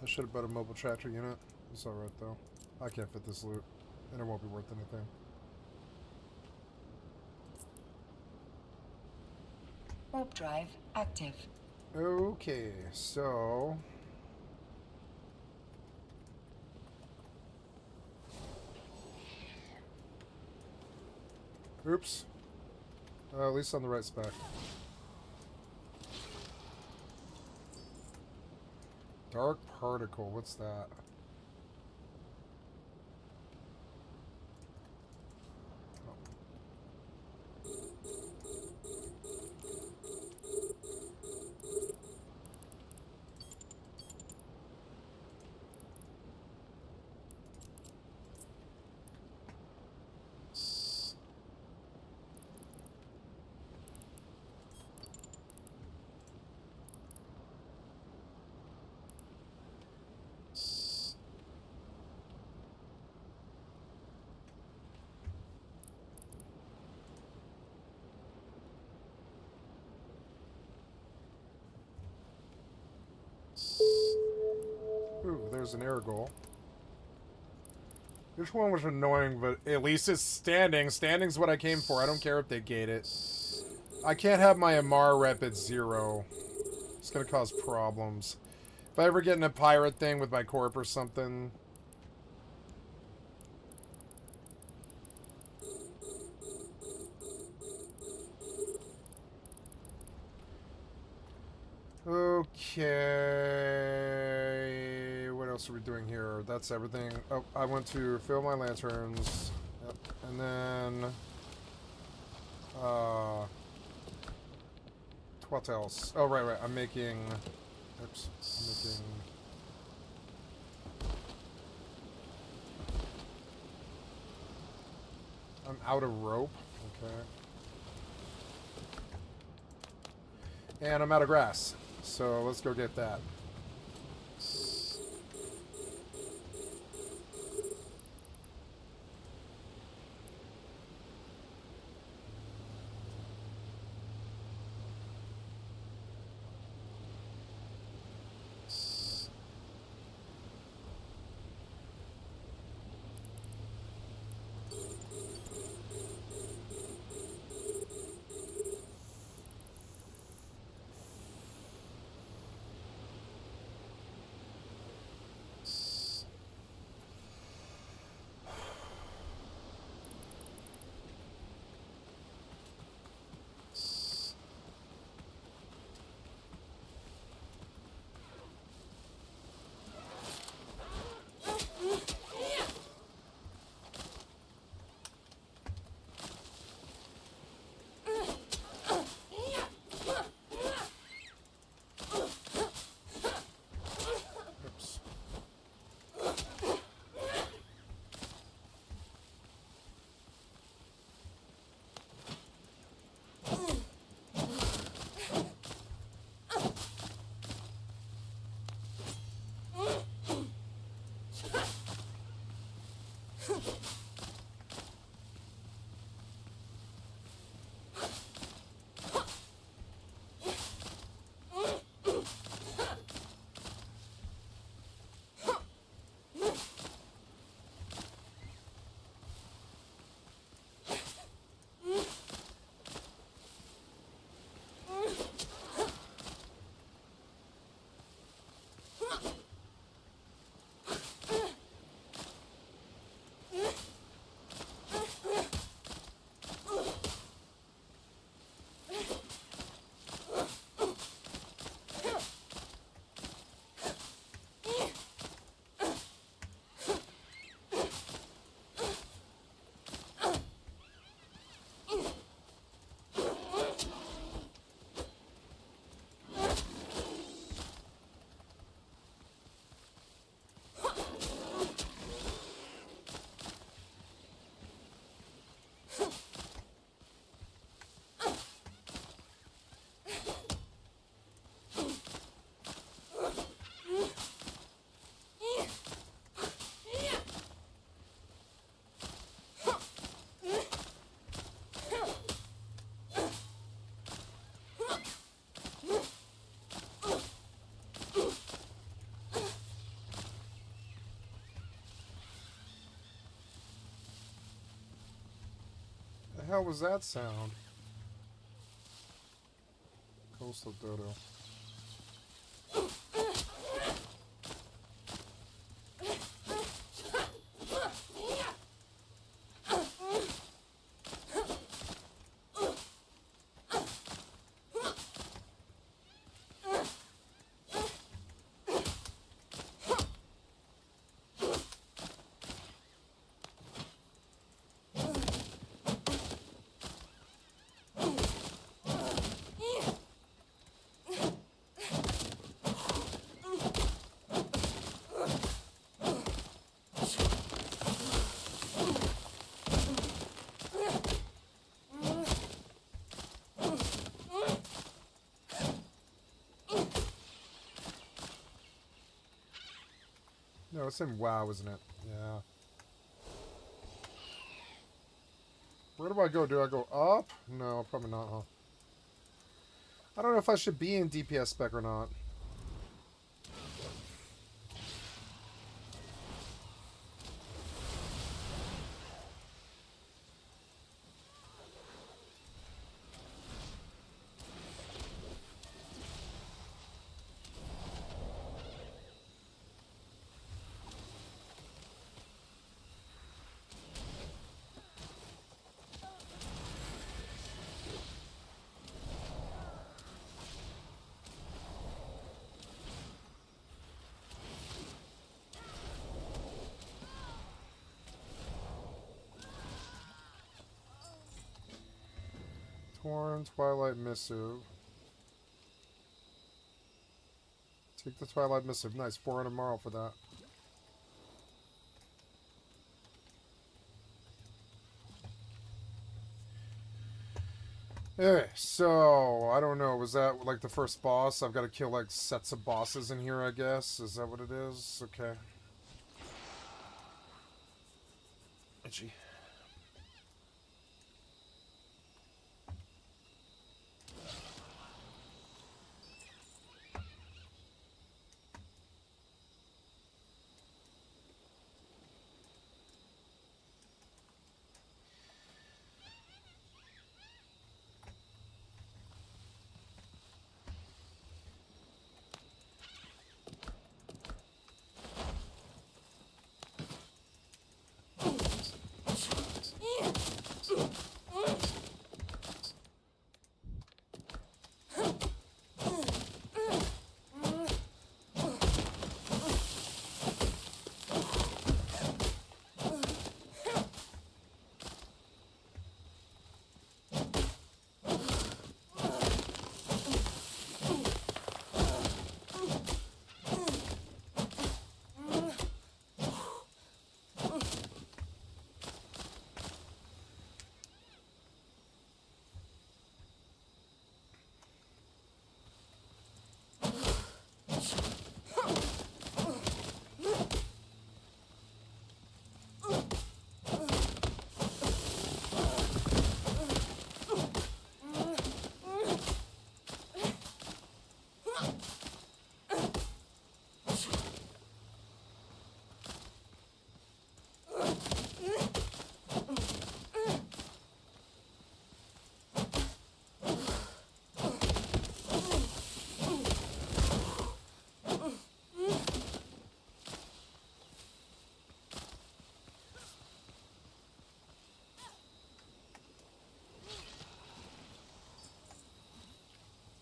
Speaker 2: I should have bought a mobile tractor unit. It's alright though. I can't fit this loot, and it won't be worth anything.
Speaker 4: Warp drive active.
Speaker 2: Okay, so... Oops. At least on the right spec. Dark particle, what's that? There's an air goal. This one was annoying, but at least it's standing. Standing's what I came for. I don't care if they gate it. I can't have my Amar rep at 0. It's gonna cause problems. If I ever get in a pirate thing with my corp or something... Okay, what else are we doing here? That's everything. Oh, I went to fill my lanterns. Yep. And then, what else? Oh, right. I'm making, oops, I'm out of rope. Okay. And I'm out of grass. So let's go get that. The hell was that sound? Coastal Dodo. No, it's in WoW, isn't it? Yeah. Where do I go? Do I go up? No, probably not, huh? I don't know if I should be in DPS spec or not. Torn Twilight Missive. Take the Twilight Missive. Nice. 400 moral for that. Okay, so I don't know. Was that like the first boss? I've got to kill like sets of bosses in here, I guess. Is that what it is? Okay. Itchy.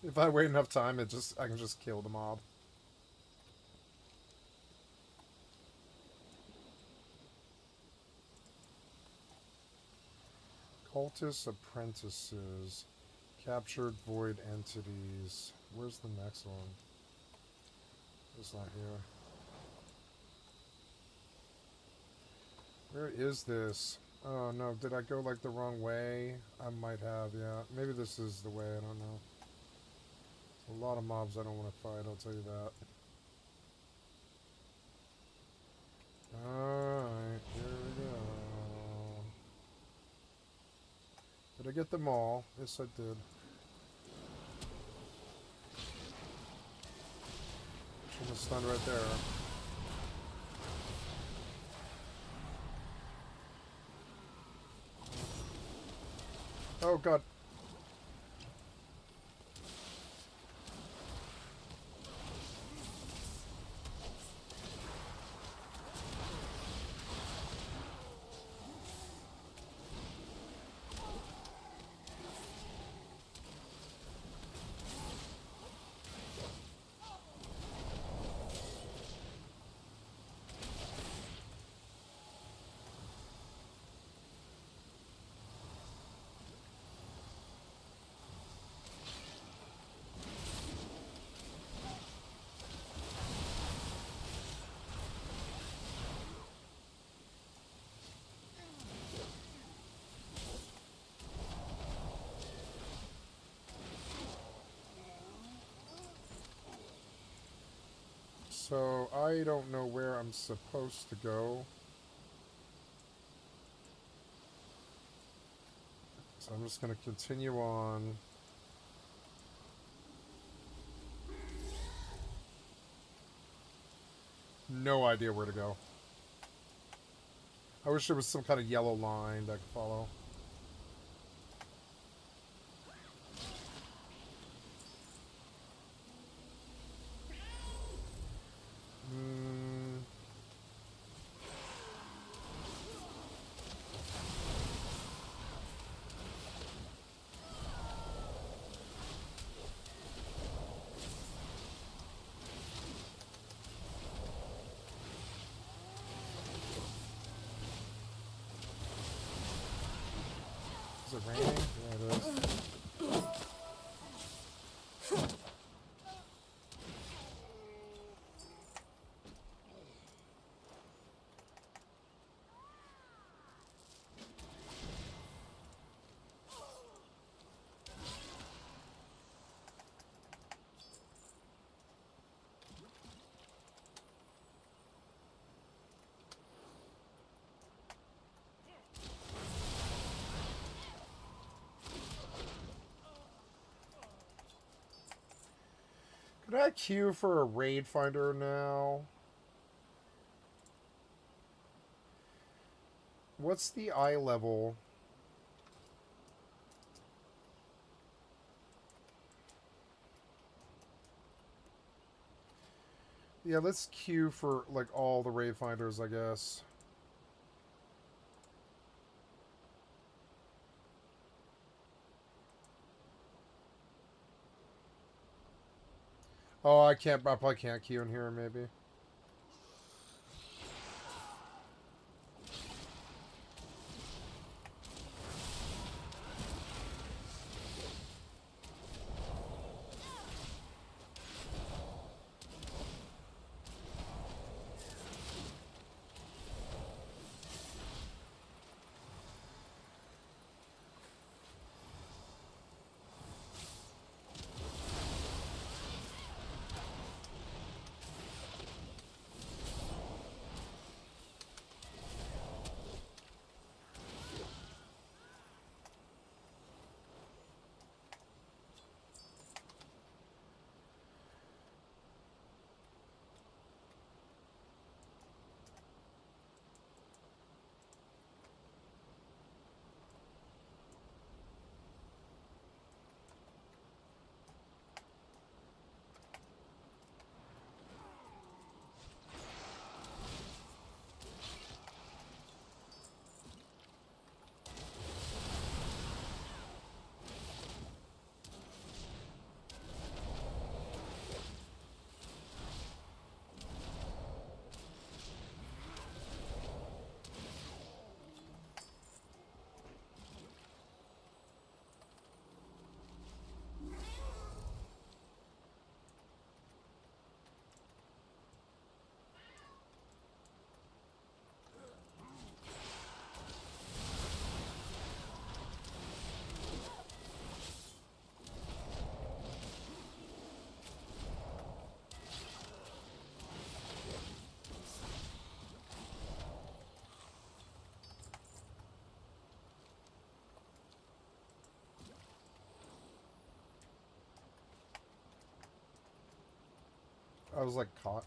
Speaker 2: If I wait enough time, I can just kill the mob. Cultist apprentices. Captured void entities. Where's the next one? It's not here. Where is this? Oh no, did I go like the wrong way? I might have, yeah. Maybe this is the way, I don't know. A lot of mobs I don't want to fight, I'll tell you that. Alright, here we go. Did I get them all? Yes, I did. Should have stunned right there. Oh god. So, I don't know where I'm supposed to go. So I'm just going to continue on. No idea where to go. I wish there was some kind of yellow line that I could follow. Could I queue for a raid finder now? What's the eye level? Yeah, let's queue for, like, all the raid finders, I guess. Oh, I probably can't queue in here, maybe. I was, like, caught.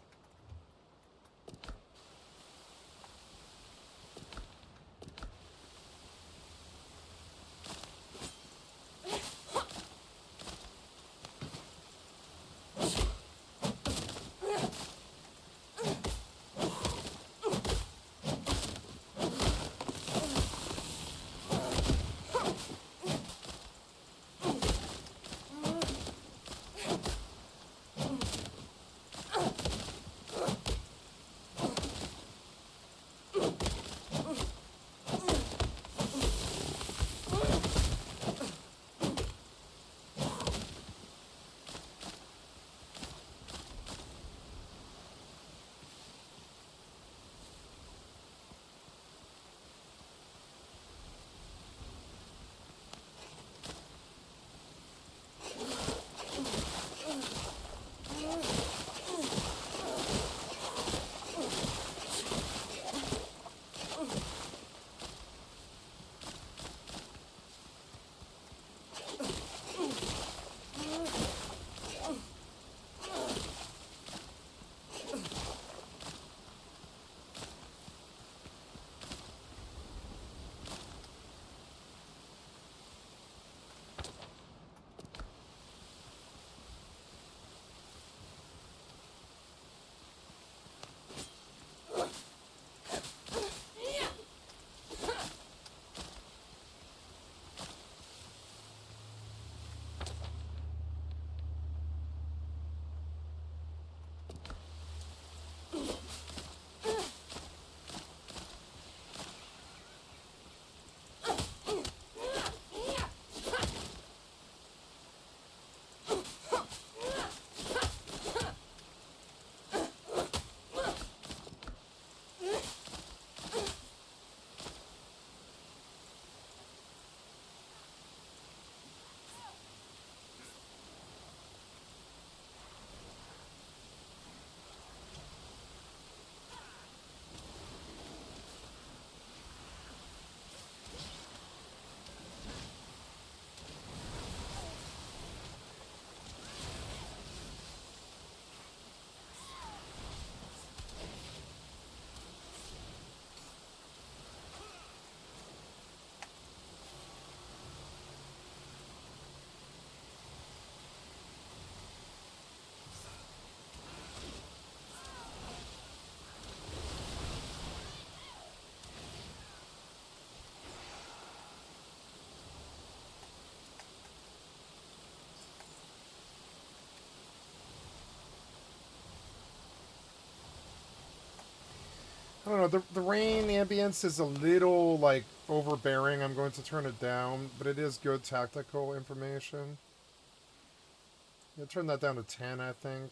Speaker 2: I don't know, the rain ambience is a little, like, overbearing. I'm going to turn it down, but it is good tactical information. Yeah, turn that down to 10, I think.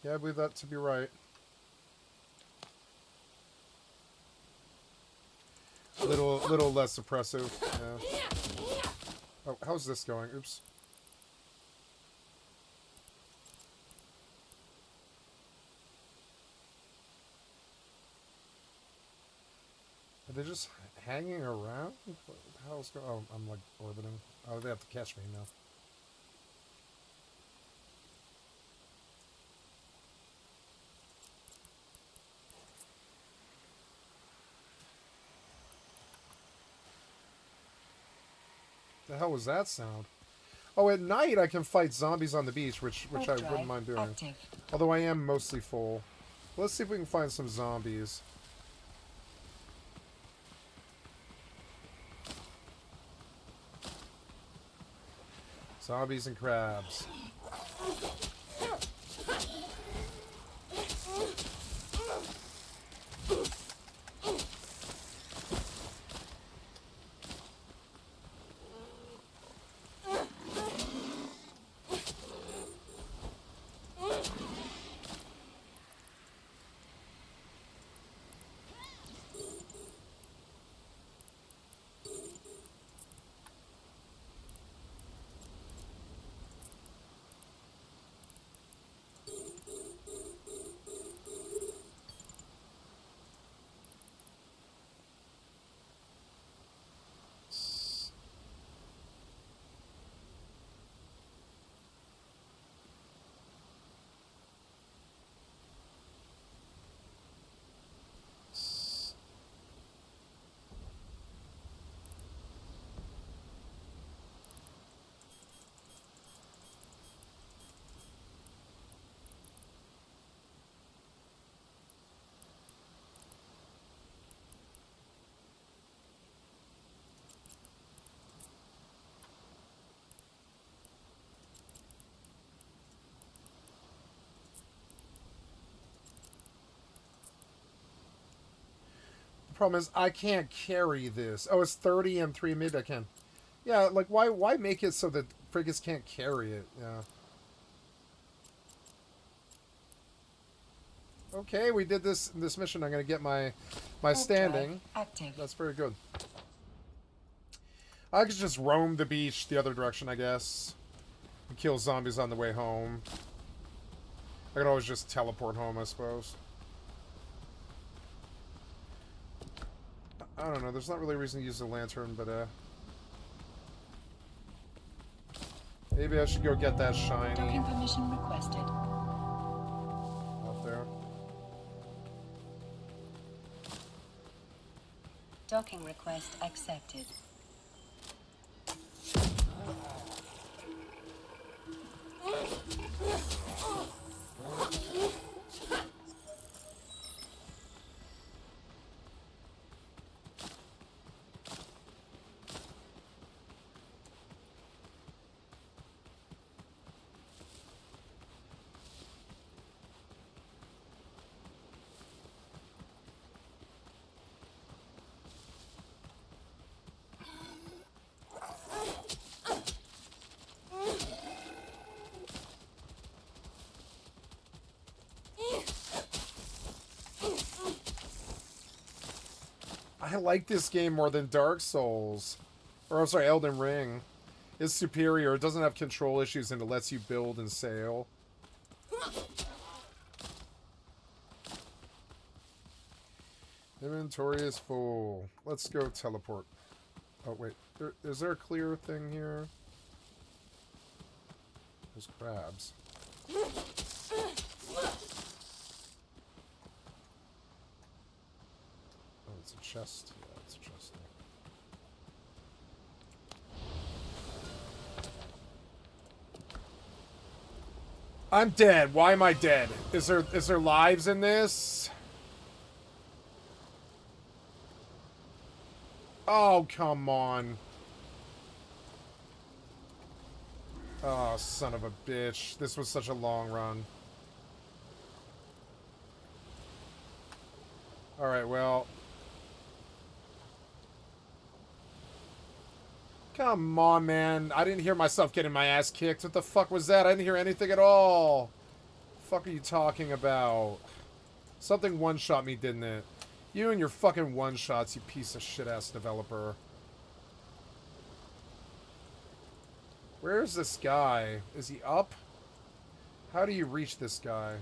Speaker 2: Yeah, I believe that to be right. Little less oppressive. Yeah. Oh, how's this going? Oops. Are they just hanging around? What the hell's going on? Oh, I'm like orbiting. Oh, they have to catch me now. The hell was that sound? Oh, at night I can fight zombies on the beach, which I wouldn't mind doing.
Speaker 4: Active.
Speaker 2: Although I am mostly full. Let's see if we can find some zombies. Zombies and crabs. The problem is I can't carry this. Oh, it's 30 and 3. Maybe I can. Yeah, like why make it so that frigates can't carry it? Yeah. Okay, we did this mission. I'm gonna get my standing.
Speaker 4: Active.
Speaker 2: That's very good. I could just roam the beach the other direction, I guess. And kill zombies on the way home. I could always just teleport home, I suppose. I don't know, there's not really a reason to use the lantern, but maybe I should go get that shiny
Speaker 4: Docking permission requested.
Speaker 2: up there.
Speaker 4: Docking request accepted.
Speaker 2: I like this game more than Dark Souls. Or, I'm sorry, Elden Ring. It's superior. It doesn't have control issues and it lets you build and sail. Inventory is full. Let's go teleport. Oh, wait. Is there a clear thing here? There's crabs. Oh, it's a chest. Yeah, it's a chest. I'm dead. Why am I dead? Is there lives in this? Oh, come on. Oh, son of a bitch. This was such a long run. Alright, well. Come on, man. I didn't hear myself getting my ass kicked. What the fuck was that? I didn't hear anything at all. The fuck are you talking about? Something one-shot me, didn't it? You and your fucking one-shots, you piece of shit-ass developer. Where's this guy? Is he up? How do you reach this guy?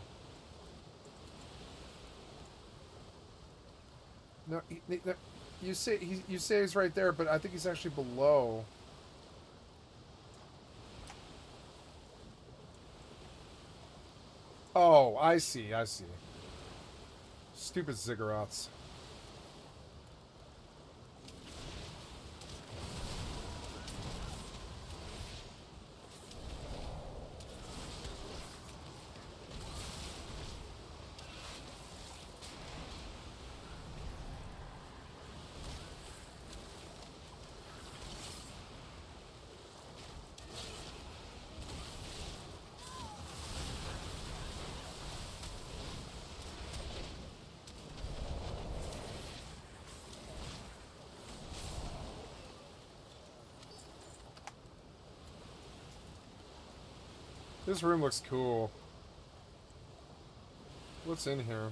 Speaker 2: No, you say he's right there, but I think he's actually below. Oh, I see, I see. Stupid ziggurats. This room looks cool. What's in here?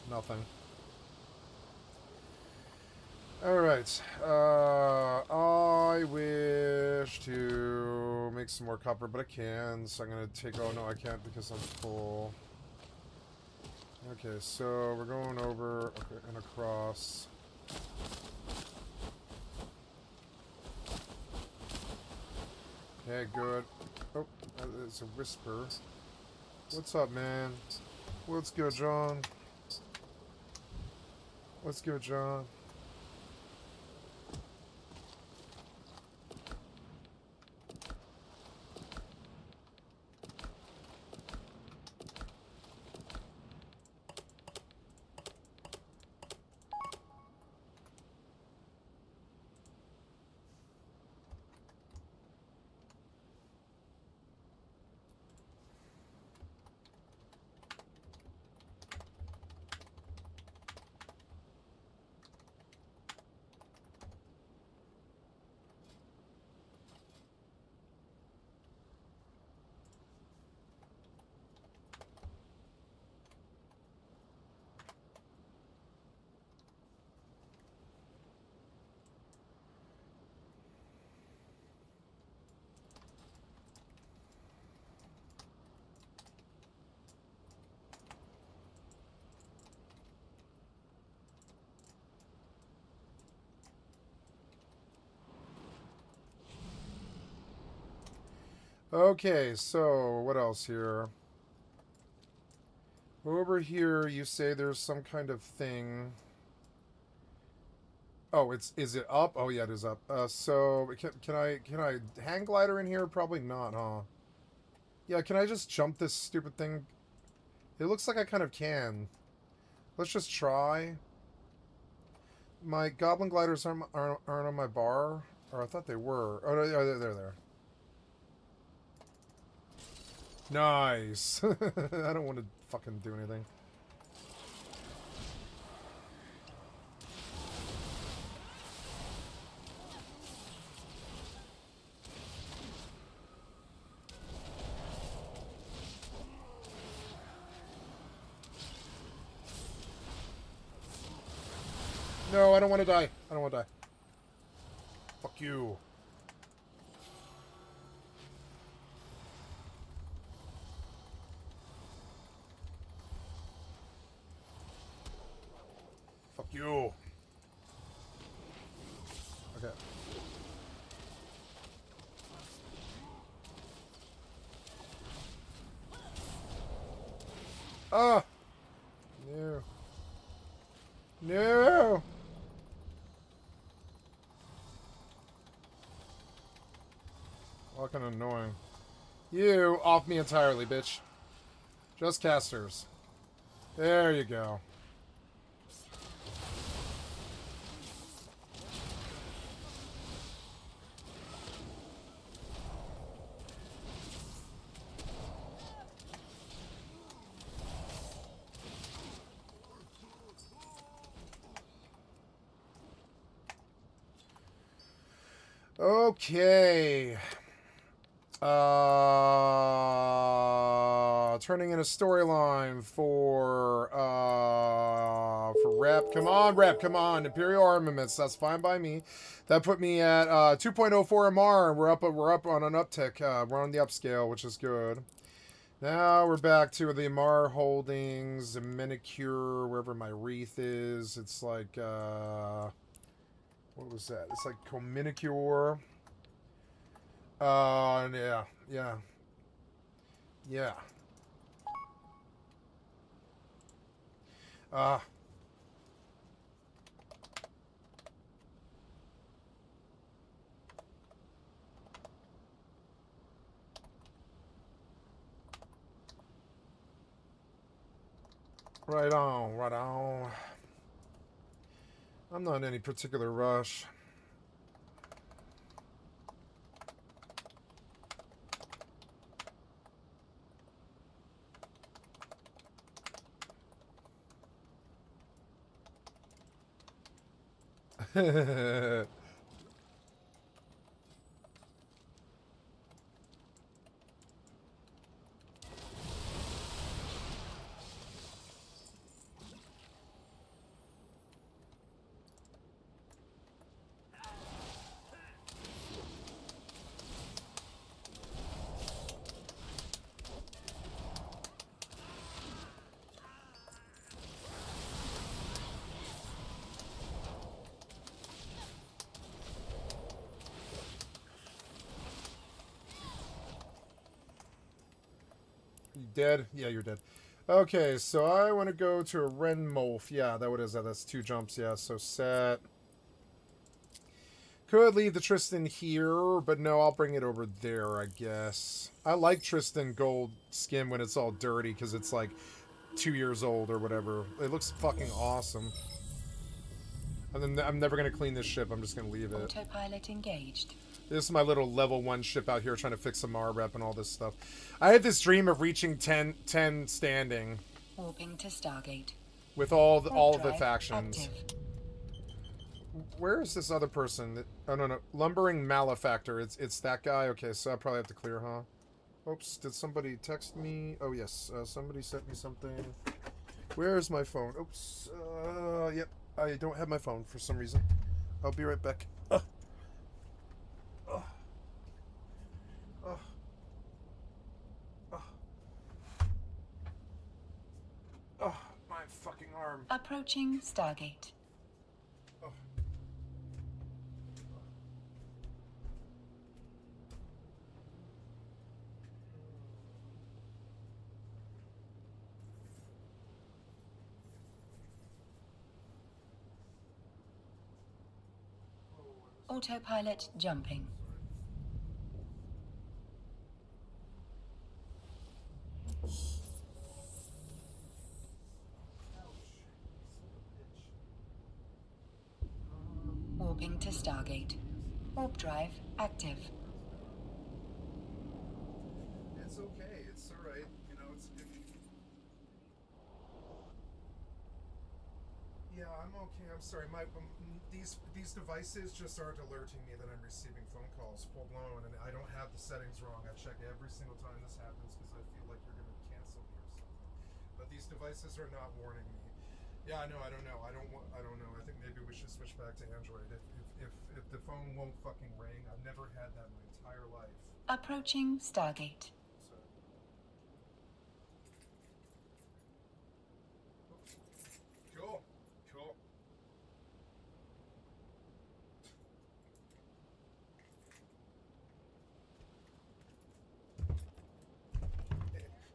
Speaker 2: Nothing. Alright. I wish to make some more copper, but I can, so I'm gonna take... Oh, no, I can't because I'm full. Okay, so we're going over and across. Okay, good. Oh, it's a whisper. What's up, man? What's good, John? What's good, John? Okay, so what else here? Over here, you say there's some kind of thing. Oh, is it up? Oh yeah, it is up. So can I hang glider in here? Probably not, huh? Yeah, can I just jump this stupid thing? It looks like I kind of can. Let's just try. My goblin gliders aren't on my bar, or I thought they were. Oh, no, they're there. Nice. I don't want to fucking do anything. No, I don't want to die. I don't want to die. Fuck you. Fuck you. Okay. Ah! No. No! Fucking annoying. You, off me entirely, bitch. Just casters. There you go. Okay. Turning in a storyline for Rep. Come on, Rep. Come on. Imperial Armaments. That's fine by me. That put me at 2.04 MR. We're up on an uptick. We're on the upscale, which is good. Now we're back to the Amar Holdings, the Manicure, wherever my wreath is. It's like what was that? It's like Cominicure. Yeah. Right on, right on. I'm not in any particular rush. You dead? Yeah, you're dead. Okay, so I want to go to a Renmolf. Yeah, that what is that? That's 2 jumps. Yeah, so set. Could leave the Tristan here, but no, I'll bring it over there, I guess. I like Tristan gold skin when it's all dirty, because it's like 2 years old or whatever. It looks fucking awesome. And then I'm never going to clean this ship. I'm just going to leave it.
Speaker 4: Autopilot engaged.
Speaker 2: This is my little level 1 ship out here trying to fix some R-Rep and all this stuff. I had this dream of reaching 10 standing.
Speaker 4: Warping to Stargate.
Speaker 2: With all
Speaker 4: Warp
Speaker 2: the
Speaker 4: drive
Speaker 2: factions.
Speaker 4: active.
Speaker 2: Where is this other person? Oh, no. Lumbering Malefactor. It's that guy? Okay, so I probably have to clear, huh? Oops, did somebody text me? Oh, yes. Somebody sent me something. Where's my phone? Oops. Yep. I don't have my phone for some reason. I'll be right back. My fucking arm.
Speaker 4: Approaching Stargate. Autopilot jumping. Warping to Stargate. Warp drive active.
Speaker 2: It's okay. It's all right. You know, it's. Yeah, I'm okay. I'm sorry. These devices just aren't alerting me that I'm receiving phone calls full blown, and I don't have the settings wrong. I check every single time this happens because I feel like you're gonna cancel me or something. But these devices are not warning me. Yeah, I know. I don't know. I don't know. I think maybe we should switch back to Android. If the phone won't fucking ring, I've never had that my entire life.
Speaker 4: Approaching Stargate.
Speaker 2: Cool.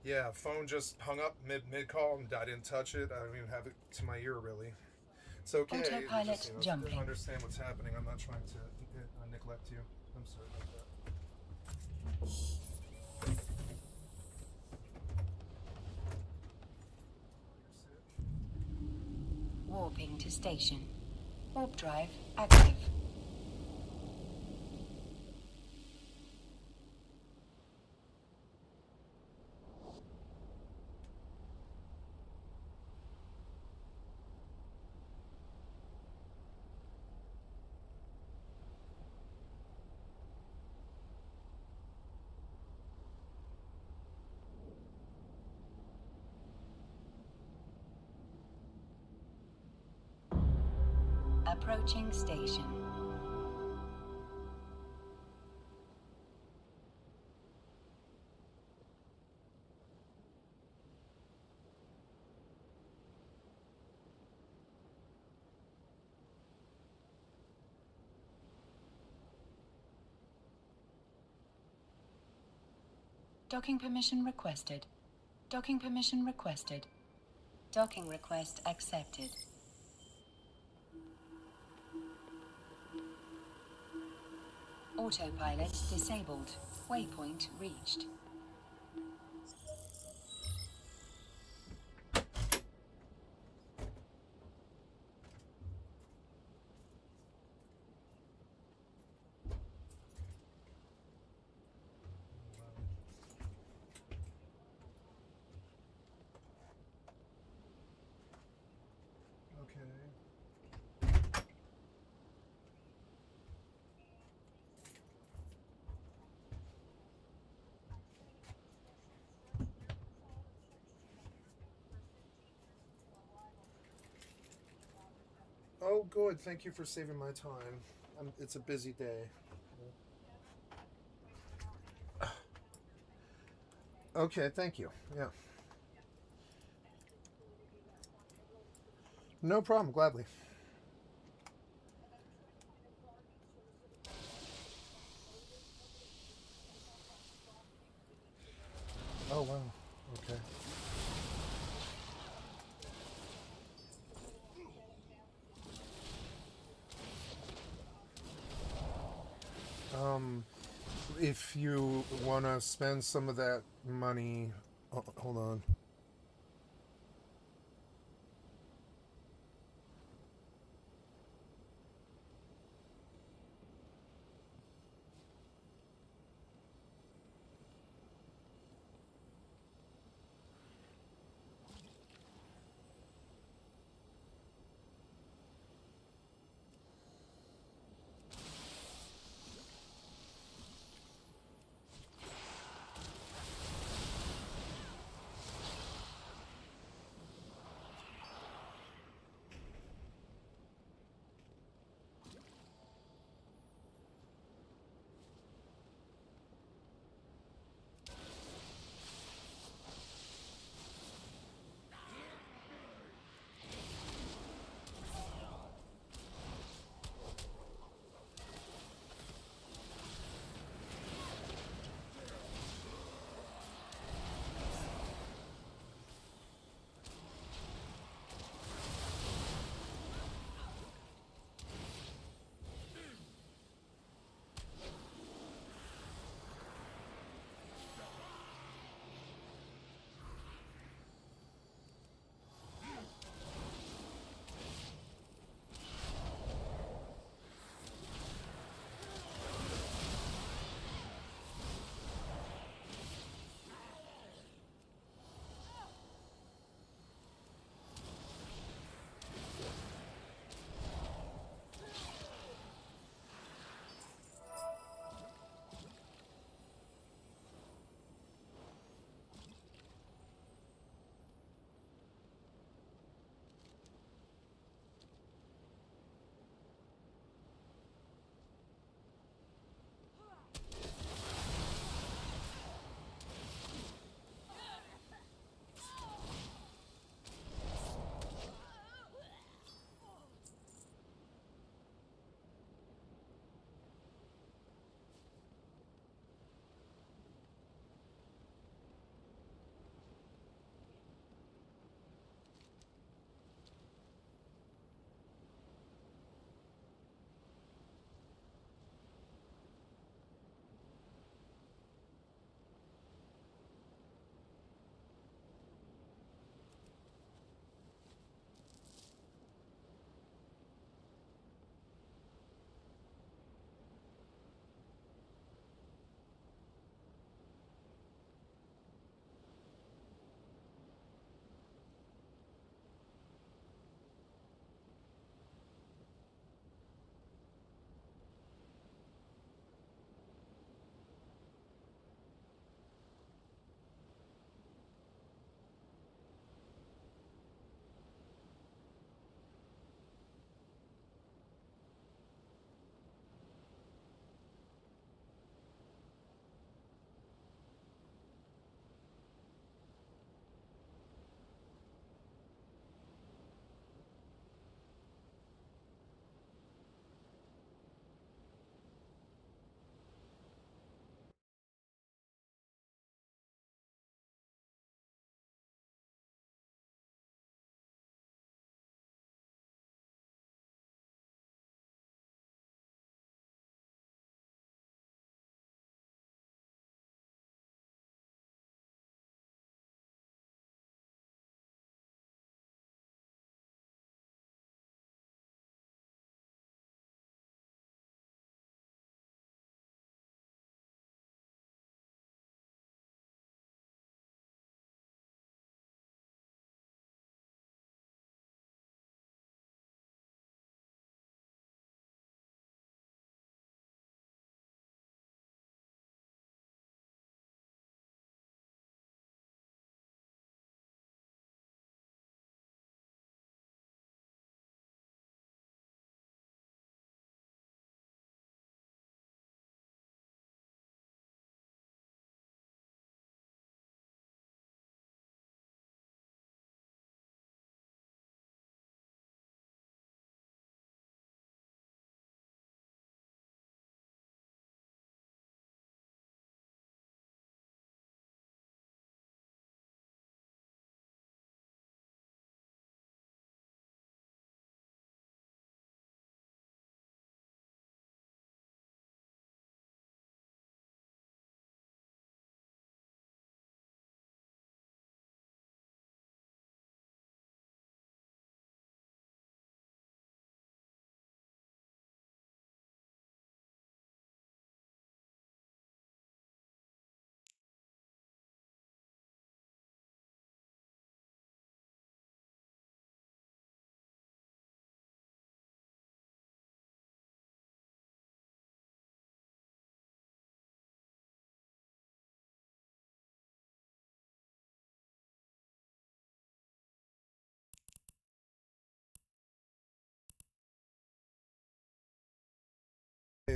Speaker 2: Yeah, phone just hung up mid call, and I didn't touch it. I don't even have it to my ear really. It's okay.
Speaker 4: Autopilot
Speaker 2: just,
Speaker 4: jumping.
Speaker 2: Understand what's happening. I'm not trying to neglect you. I'm sorry about that.
Speaker 4: Warping to station. Warp drive active. Approaching station. Docking permission requested. Docking permission requested. Docking request accepted. Autopilot disabled. Waypoint reached.
Speaker 1: Oh, good. Thank you for saving my time. It's a busy day. Okay, thank you. Yeah. No problem, gladly. Oh, wow. Okay. If you want to spend some of that money, hold on.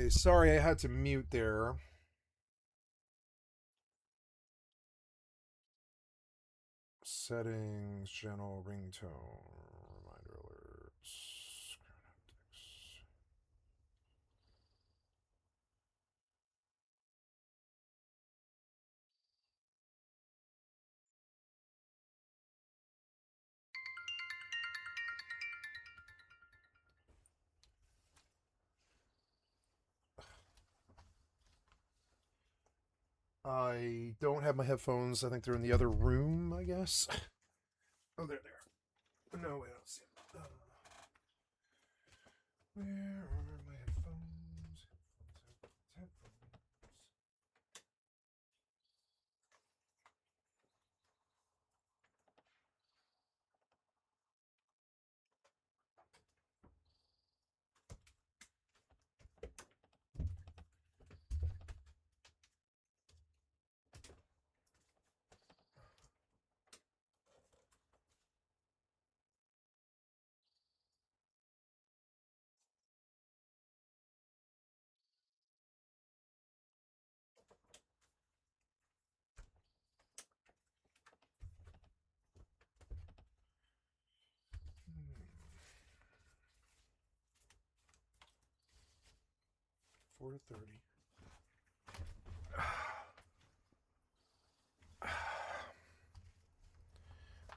Speaker 2: Okay, sorry I had to mute there. Settings, channel, ringtone, reminder alerts. 'Cause I don't have my headphones. I think they're in the other room, I guess. Oh, they're there. No, I don't see them. Where are my headphones? Headphones. 4:30.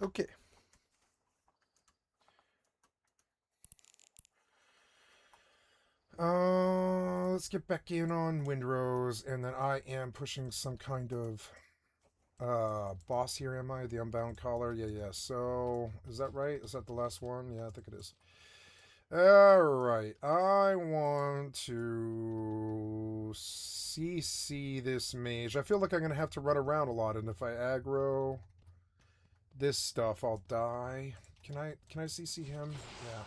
Speaker 2: Okay. Let's get back in on Windrose, and then I am pushing some kind of boss here, am I? The Unbound Collar? Yeah. So, is that right? Is that the last one? Yeah, I think it is. Alright, I want to CC this mage. I feel like I'm going to have to run around a lot, and if I aggro this stuff, I'll die. Can I CC him? Yeah.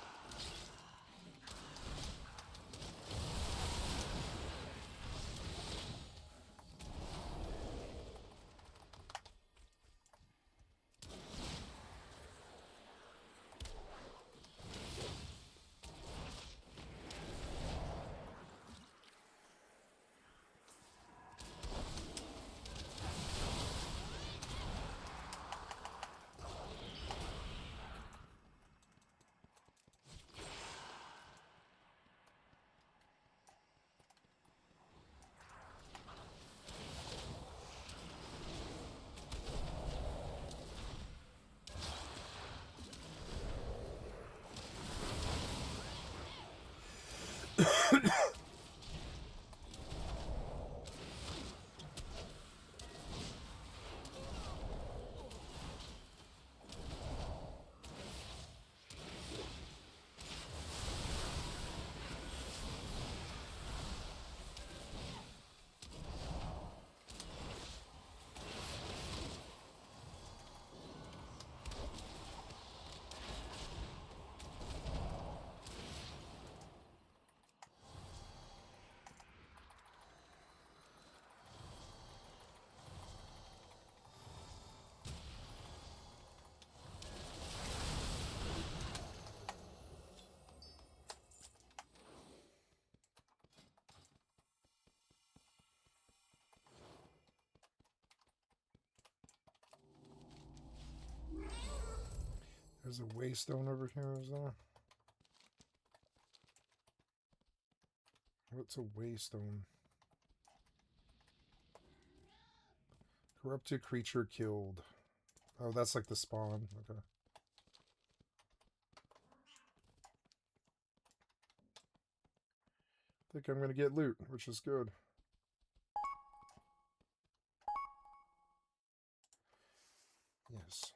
Speaker 2: There's a waystone over here, is there? What's a waystone? Corrupted creature killed. Oh, that's like the spawn. Okay. I think I'm going to get loot, which is good. Yes.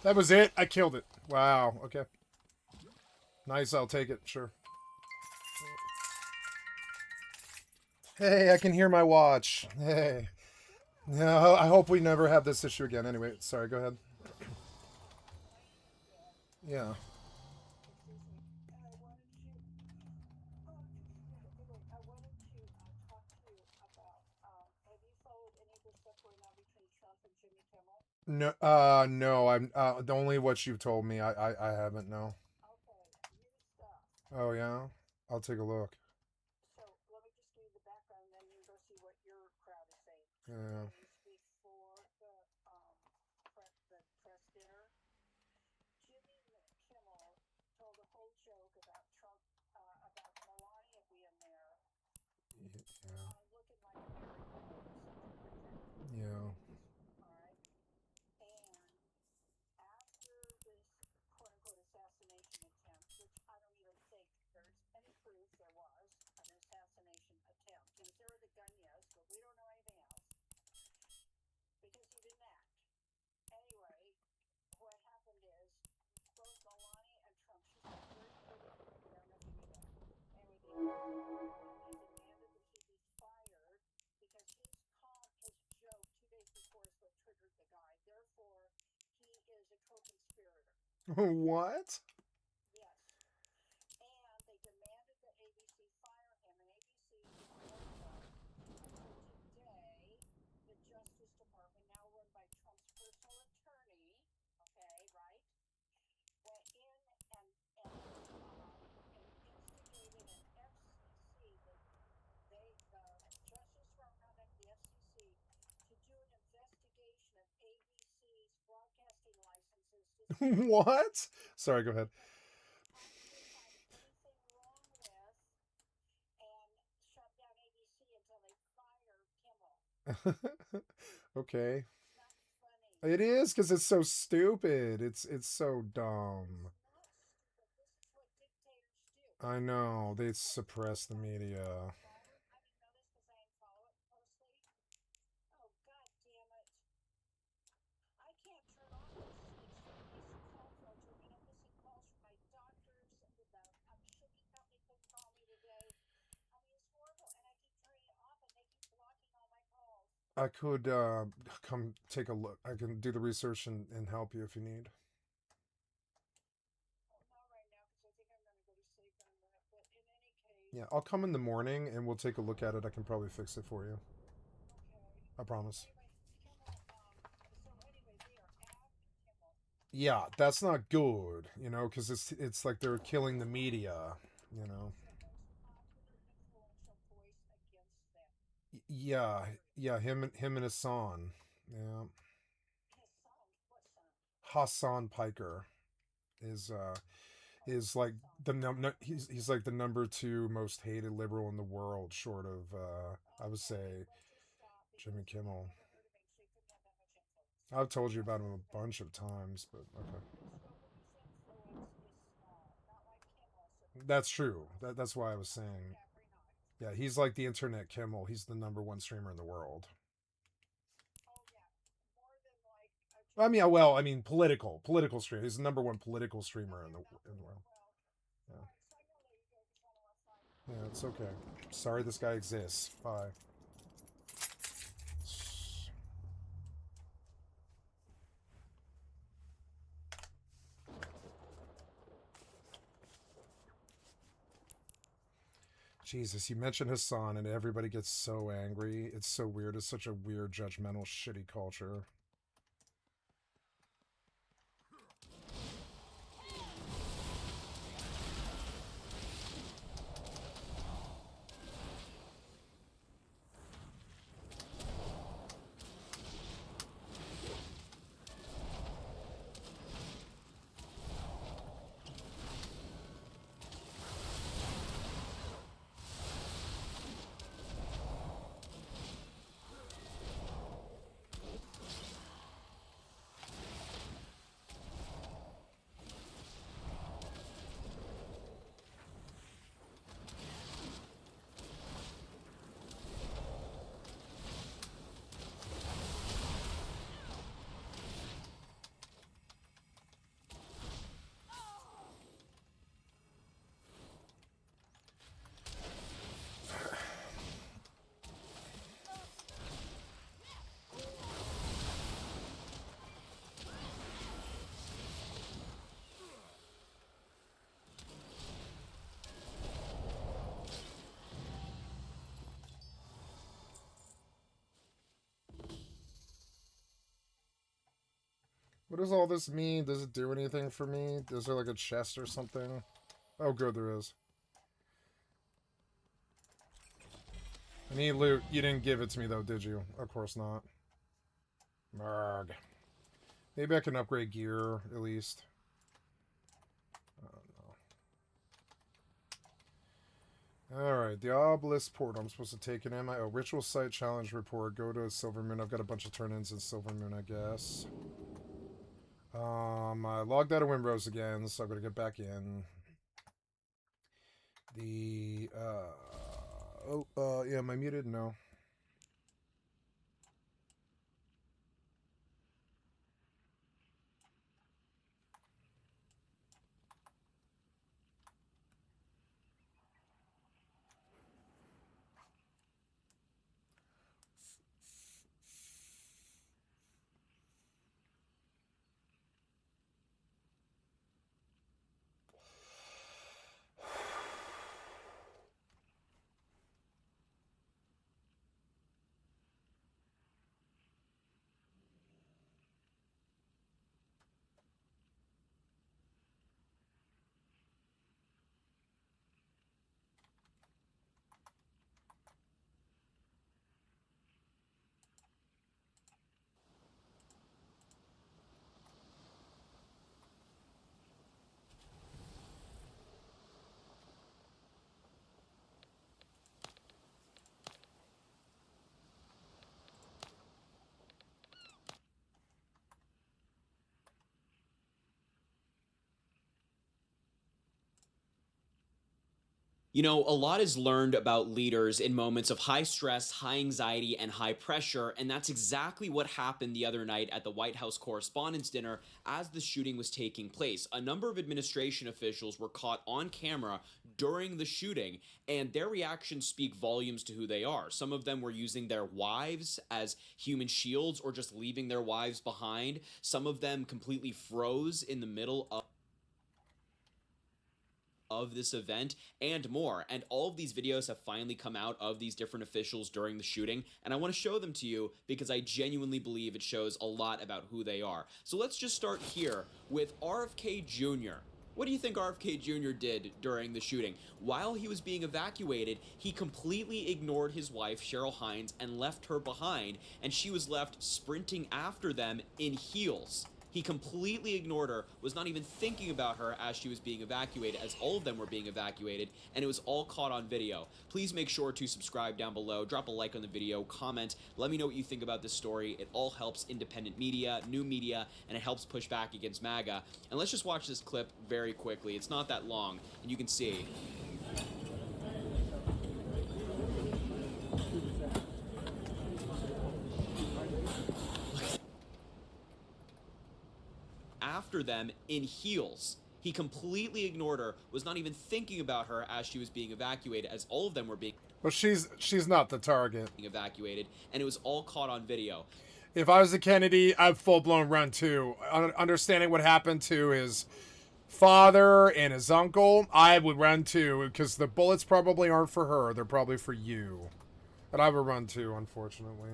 Speaker 2: That was it? I killed it. Wow, okay. Nice, I'll take it, sure. Hey, I can hear my watch. Hey. No, I hope we never have this issue again. Anyway, sorry, go ahead. Yeah. No, no, I'm, only what you've told me. I haven't, no. Oh, yeah? I'll take a look. Yeah. Yeah. Yeah. What? What? Sorry, go ahead. Okay. It is because it's so stupid. It's so dumb. I know they suppress the media. I could come take a look. I can do the research and help you if you need. Yeah, I'll come in the morning and we'll take a look at it. I can probably fix it for you. I promise. Yeah, that's not good, you know, because it's like they're killing the media, you know. Yeah, yeah, him and Hassan. Yeah. Hassan Piker is like he's like the number two most hated liberal in the world, short of I would say Jimmy Kimmel. I've told you about him a bunch of times, but okay. That's true. That's why I was saying. Yeah, he's like the internet Kimmel. He's the number one streamer in the world. I mean, well, I mean, political streamer. He's the number one political streamer in the world. Yeah, yeah, it's okay. Sorry, this guy exists. Bye. Jesus, you mentioned Hassan, and everybody gets so angry. It's so weird. It's such a weird, judgmental, shitty culture. What does all this mean? Does it do anything for me? Is there like a chest or something? Oh, good, there is. I need loot. You didn't give it to me, though, did you? Of course not. Marg. Maybe I can upgrade gear, at least. I don't know. Alright, the obelisk portal. I'm supposed to take it in. Oh, ritual site challenge report. Go to Silvermoon. I've got a bunch of turn-ins in Silvermoon, I guess. I logged out of Windrose again, so I'm gonna get back in. The, yeah, am I muted? No.
Speaker 6: You know, a lot is learned about leaders in moments of high stress, high anxiety, and high pressure, and that's exactly what happened the other night at the White House Correspondents' Dinner as the shooting was taking place. A number of administration officials were caught on camera during the shooting, and their reactions speak volumes to who they are. Some of them were using their wives as human shields or just leaving their wives behind. Some of them completely froze in the middle of this event and more. And all of these videos have finally come out of these different officials during the shooting, and I want to show them to you because I genuinely believe it shows a lot about who they are. So let's just start here with RFK Jr. What do you think RFK Jr. did during the shooting? While he was being evacuated, he completely ignored his wife, Cheryl Hines, and left her behind, and she was left sprinting after them in heels. He completely ignored her, was not even thinking about her as she was being evacuated, as all of them were being evacuated, and it was all caught on video. Please make sure to subscribe down below, drop a like on the video, comment, let me know what you think about this story. It all helps independent media, new media, and it helps push back against MAGA. And let's just watch this clip very quickly. It's not that long, and you can see. After them in heels. He completely ignored her, was not even thinking about her as she was being evacuated, as all of them were being
Speaker 2: Well, she's not the target.
Speaker 6: evacuated, and it was all caught on video.
Speaker 2: If I was a Kennedy, I'd full-blown run too. Understanding what happened to his father and his uncle, I would run too, because the bullets probably aren't for her. They're probably for you. And I would run too, unfortunately.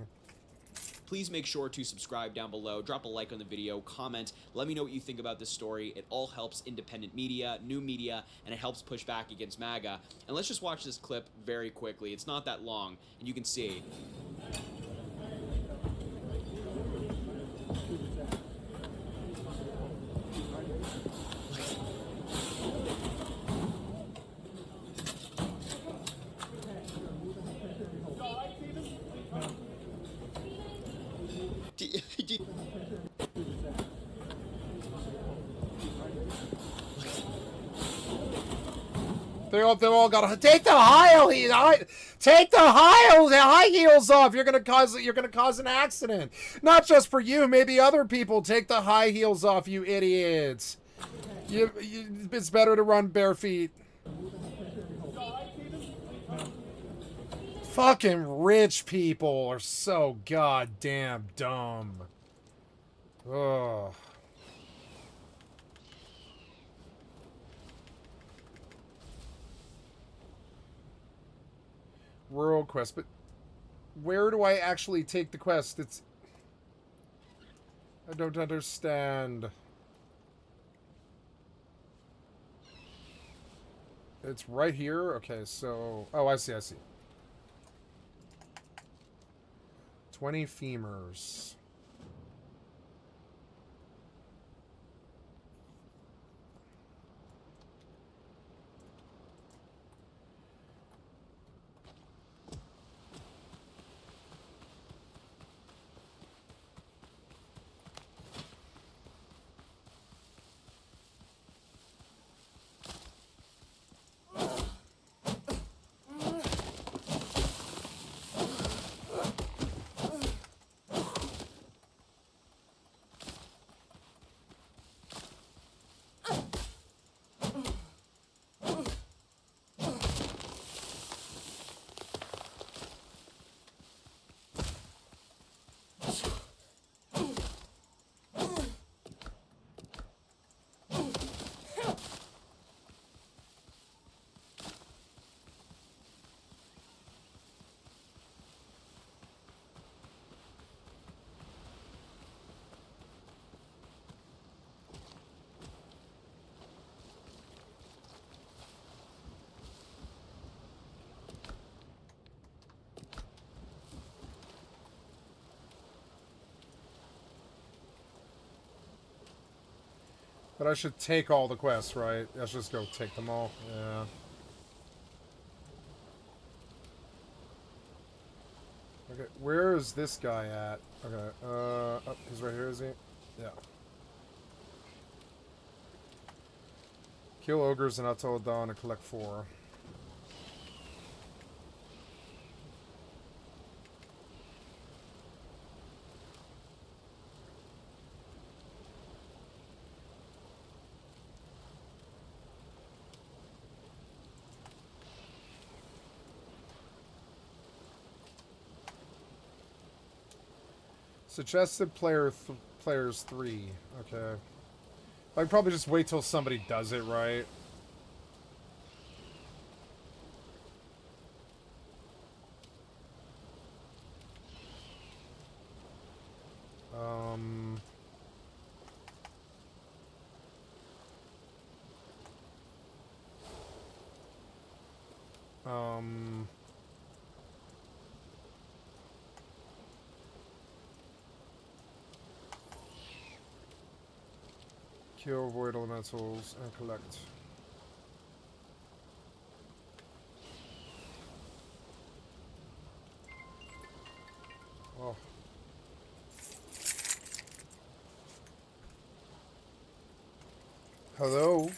Speaker 6: Please make sure to subscribe down below, drop a like on the video, comment, let me know what you think about this story. It all helps independent media, new media, and it helps push back against MAGA. And let's just watch this clip very quickly. It's not that long, and you can see.
Speaker 2: They all gotta take the high heels off. You're gonna cause an accident. Not just for you, maybe other people. Take the high heels off, you idiots. It's better to run bare feet. Fucking rich people are so goddamn dumb. Ugh. Rural quest, but where do I actually take the quest? I don't understand. It's right here? Okay, so... Oh, I see, I see. 20 femurs. But I should take all the quests, right? Let's just go take them all. Yeah. Okay, where is this guy at? Okay, oh, he's right here, is he? Yeah. Kill ogres and Until Dawn and collect 4. Suggested players 3. Okay. I can probably just wait till somebody does it, right? Um... Kill void elementals and collect. Oh. Hello?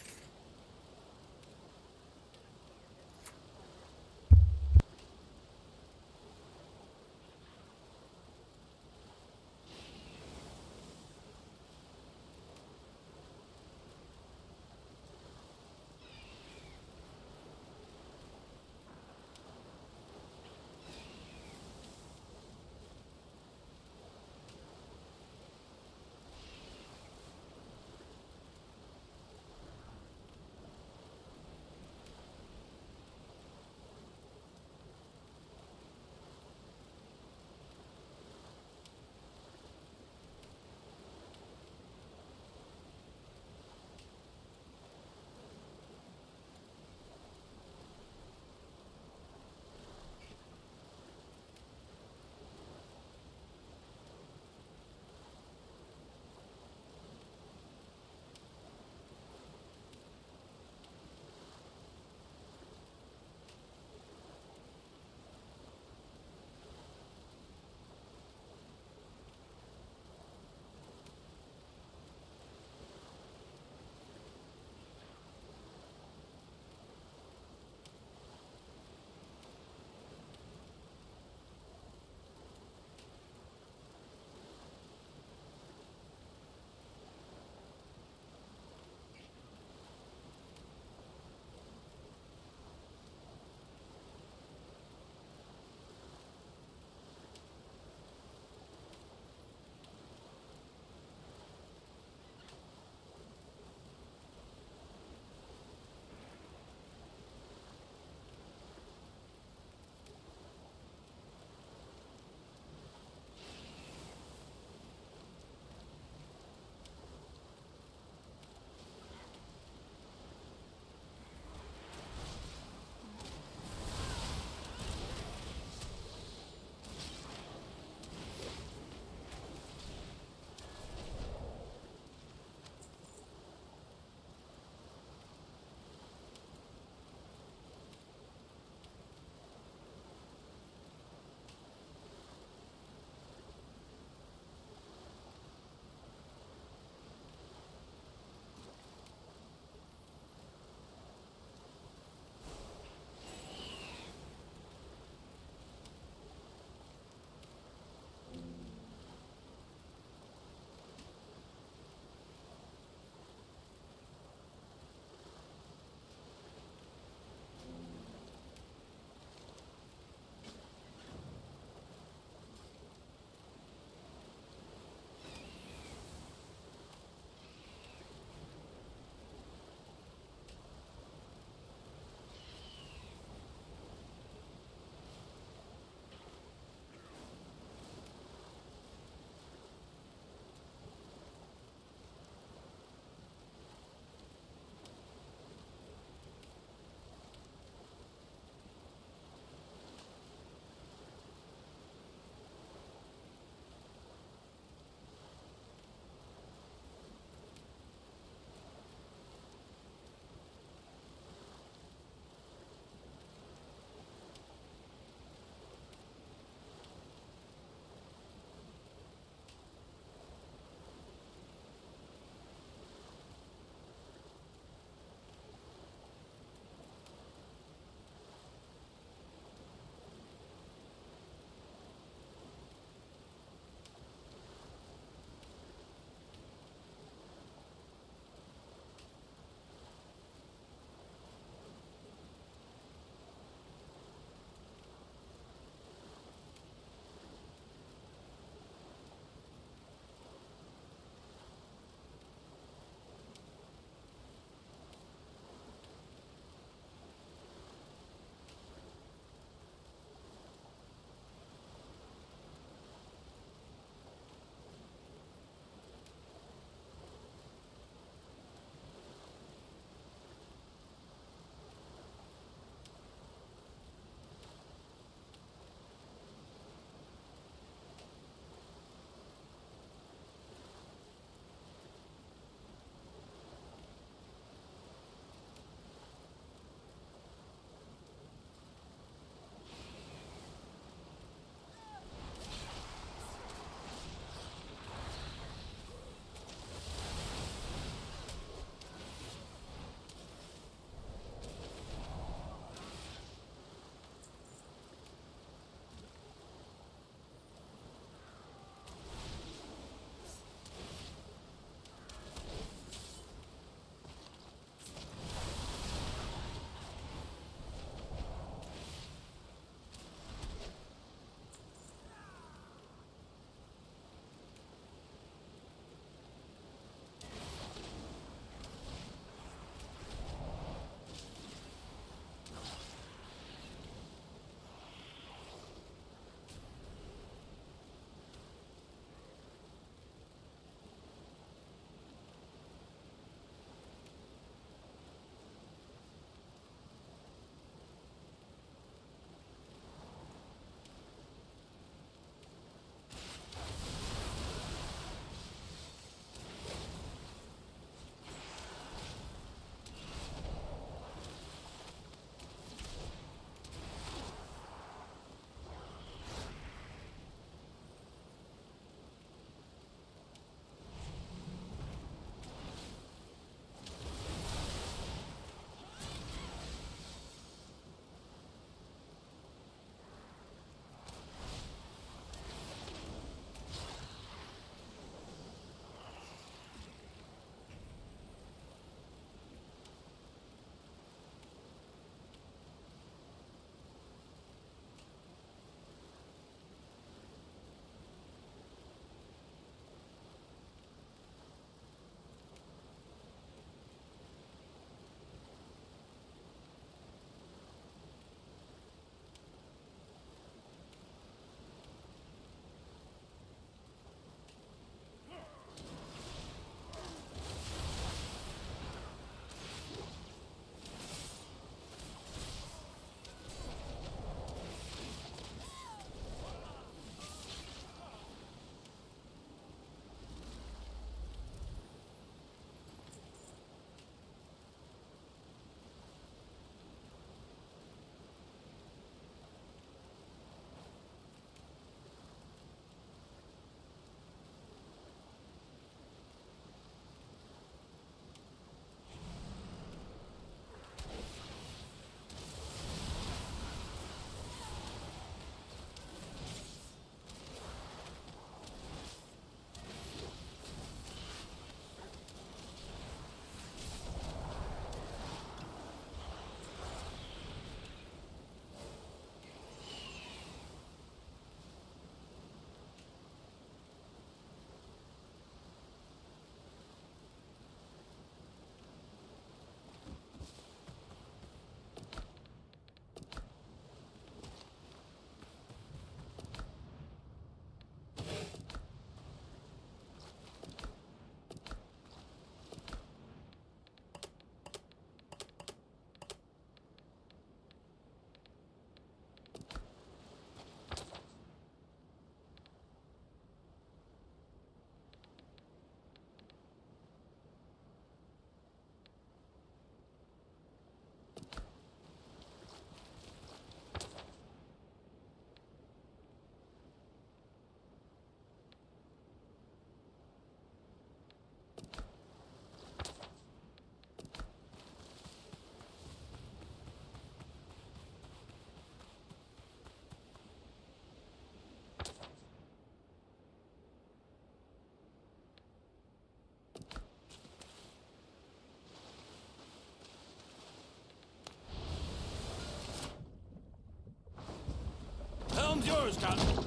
Speaker 7: Helm's yours, Captain.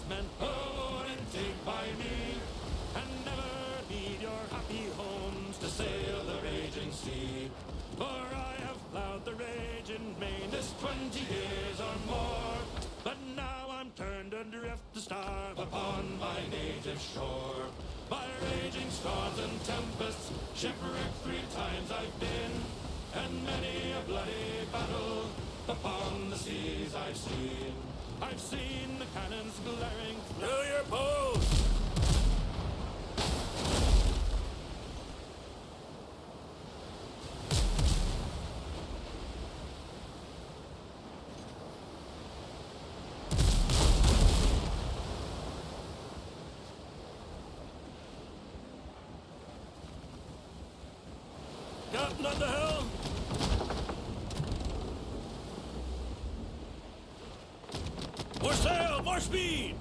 Speaker 7: Men, oh, and take by me, and never leave your happy homes to sail the raging sea. For I have plowed the raging main this 20 years or more, but now I'm turned adrift to starve upon my native shore. By raging storms and tempests, shipwrecked 3 times I've been, and many a bloody battle upon the seas I've seen. I've seen the cannons glaring through your posts. Captain at the helm. More sail! More speed!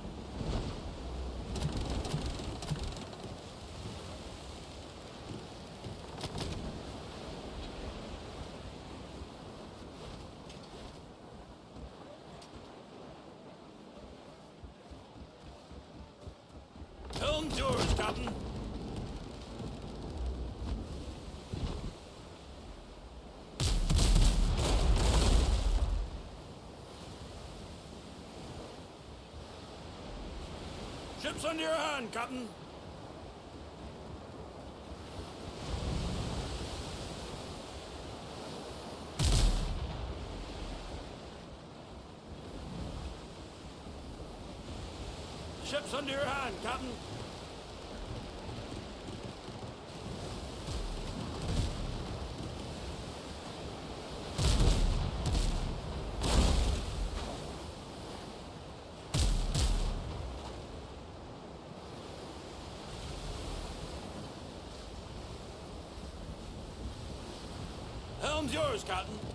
Speaker 7: Helm's yours, Captain. Ship's under your hand, Captain. Ship's under your hand, Captain. Helm's yours, Captain.